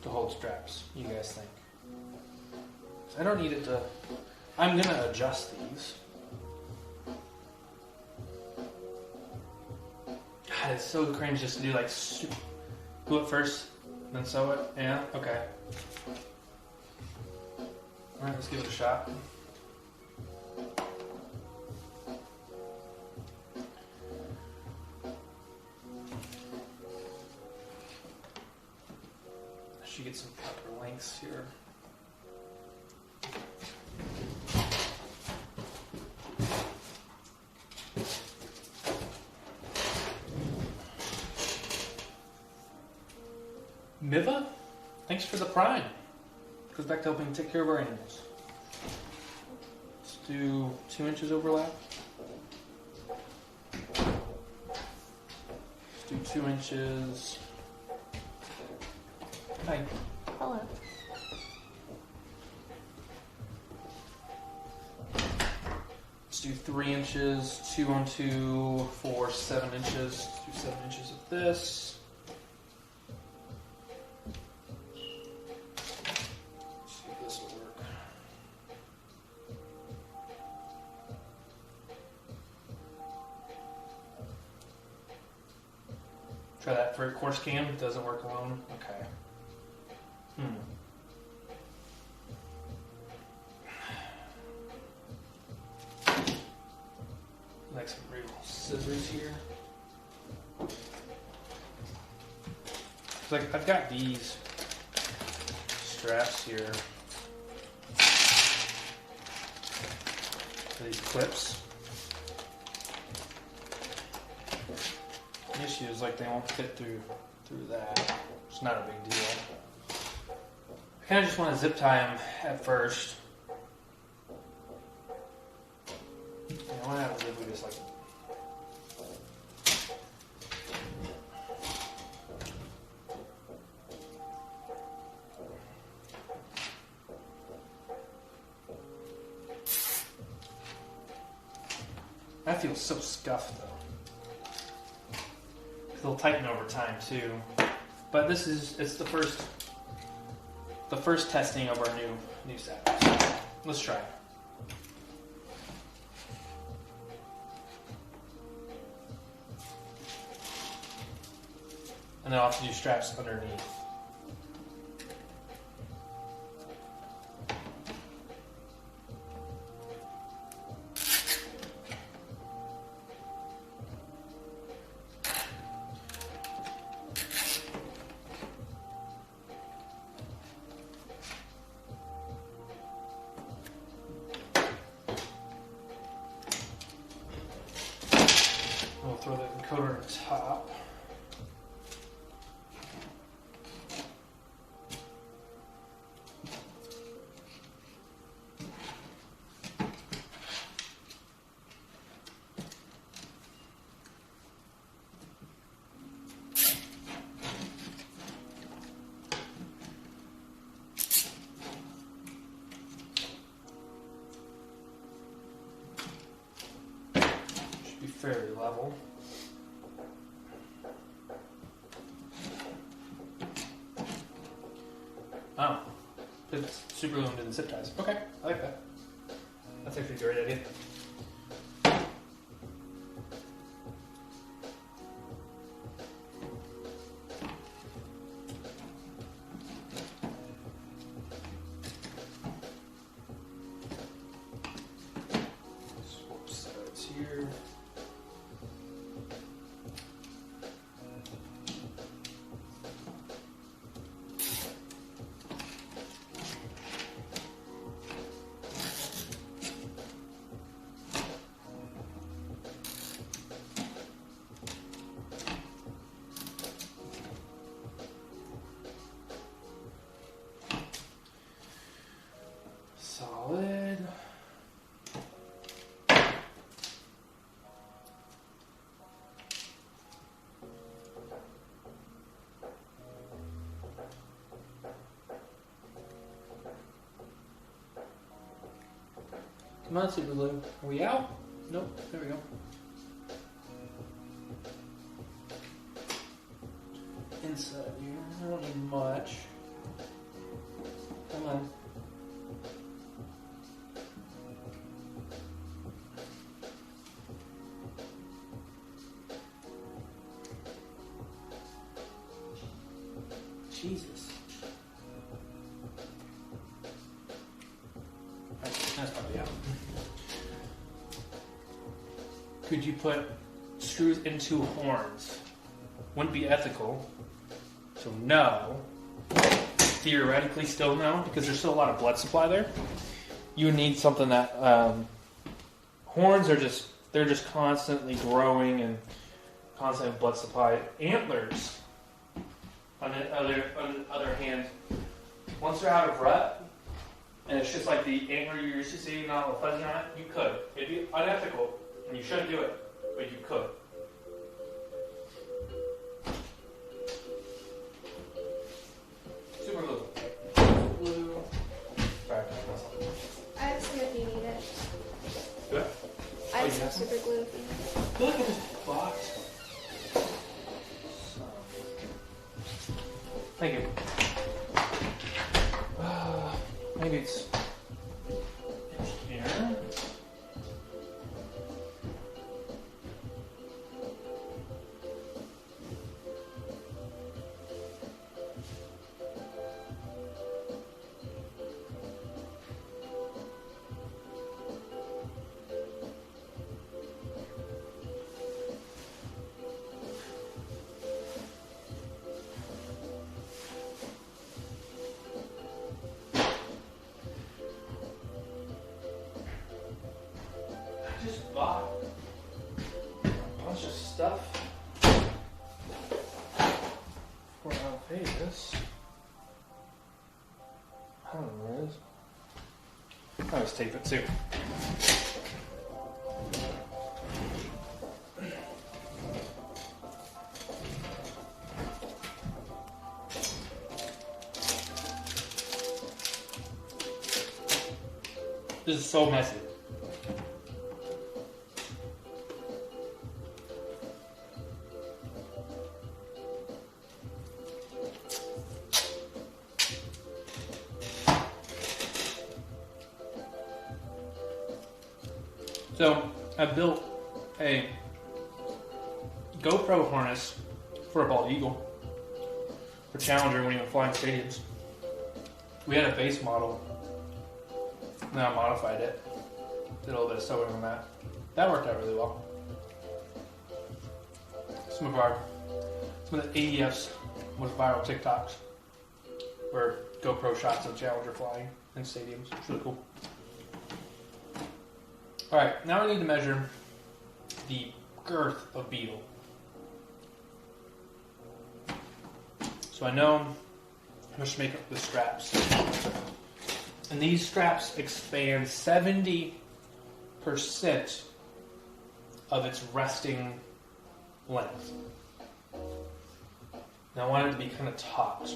to hold straps, you guys think? I don't need it to... I'm going to adjust these. God, it's so cringe just to do like... glue it first, then sew it. Yeah? Okay. Alright, let's give it a shot. Get some proper lengths here. Miva, thanks for the prime. Goes back to helping take care of our animals. Let's do 2 inches overlap. Let's do 2 inches. Hi. Hello. Let's do 3 inches, 2 on 2 for 7 inches. Let's do 7 inches of this. Let's see if this will work. Try that for a course cam. It doesn't work alone. Okay. Like some real scissors here. It's like I've got these straps here. These clips. The issue is like they won't fit through that. It's not a big deal. I kind of just want to zip tie them at first. What happens if we just like that feels so scuffed though. They'll tighten over time too. But it's the first testing of our new saddles. So let's try it. And then I'll have to do straps underneath. We'll throw the encoder on top. Should be fairly level. Oh, it's super loomed in the zip ties. Okay, I like that. That's actually a great idea. Swap sides here. Solid. Come on, super glue. Are we out? Nope. There we go. Inside here. I don't need much. Come on. Jesus. That's probably out. Could you put screws into horns? Wouldn't be ethical. So no. Theoretically still no, because there's still a lot of blood supply there. You would need something that horns are they're just constantly growing and constant blood supply. Antlers, on the other hand, once they're out of rut, and it's just like the antler you're used to seeing, not with fuzzy on it, you could. It'd be unethical, and you shouldn't do it, but you could. Super glue. Glue. Sorry, I have some if you need it. Good. I have some super glue if you need it. Look at this box. Thank you. Maybe it's here. I'll just tape it too. This is so messy. So I built a GoPro harness for a bald eagle for Challenger when he went flying stadiums. We had a base model, and then I modified it. Did a little bit of sewing on that. That worked out really well. Some of the AEF's most viral TikToks were GoPro shots of Challenger flying in stadiums. It's really cool. Alright, now we need to measure the girth of beetle. So I know how much to make up the straps. And these straps expand 70% of its resting length. Now I want it to be kind of taut.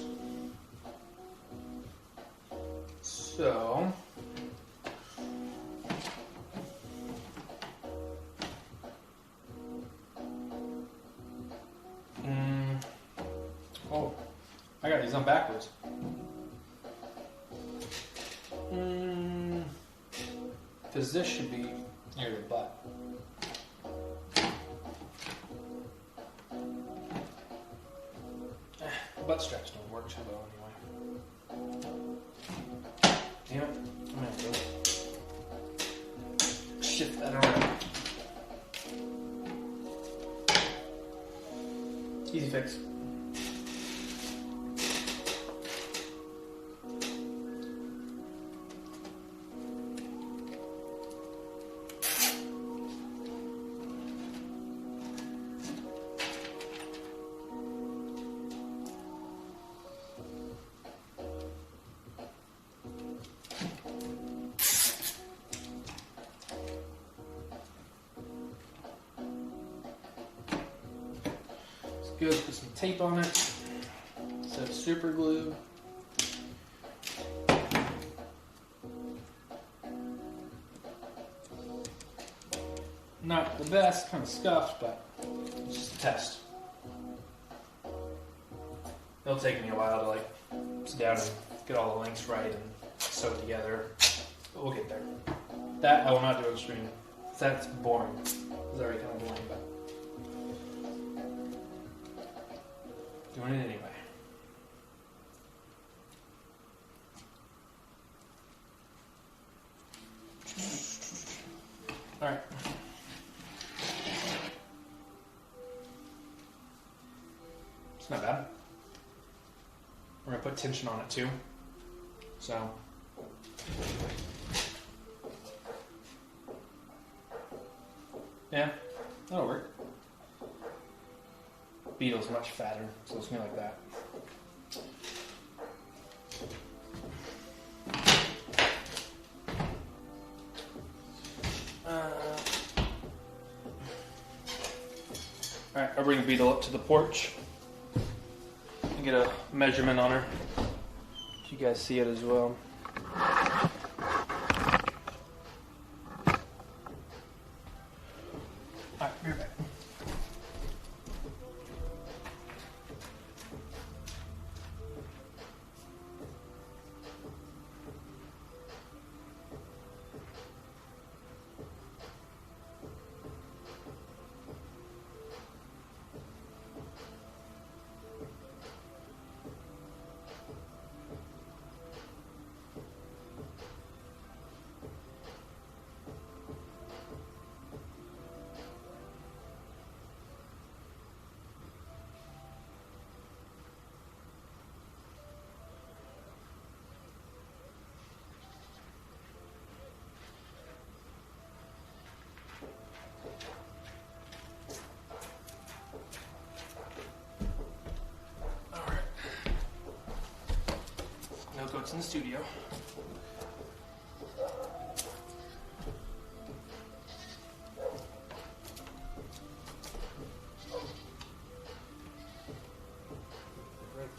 So oh, I got these on backwards. Because this should be near the butt. Butt straps don't work too well anyway. Damn it. I'm gonna have to shift that around. Easy fix. Good, put some tape on it, some super glue. Not the best, kind of scuffed, but it's just a test. It'll take me a while to like sit down and get all the links right and sew it together, but we'll get there. That I will not do on stream. That's boring. It's already kind of boring, but doing it anyway. All right. It's not bad. We're gonna put tension on it too. So. Yeah, that'll work. Beetle's much fatter, so it's gonna be like that. Alright, I'll bring the beetle up to the porch and get a measurement on her. You guys see it as well. Alright, be right back. No goats in the studio.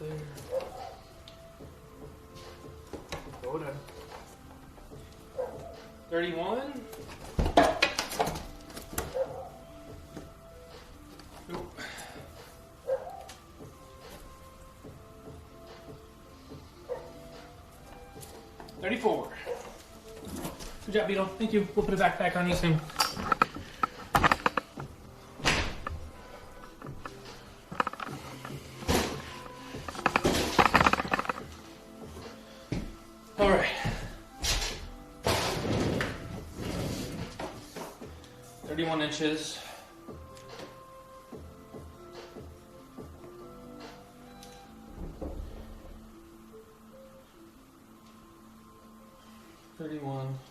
there. Go down. 31. Nope. 34. Good job, Beetle. Thank you. We'll put a backpack on you soon. All right. 31 inches.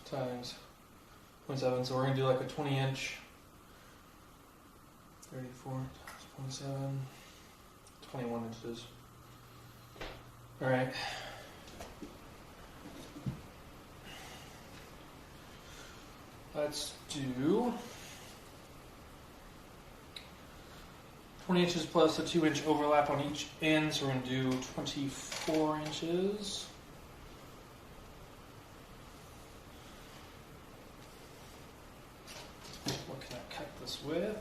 Times 0.7, so we're going to do like a 20-inch. 34 times 0.7, 21 inches. All right. Let's do 20 inches plus a 2-inch overlap on each end, so we're going to do 24 inches. What can I cut this with?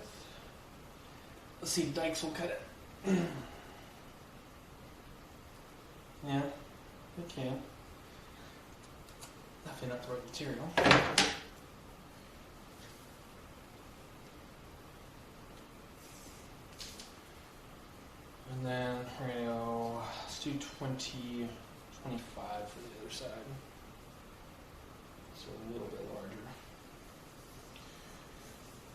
Let's see if Dykes will cut it. Yeah, it can. Definitely not the right material. And then we're going to go, let's do 25 for the other side. So a little bit larger.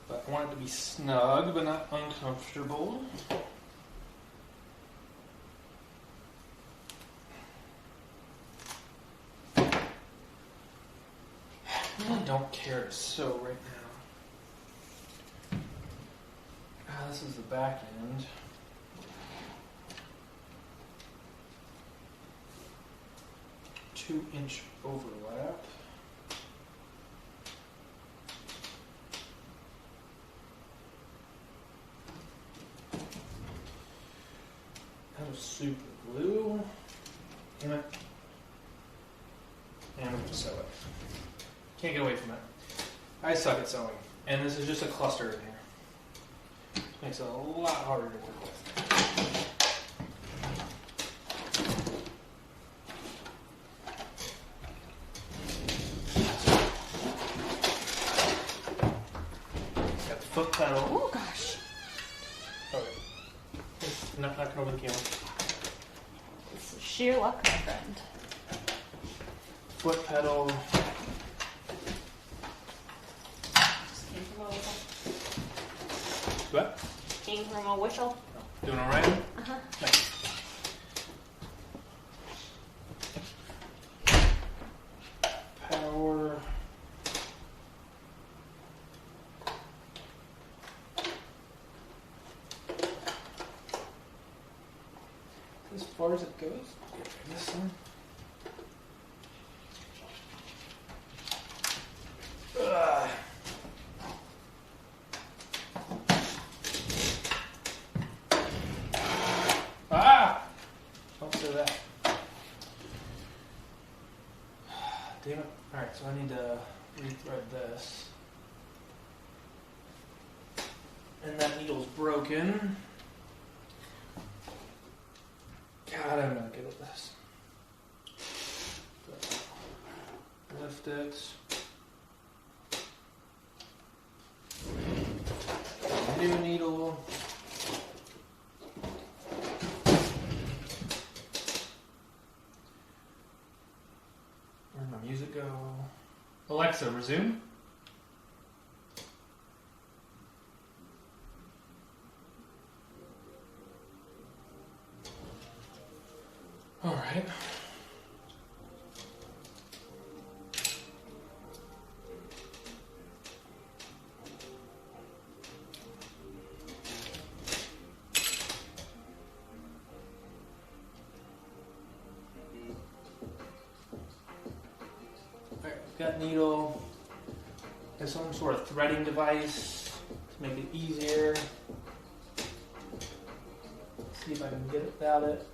But I want it to be snug, but not uncomfortable. I really don't care to sew right now. This is the back end. Two-inch overlap. Out of super glue. Damn it. And I'm going to sew it. Can't get away from it. I suck at sewing. And this is just a cluster in here. Makes it a lot harder to work with. Got the foot pedal. Oh gosh. Okay. Not knocking over the camera. This is sheer luck, my friend. Foot pedal. Just came from a whistle. What? Came from a whistle. Doing all right? Uh-huh. Nice. Power. As far as it goes. This one. Ugh. Ah! Don't say that. Damn it. Alright, so I need to rethread this. And that needle's broken. God, I'm not good at this. Lift it. New needle. Where'd my music go? Alexa, resume. All right. Got needle. There's some sort of threading device to make it easier. See if I can get it without it.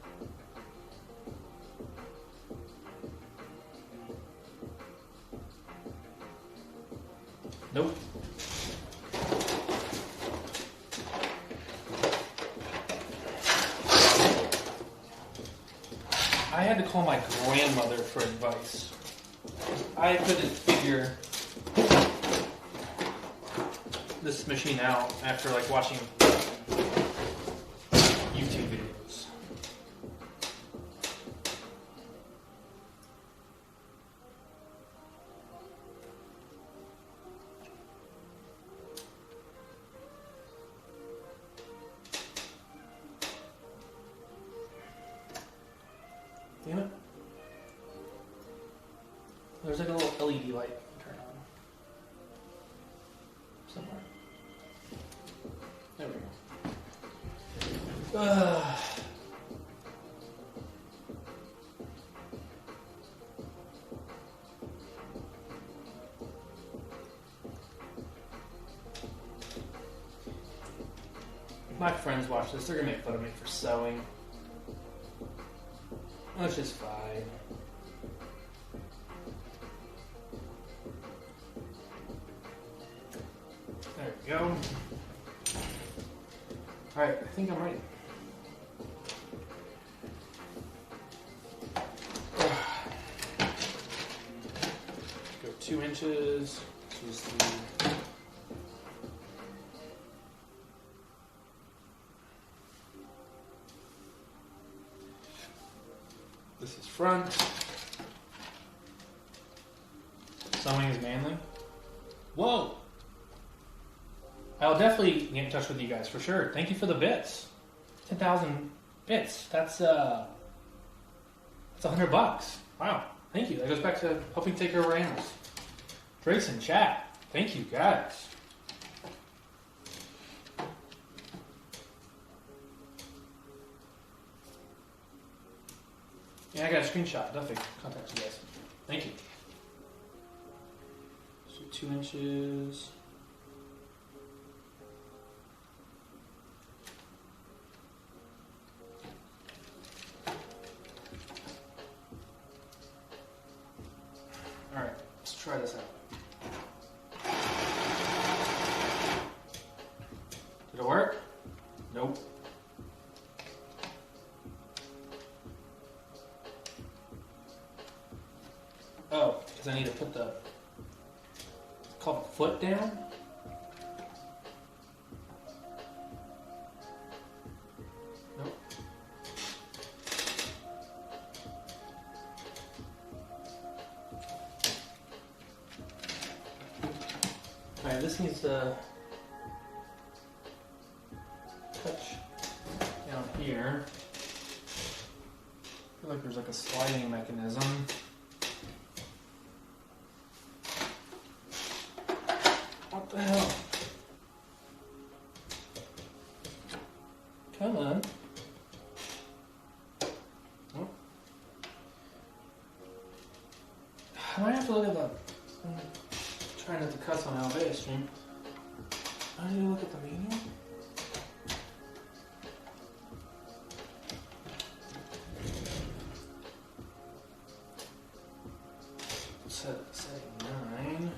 I had to call my grandmother for advice. I couldn't figure this machine out after like watching YouTube videos. Damn it. There's like a little LED light you can turn on. Somewhere. There we go. If my friends watch this, they're gonna make fun of me for sewing. Which is fine. There we go. Alright, I think I'm ready. Go 2 inches. Just the this is front. Sewing is manly. Whoa! I'll definitely get in touch with you guys for sure. Thank you for the bits. 10,000 bits. That's $100. Wow. Thank you. That goes back to helping take care of our animals. Drake's in chat. Thank you guys. Yeah, I got a screenshot. Definitely contact you guys. Thank you. So 2 inches. All right, let's try this out. Did it work? Nope. Oh, because I need to put the, it's called foot down. Nope. Alright, this needs to touch down here. I feel like there's like a sliding mechanism. What the hell? Come on. Oh. I might have to look at the... I'm trying not to cuss on Alveus stream. I need to look at the manual. Setting 9.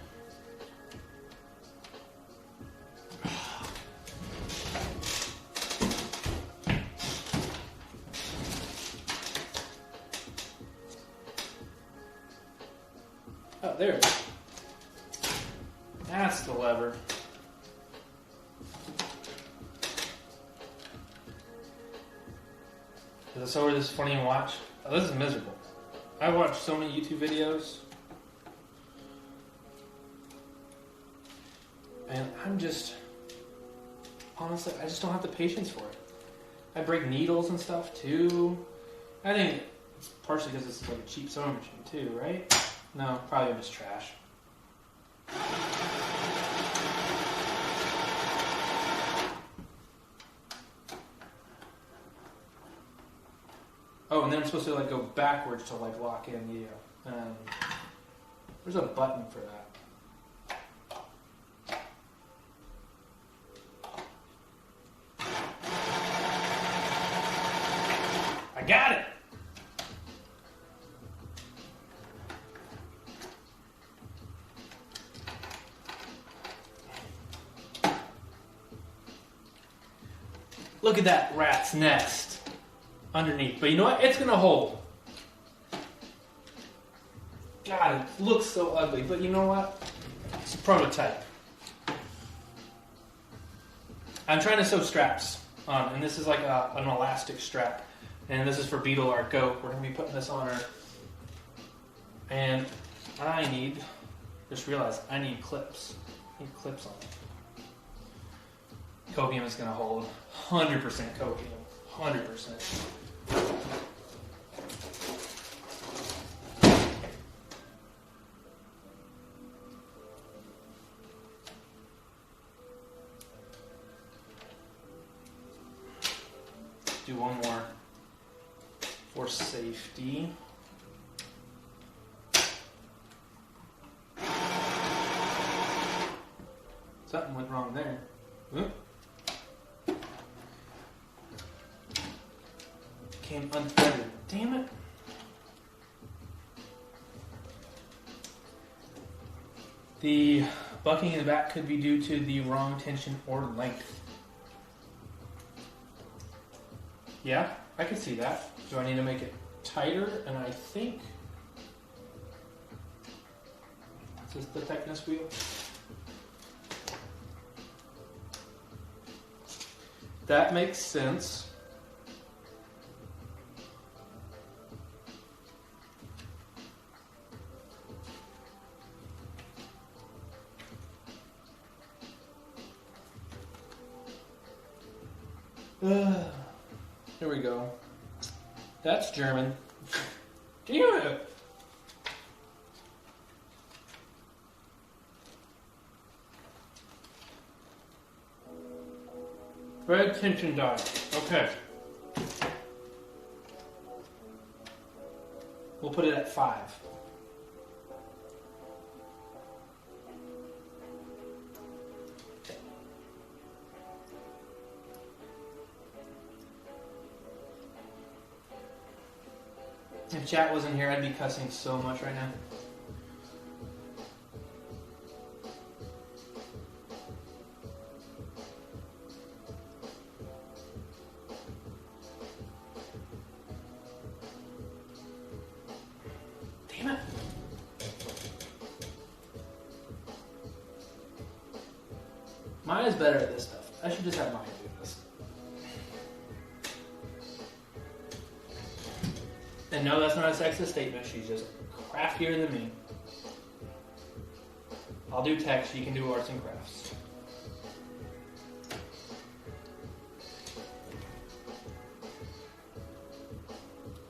Oh, there it is. That's the lever. Is this over this funny to watch? Oh, this is miserable. I watched so many YouTube videos. And I'm just, honestly, I just don't have the patience for it. I break needles and stuff too. I think it's partially because it's like a cheap sewing machine too, right? No, probably just trash. Oh, and then I'm supposed to like go backwards to like lock in the, there's a button for that. I got it! Look at that rat's nest underneath. But you know what? It's going to hold. God, it looks so ugly, but you know what? It's a prototype. I'm trying to sew straps on, and this is like an elastic strap. And this is for Beetle, our goat. We're going to be putting this on her. And just realized I need clips. I need clips on it. Copium is going to hold 100% copium. 100%. Do one more for safety. Something went wrong there. Oop. Came unthreaded. Damn it. The bucking in the back could be due to the wrong tension or length. Yeah, I can see that. Do I need to make it tighter? And I think... Is this the thickness wheel? That makes sense. Here we go. That's German. Damn it! Red tension die. Okay. We'll put it at 5. If chat wasn't here, I'd be cussing so much right now. Damn it. Maya's better at this stuff. I should just have Maya do this. And no, that's not a sexist statement. She's just craftier than me. I'll do tech. She can do arts and crafts.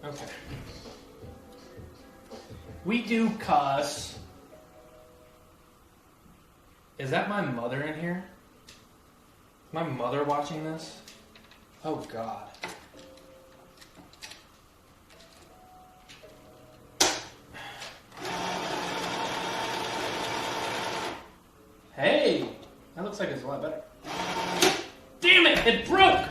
Okay. We do cuss. Is that my mother in here? My mother watching this? Oh, God. Hey! That looks like it's a lot better. Damn it! It broke!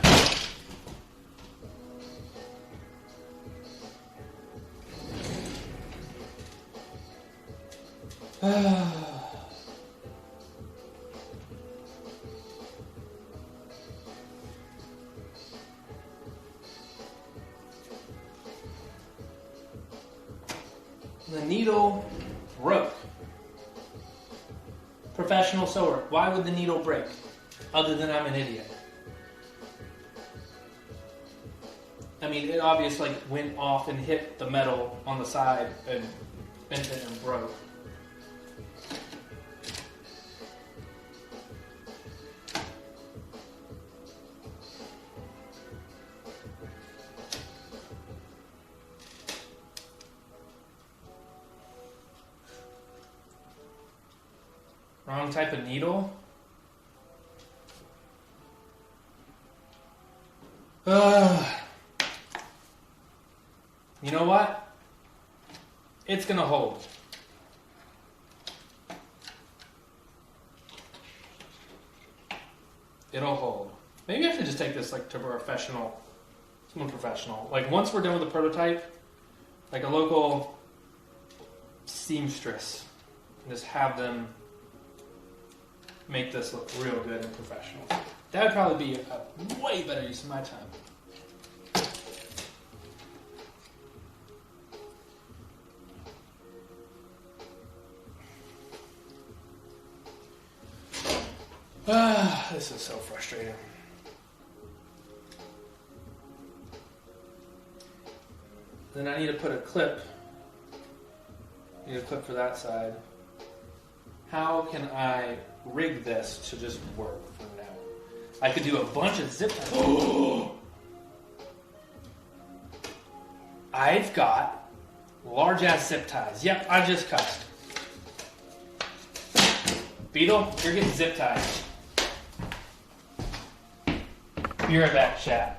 The needle broke. Professional sewer. Why would the needle break? Other than I'm an idiot. I mean, it obviously went off and hit the metal on the side and bent it and broke. Wrong type of needle? You know what? It's gonna hold. It'll hold. Maybe I should just take this to professional, someone professional. Once we're done with the prototype, a local seamstress, and just have them make this look real good and professional. That would probably be a way better use of my time. This is so frustrating. Then I need to put a clip. I need a clip for that side. How can I rig this to just work for now? I could do a bunch of zip ties. Oh! I've got large ass zip ties. Yep, I just cussed. Beetle, you're getting zip tied. Be right back, chat.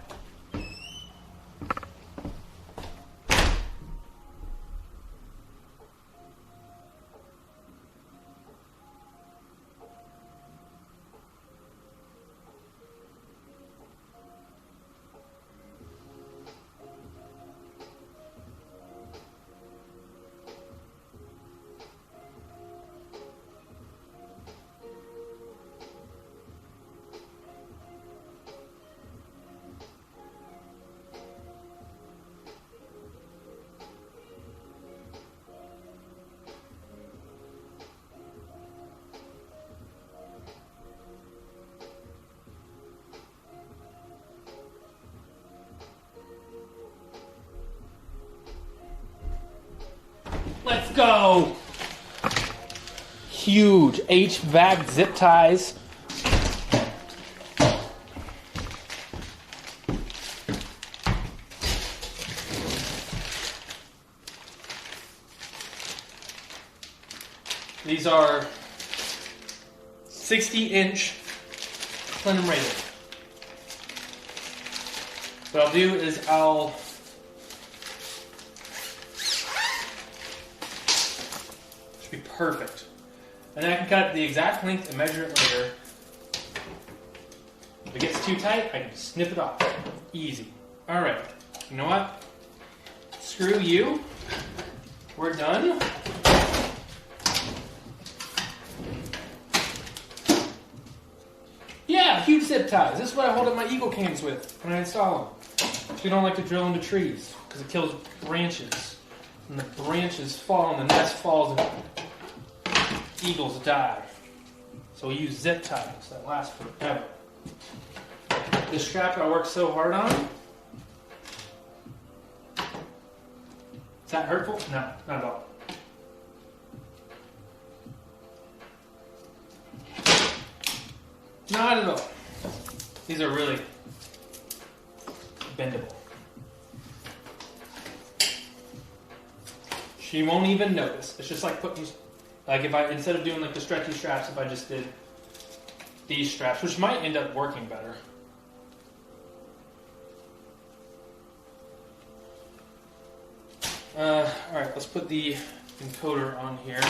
Let's go! Huge HVAC zip ties. These are 60-inch plenum rated. What I'll do is I'll be perfect. And then I can cut the exact length and measure it later. If it gets too tight, I can snip it off. Easy. Alright. You know what? Screw you. We're done. Yeah, huge zip ties. This is what I hold up my Eagle cams with when I install them. So we don't like to drill into trees because it kills branches. And the branches fall and the nest falls and eagles die. So we use zip ties that last forever. This strap I worked so hard on. Is that hurtful? No, not at all. Not at all. These are really bendable. She won't even notice. It's just like putting, like if I, instead of doing like the stretchy straps, if I just did these straps, which might end up working better. Alright, let's put the encoder on here.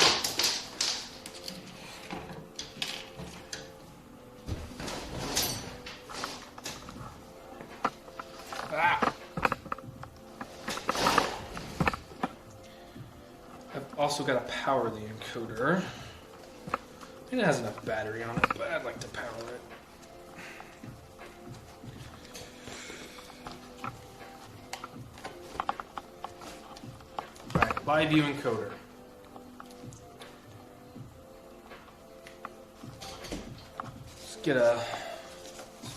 I've also got to power the encoder. I think it has enough battery on it, but I'd like to power it. Alright, live view encoder. Let's get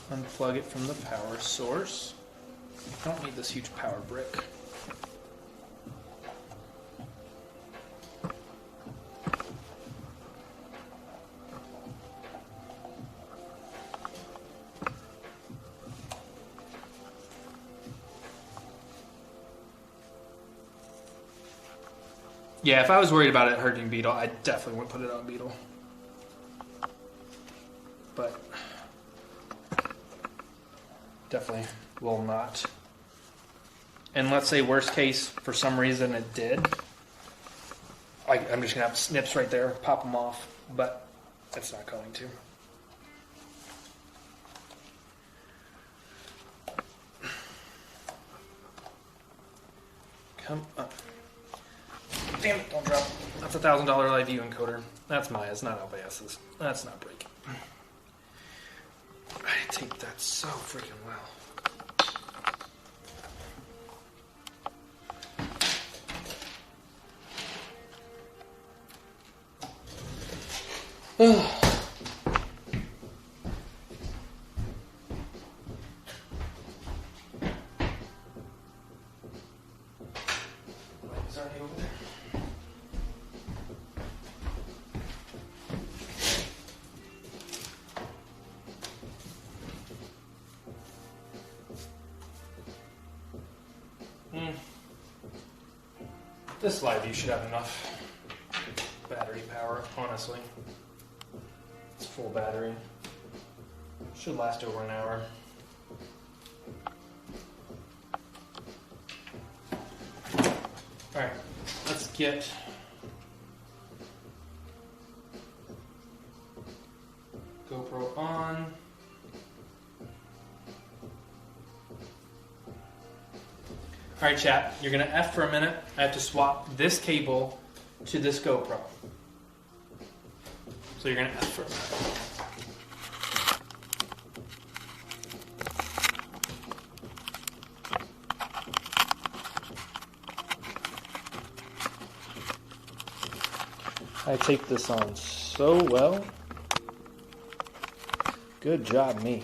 unplug it from the power source. I don't need this huge power brick. Yeah, if I was worried about it hurting Beetle, I definitely wouldn't put it on Beetle. But definitely will not. And let's say worst case, for some reason it did. I'm just going to have snips right there, pop them off, but it's not going to. Come on. Damn it, don't drop. That's a $1,000 live view encoder. That's Maya's, not Alveus's. That's not breaking. I taped that so freaking well. already over there. This live view should have enough battery power, honestly. It's full battery. Should last over an hour. Alright, let's get GoPro on. Alright chat, you're going to F for a minute. I have to swap this cable to this GoPro. So you're going to F for a minute. I take this on so well. Good job, me.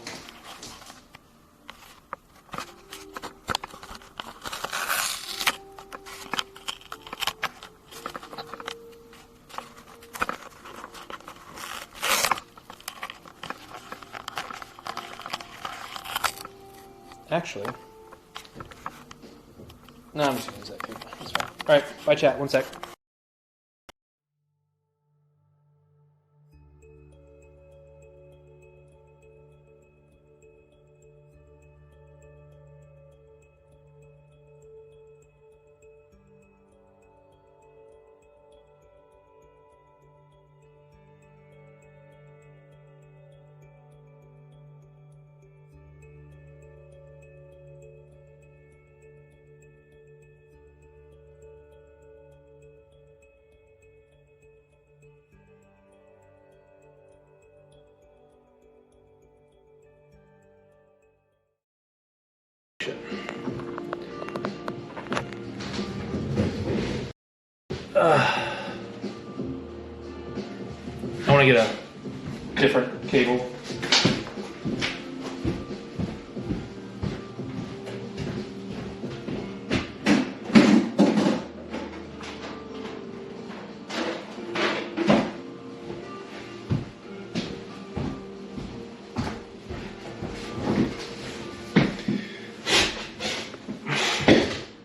Actually, no, I'm just going to use that cable. That's fine. All right, bye chat. One sec. I want to get a different cable.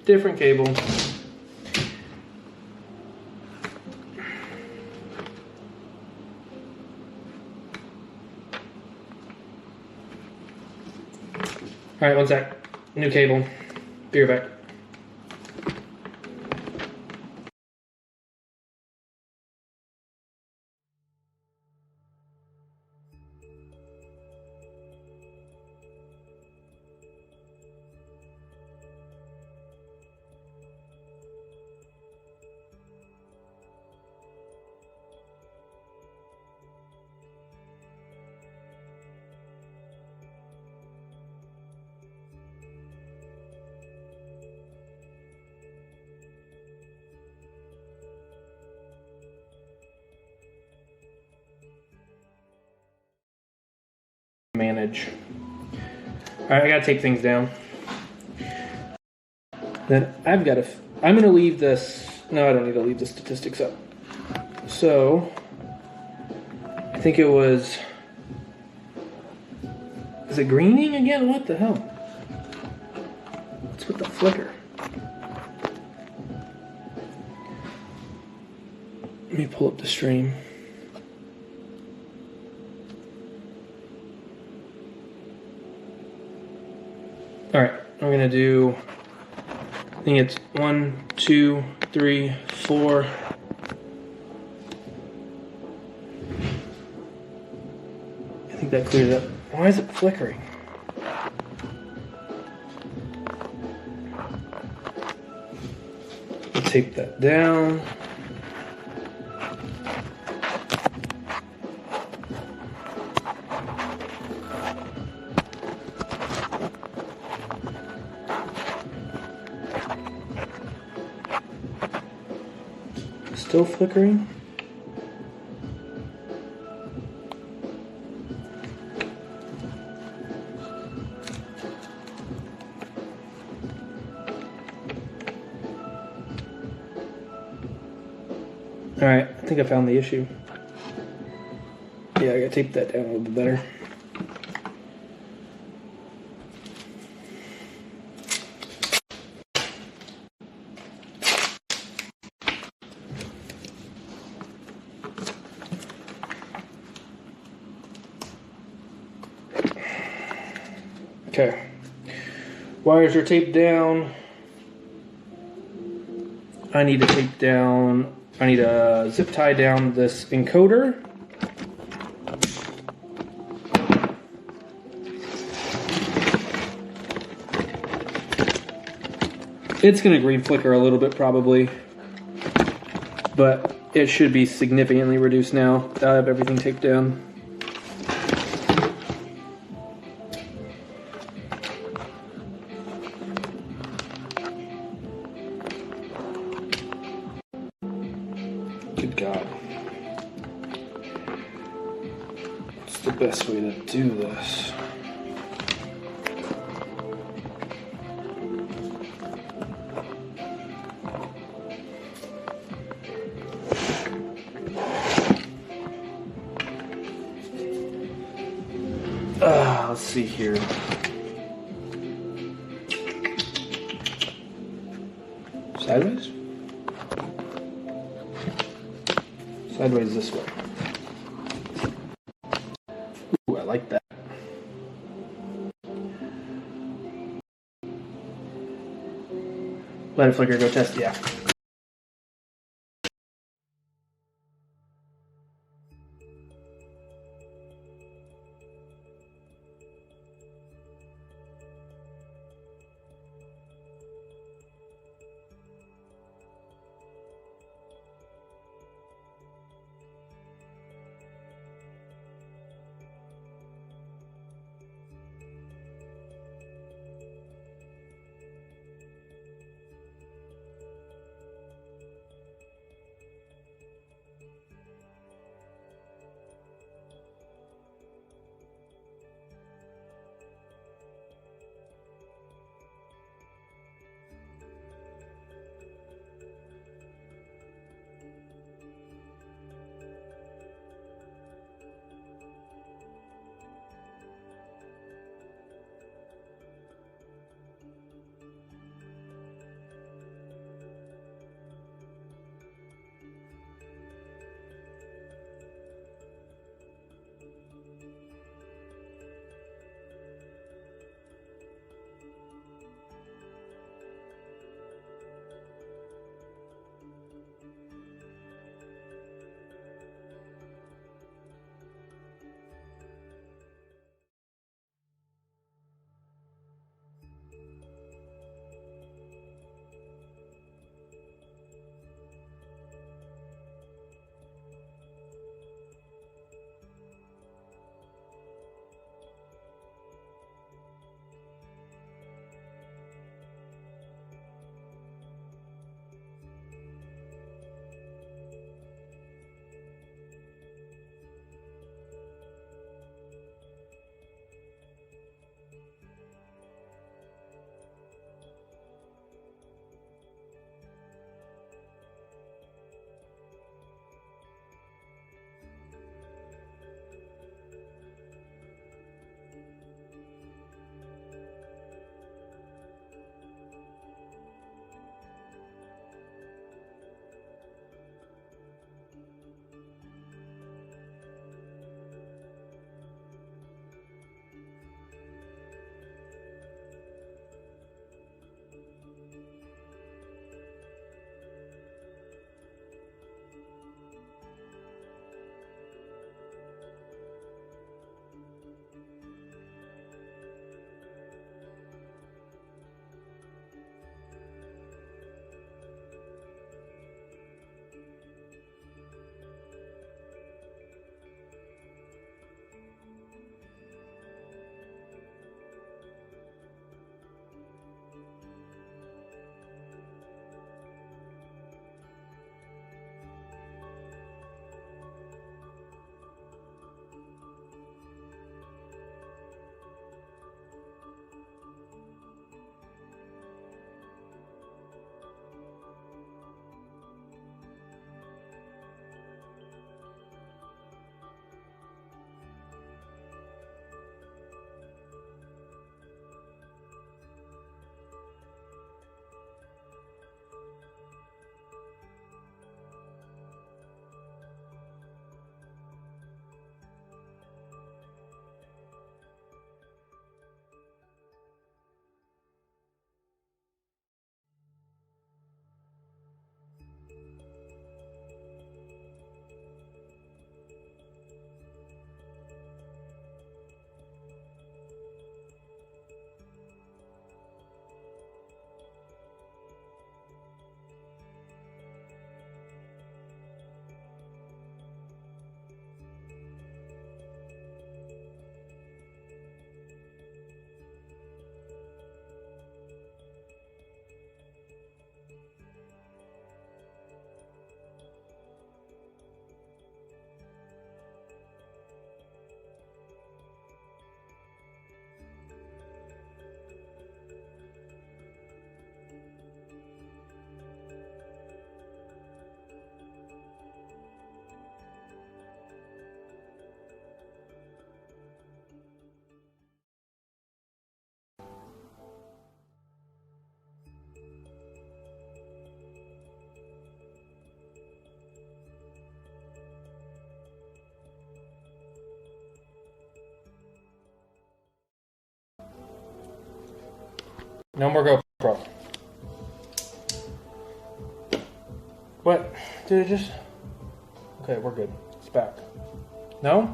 Different cable. All right, one sec. New cable. Be right back. Manage. All right, I gotta take things down. Then I'm gonna leave this. No, I don't need to leave the statistics up. So I think it was. Is it greening again? What the hell? What's with the flicker? Let me pull up the stream. All right, I'm gonna do, I think it's 1, 2, 3, 4. I think that cleared it up. Why is it flickering? Tape that down. Still flickering? Alright, I think I found the issue. Yeah, I gotta tape that down a little bit better. Okay. Wires are taped down. I need to tape down, I need to zip tie down this encoder. It's going to green flicker a little bit probably, but it should be significantly reduced now that I have everything taped down. Good God. What's the best way to do this? Let's see here. Sideways? Sideways this way. Ooh, I like that. Let it flicker, go test, yeah. No more GoPro. What? Did it just... Okay, we're good. It's back. No?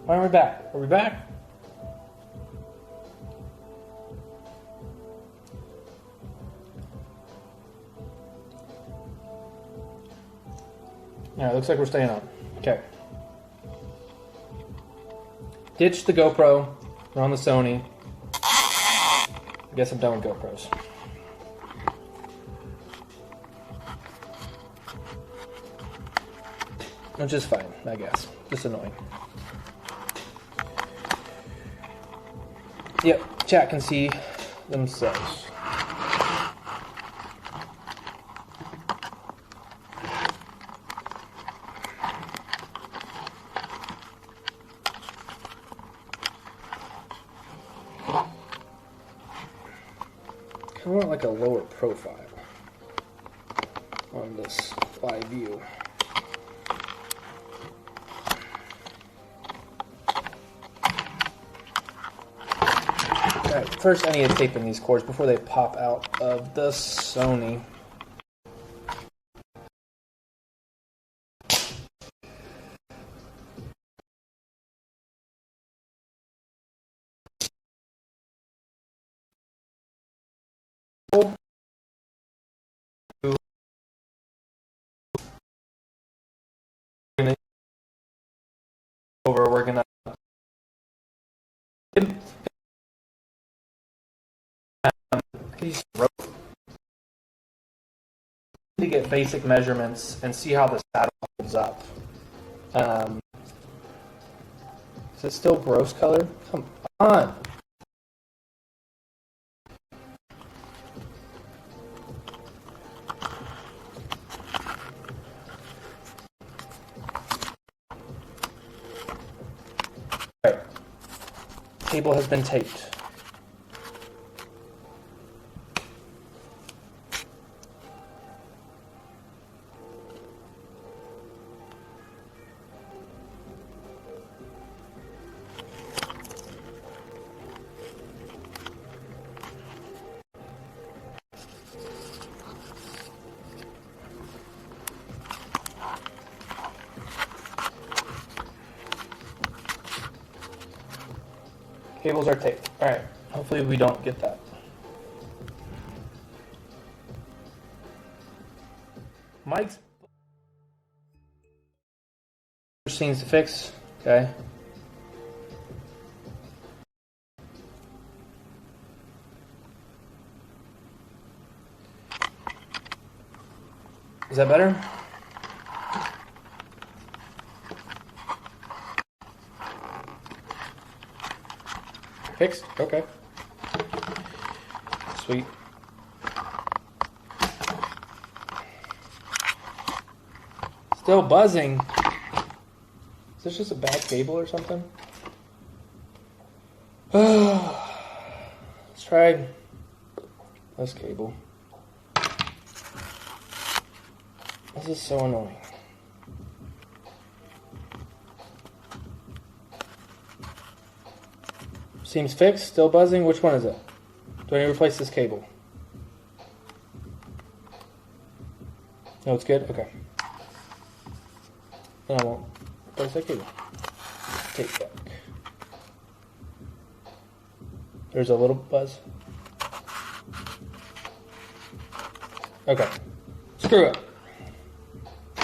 Why are we back? Are we back? Yeah, it looks like we're staying on. Okay. Ditch the GoPro. We're on the Sony. I guess I'm done with GoPros. Which is fine, I guess. Just annoying. Yep, chat can see themselves. I want like a lower profile on this live view. Alright, first I need to tape in these cords before they pop out of the Sony. We're gonna to get basic measurements and see how the saddle holds up. Is it still gross color? Come on. Right. Cable has been taped. Cables are taped. Alright, hopefully we don't get that. Mike's scenes to fix. Okay. Is that better? Fixed? Okay. Sweet. Still buzzing. Is this just a bad cable or something? Let's try this cable. This is so annoying. Seems fixed, still buzzing. Which one is it? Do I need to replace this cable? No, it's good? Okay. Then I won't replace that cable. Take back. There's a little buzz. Okay. Screw it. I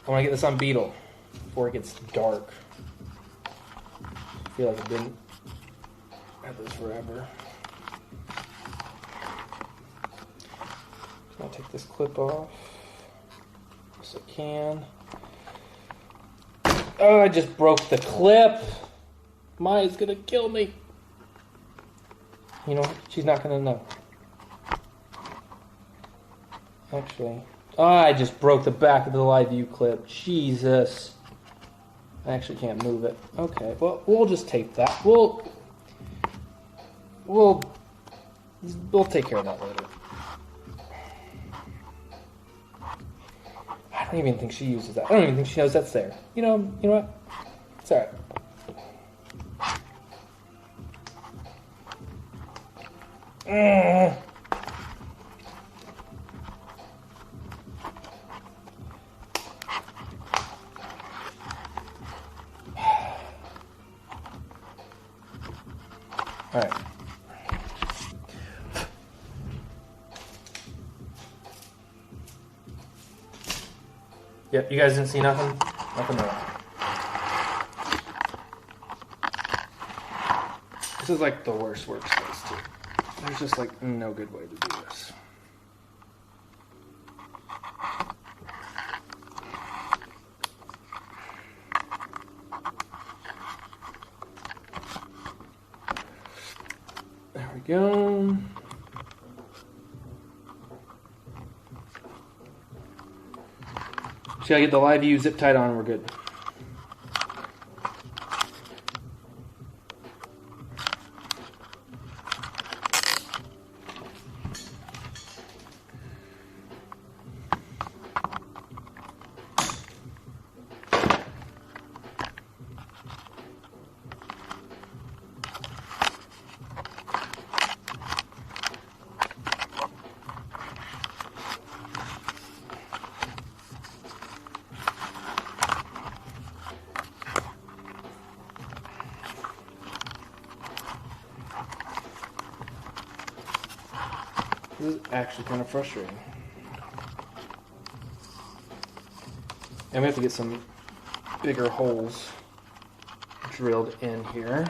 want to get this on Beetle before it gets dark. I feel like I've been at this forever. I'll take this clip off. Yes, I can. Oh, I just broke the clip. Maya's gonna kill me. You know, she's not gonna know. Actually, I just broke the back of the live view clip. Jesus. I actually can't move it. Okay, well, we'll just tape that. We'll take care of that later. I don't even think she uses that. I don't even think she knows that's there. You know what? It's alright. Mm. All right. Yep, you guys didn't see nothing? Nothing there. This is like the worst workspace too. There's just like no good way to do this. There we go. Just gotta get the live view zip tied on and we're good. This is actually kind of frustrating. And we have to get some bigger holes drilled in here.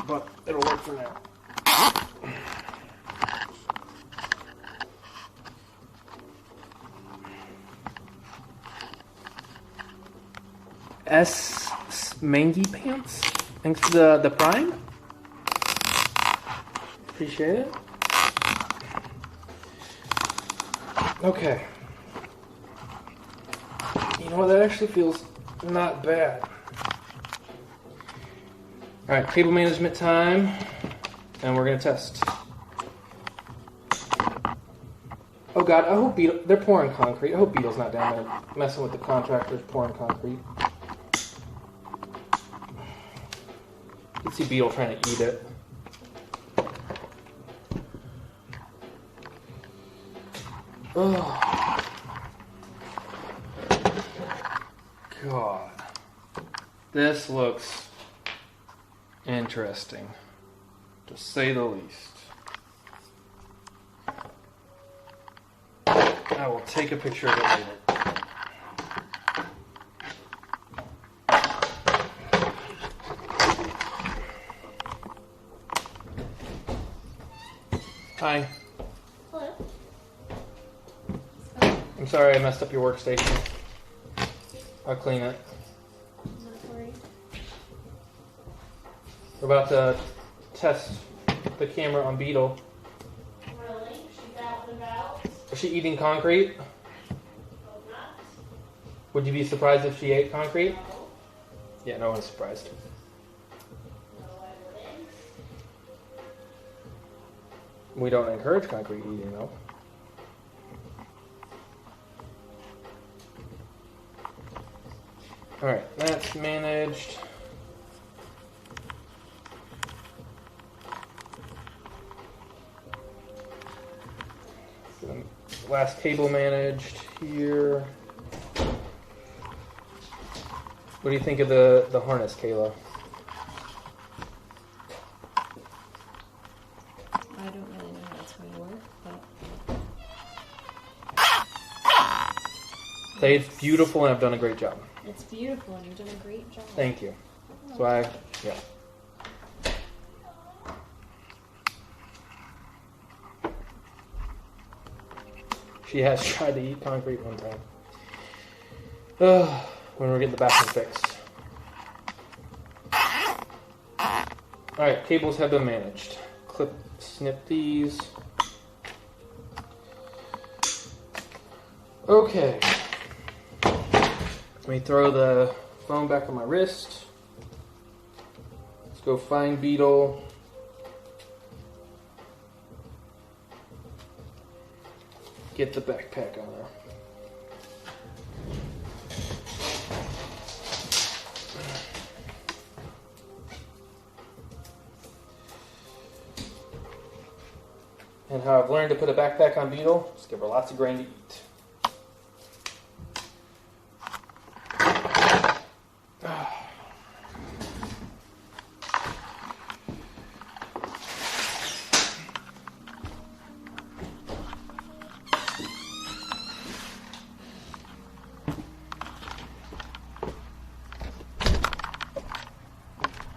But it'll work for now. S. Mangy Pants? Thanks for the prime. Appreciate it. Okay. You know what? That actually feels not bad. Alright, cable management time. And we're going to test. Oh god, I hope Beetle... They're pouring concrete. I hope Beetle's not down there messing with the contractors pouring concrete. You can see Beetle trying to eat it. Oh. God. This looks interesting, to say the least. I will take a picture of it later. Hi. Hello. I'm sorry I messed up your workstation. I'll clean it. We're about to test the camera on Beetle. Really? She's out and about? Is she eating concrete? Hope not. Would you be surprised if she ate concrete? No. Yeah, no one's surprised. No, I wouldn't. We don't encourage concrete eating, though. Alright, that's managed. Last cable managed here. What do you think of the harness, Kayla? I don't really know how it's going to work, but It's beautiful and I've done a great job. it's beautiful and you've done a great job. Thank you. So yeah. She has tried to eat concrete one time. When we're getting the bathroom fixed. Alright, cables have been managed. Snip these. Okay. Let me throw the phone back on my wrist. Let's go find Beetle. Get the backpack on her. And how I've learned to put a backpack on Beetle, just give her lots of grain to eat.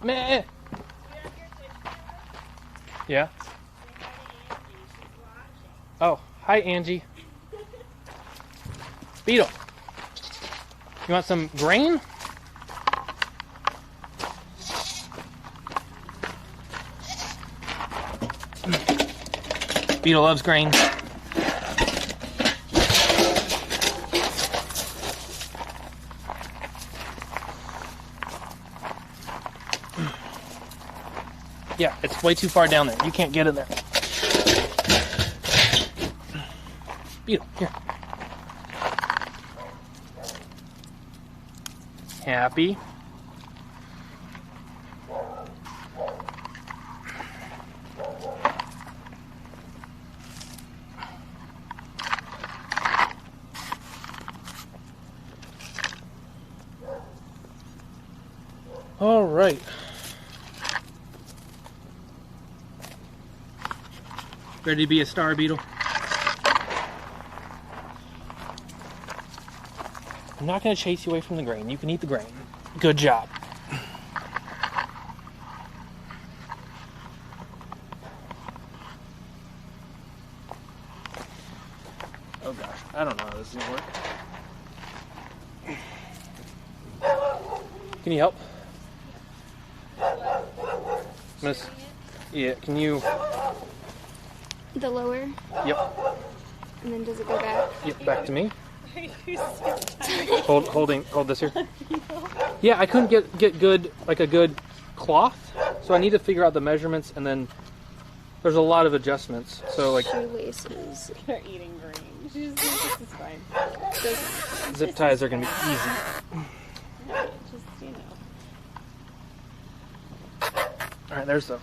Meh. Yeah. Oh, hi Angie. Beetle. You want some grain? Beetle loves grain. Yeah, it's way too far down there. You can't get in there. Beetle, here. Happy. All right. Ready to be a star, Beetle? I'm not going to chase you away from the grain. You can eat the grain. Good job. Oh gosh, I don't know how this is going to work. Can you help? Miss? Yeah, can you... The lower? Yep. And then does it go back? Yep, back to me. Hold this here. Yeah, I couldn't get good, like a good cloth, so I need to figure out the measurements, and then there's a lot of adjustments. So like shoelaces. They're eating grain. She's this is fine. Zip ties are gonna be easy. Just, you know. All right, there's the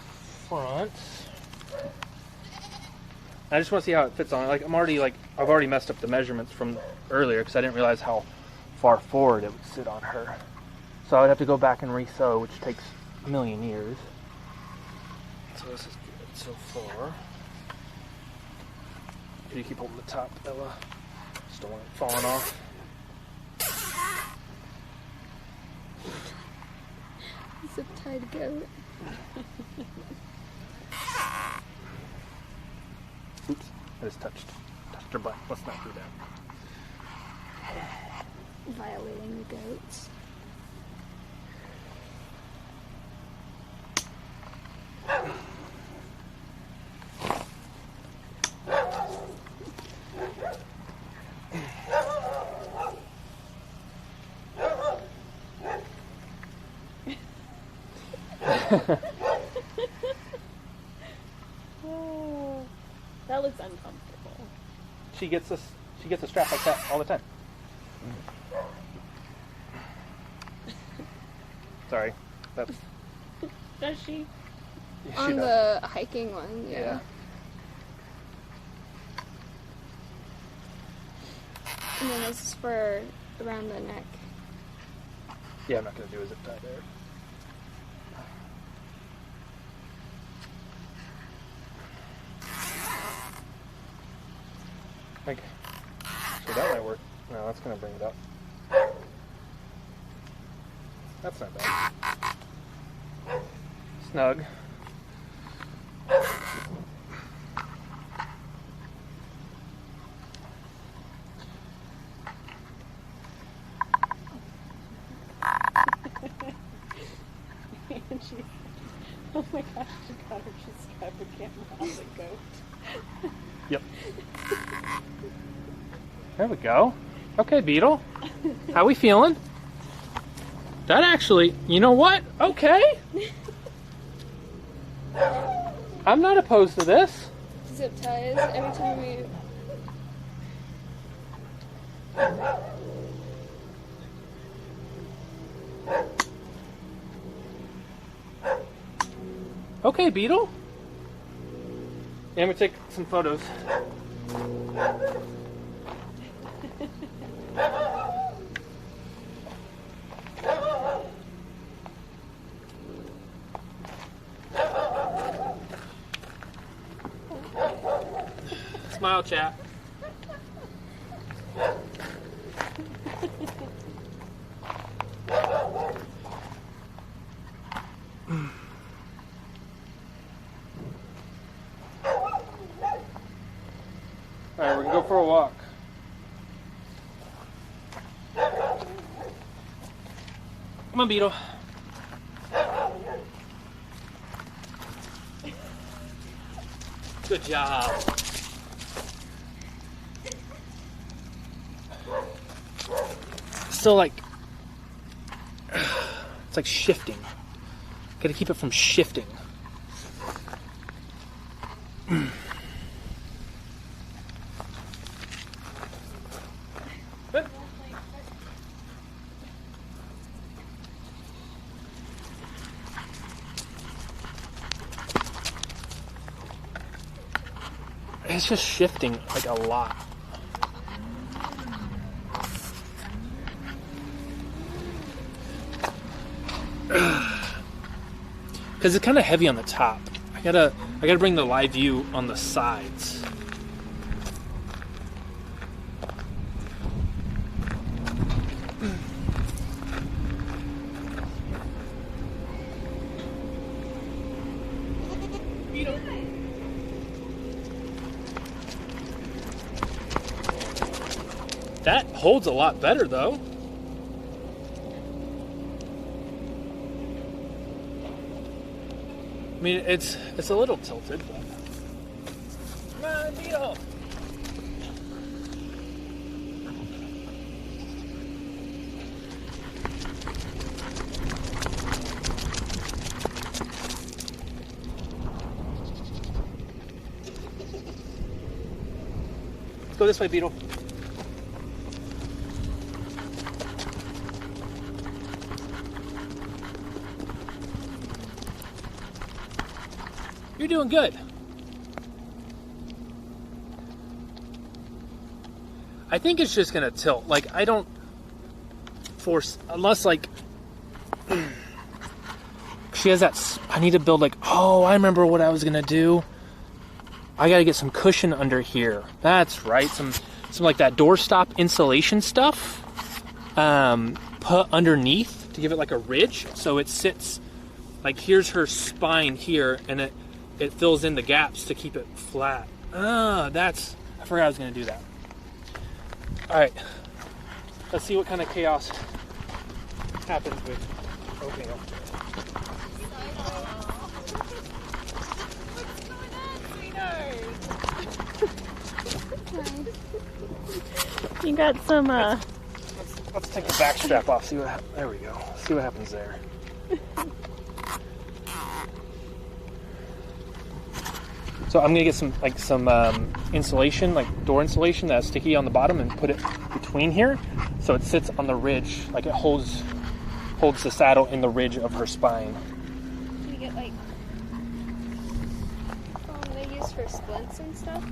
front. I just want to see how it fits on. Like I've already messed up the measurements from earlier because I didn't realize how far forward it would sit on her. So I would have to go back and re-sew, which takes a million years. So this is good so far. Can you keep holding the top, Ella? Just don't want it falling off. Zip tied goat. Oops, I just touched her butt. Let's not do that. Violating the goats. Oh, that looks uncomfortable. She gets a strap like that all the time. Sorry, that's. Does she? She On does. the hiking one, yeah. Yeah. And then this is for around the neck. Yeah, I'm not gonna do a zip tie there. Okay. So that might work. No, that's gonna bring it up. That's not bad. Snug. And she, oh my gosh, she got her just strap a camera on the goat. Yep. There we go. Okay, Beetle. How we feeling? That actually, you know what? Okay. I'm not opposed to this. Zip ties every time we. Okay, Beetle. And we take some photos. Smile, chat. Alright, we're gonna go for a walk. Come on, Beetle. Good job. Still like, it's like shifting. Gotta keep it from shifting. It's just shifting like a lot. Because it's kind of heavy on the top. I gotta bring the live view on the sides. That holds a lot better though. I mean, it's a little tilted, but come on, Beetle. Let's go this way, Beetle. You're doing good. I think it's just gonna tilt. Like, I don't force, unless like, she has that, I need to build like, oh, I remember what I was gonna do. I gotta get some cushion under here. That's right, some like that doorstop insulation stuff. Put underneath to give it like a ridge, so it sits, like here's her spine here, and it fills in the gaps to keep it flat. I forgot I was going to do that. Alright, let's see what kind of chaos happens with oatmeal. You got some, Let's take the back strap off, there we go. See what happens there. So I'm gonna get some insulation, like door insulation that's sticky on the bottom, and put it between here, so it sits on the ridge, like it holds the saddle in the ridge of her spine. Can you get like they use for splints and stuff?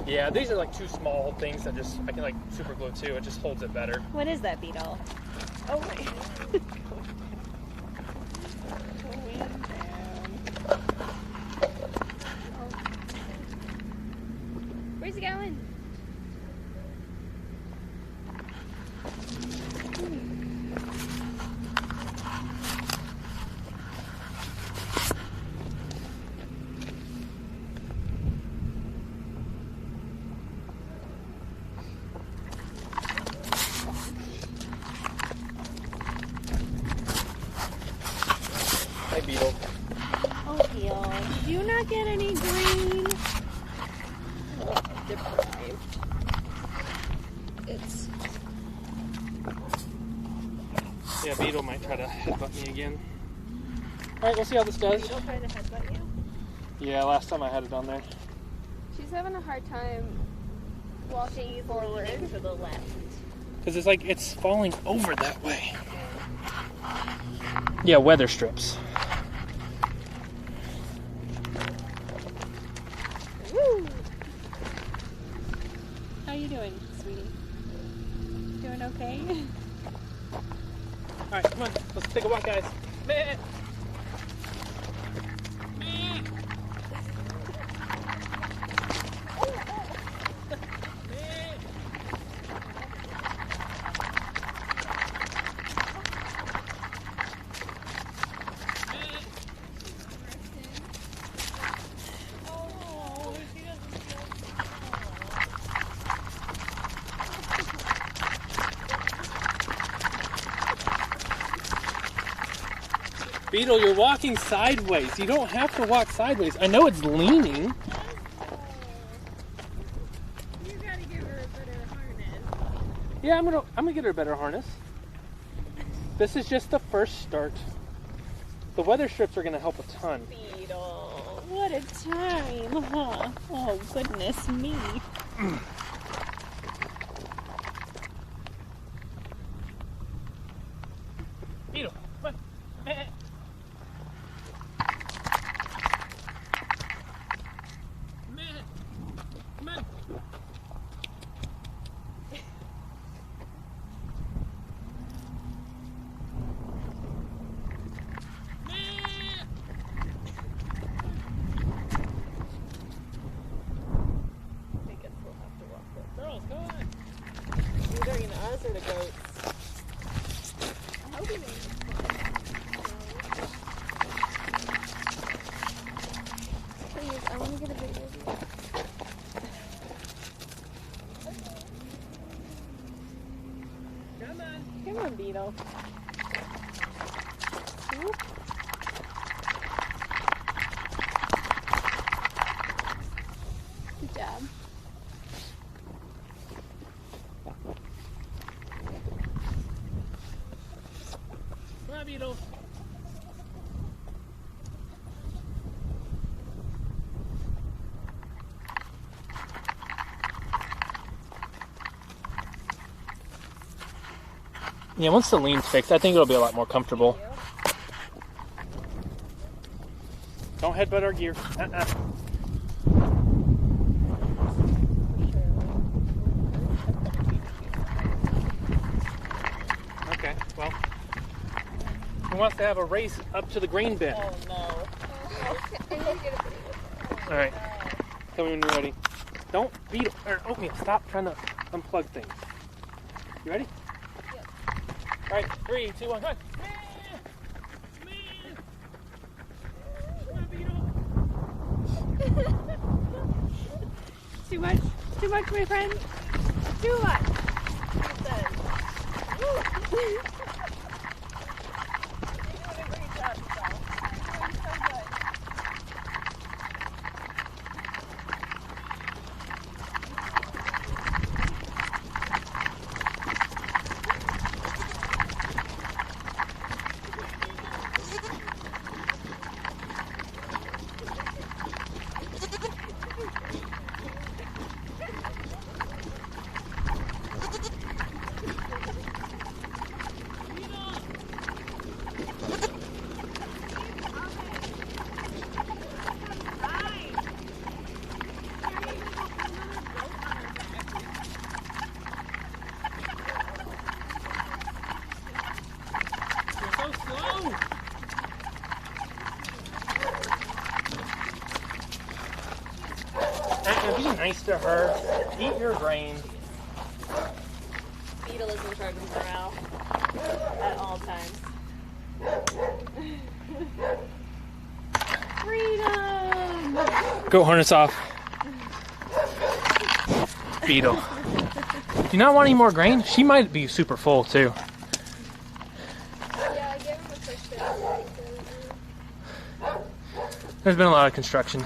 Yeah, these are like two small things that I can like super glue too. It just holds it better. what is that, Beetle? Oh, wait. Where's he going? Hi, Beetle. Oh, Beetle. Did you not get any green? Deprived. It's Yeah, Beetle might try to headbutt me again. Alright, we'll see how this does. Beetle tried to headbutt you? Yeah, last time I had it on there. she's having a hard time walking forward. To the left. Because it's like, it's falling over that way. Yeah, weather strips. okay? All right, come on, let's take a walk, guys. Meh. Meh. Beetle, you're walking sideways. You don't have to walk sideways. I know it's leaning. You gotta give her a better harness. Yeah, I'm gonna get her a better harness. This is just the first start. The weather strips are gonna help a ton. Beetle, what a time, huh? Oh, goodness me. Beetle, come on. Meh. Meh. Come on. I guess we'll have to walk with Girls, come on. either in us or the goats. I hope he makes it fun. Please, I want to get a video of you. Come on. Come on, Beetle. Whoop. Good job. Come on, Beetle. Yeah, once the lean's fixed, I think it'll be a lot more comfortable. Don't headbutt our gear. Okay, well, who wants to have a race up to the grain bin? Oh, no. I need to get a video. All right, tell me when you're ready. Don't beat or oatmeal. Stop trying to unplug things. You ready? Yep. All right, 3, 2, 1, come on. Too much? Too much, my friend? Too much. Be nice to her. Eat your grain. Beetle is in charge of morale at all times. Freedom! Go harness off. Beetle. Do you not want any more grain? She might be super full too. Yeah, I gave him a first dip. There's been a lot of construction.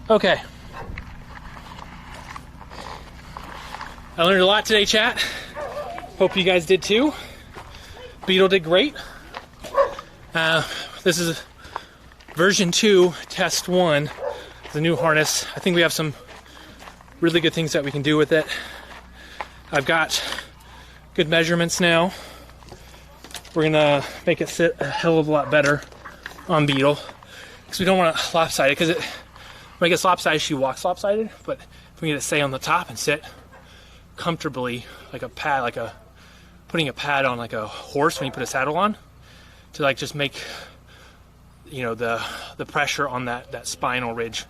Okay. I learned a lot today, chat. Hope you guys did too. Beetle did great. This is version 2, test 1, the new harness. I think we have some really good things that we can do with it. I've got good measurements now. We're gonna make it sit a hell of a lot better on Beetle because we don't want to lopsided, because when it gets lopsided, she walks lopsided, but if we get it stay on the top and sit comfortably, like a pad, putting a pad on like a horse when you put a saddle on, to like just make, you know, the pressure on that spinal ridge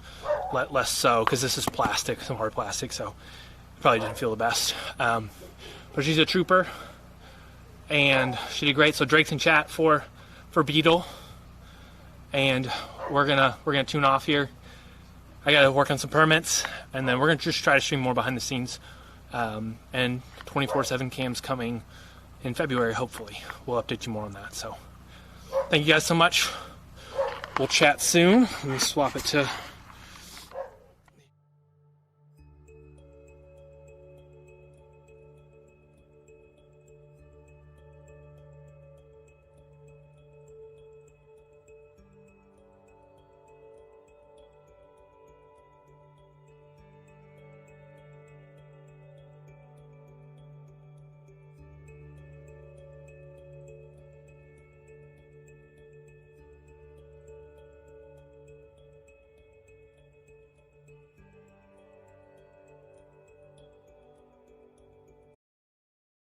less so, because this is plastic, some hard plastic, so it probably didn't feel the best. But she's a trooper, and she did great. So Drake's in chat for Beetle, and we're gonna tune off here. I gotta work on some permits, and then we're gonna just try to stream more behind the scenes. And 24/7 cams coming in February, hopefully. We'll update you more on that. So thank you guys so much. We'll chat soon. Let me swap it to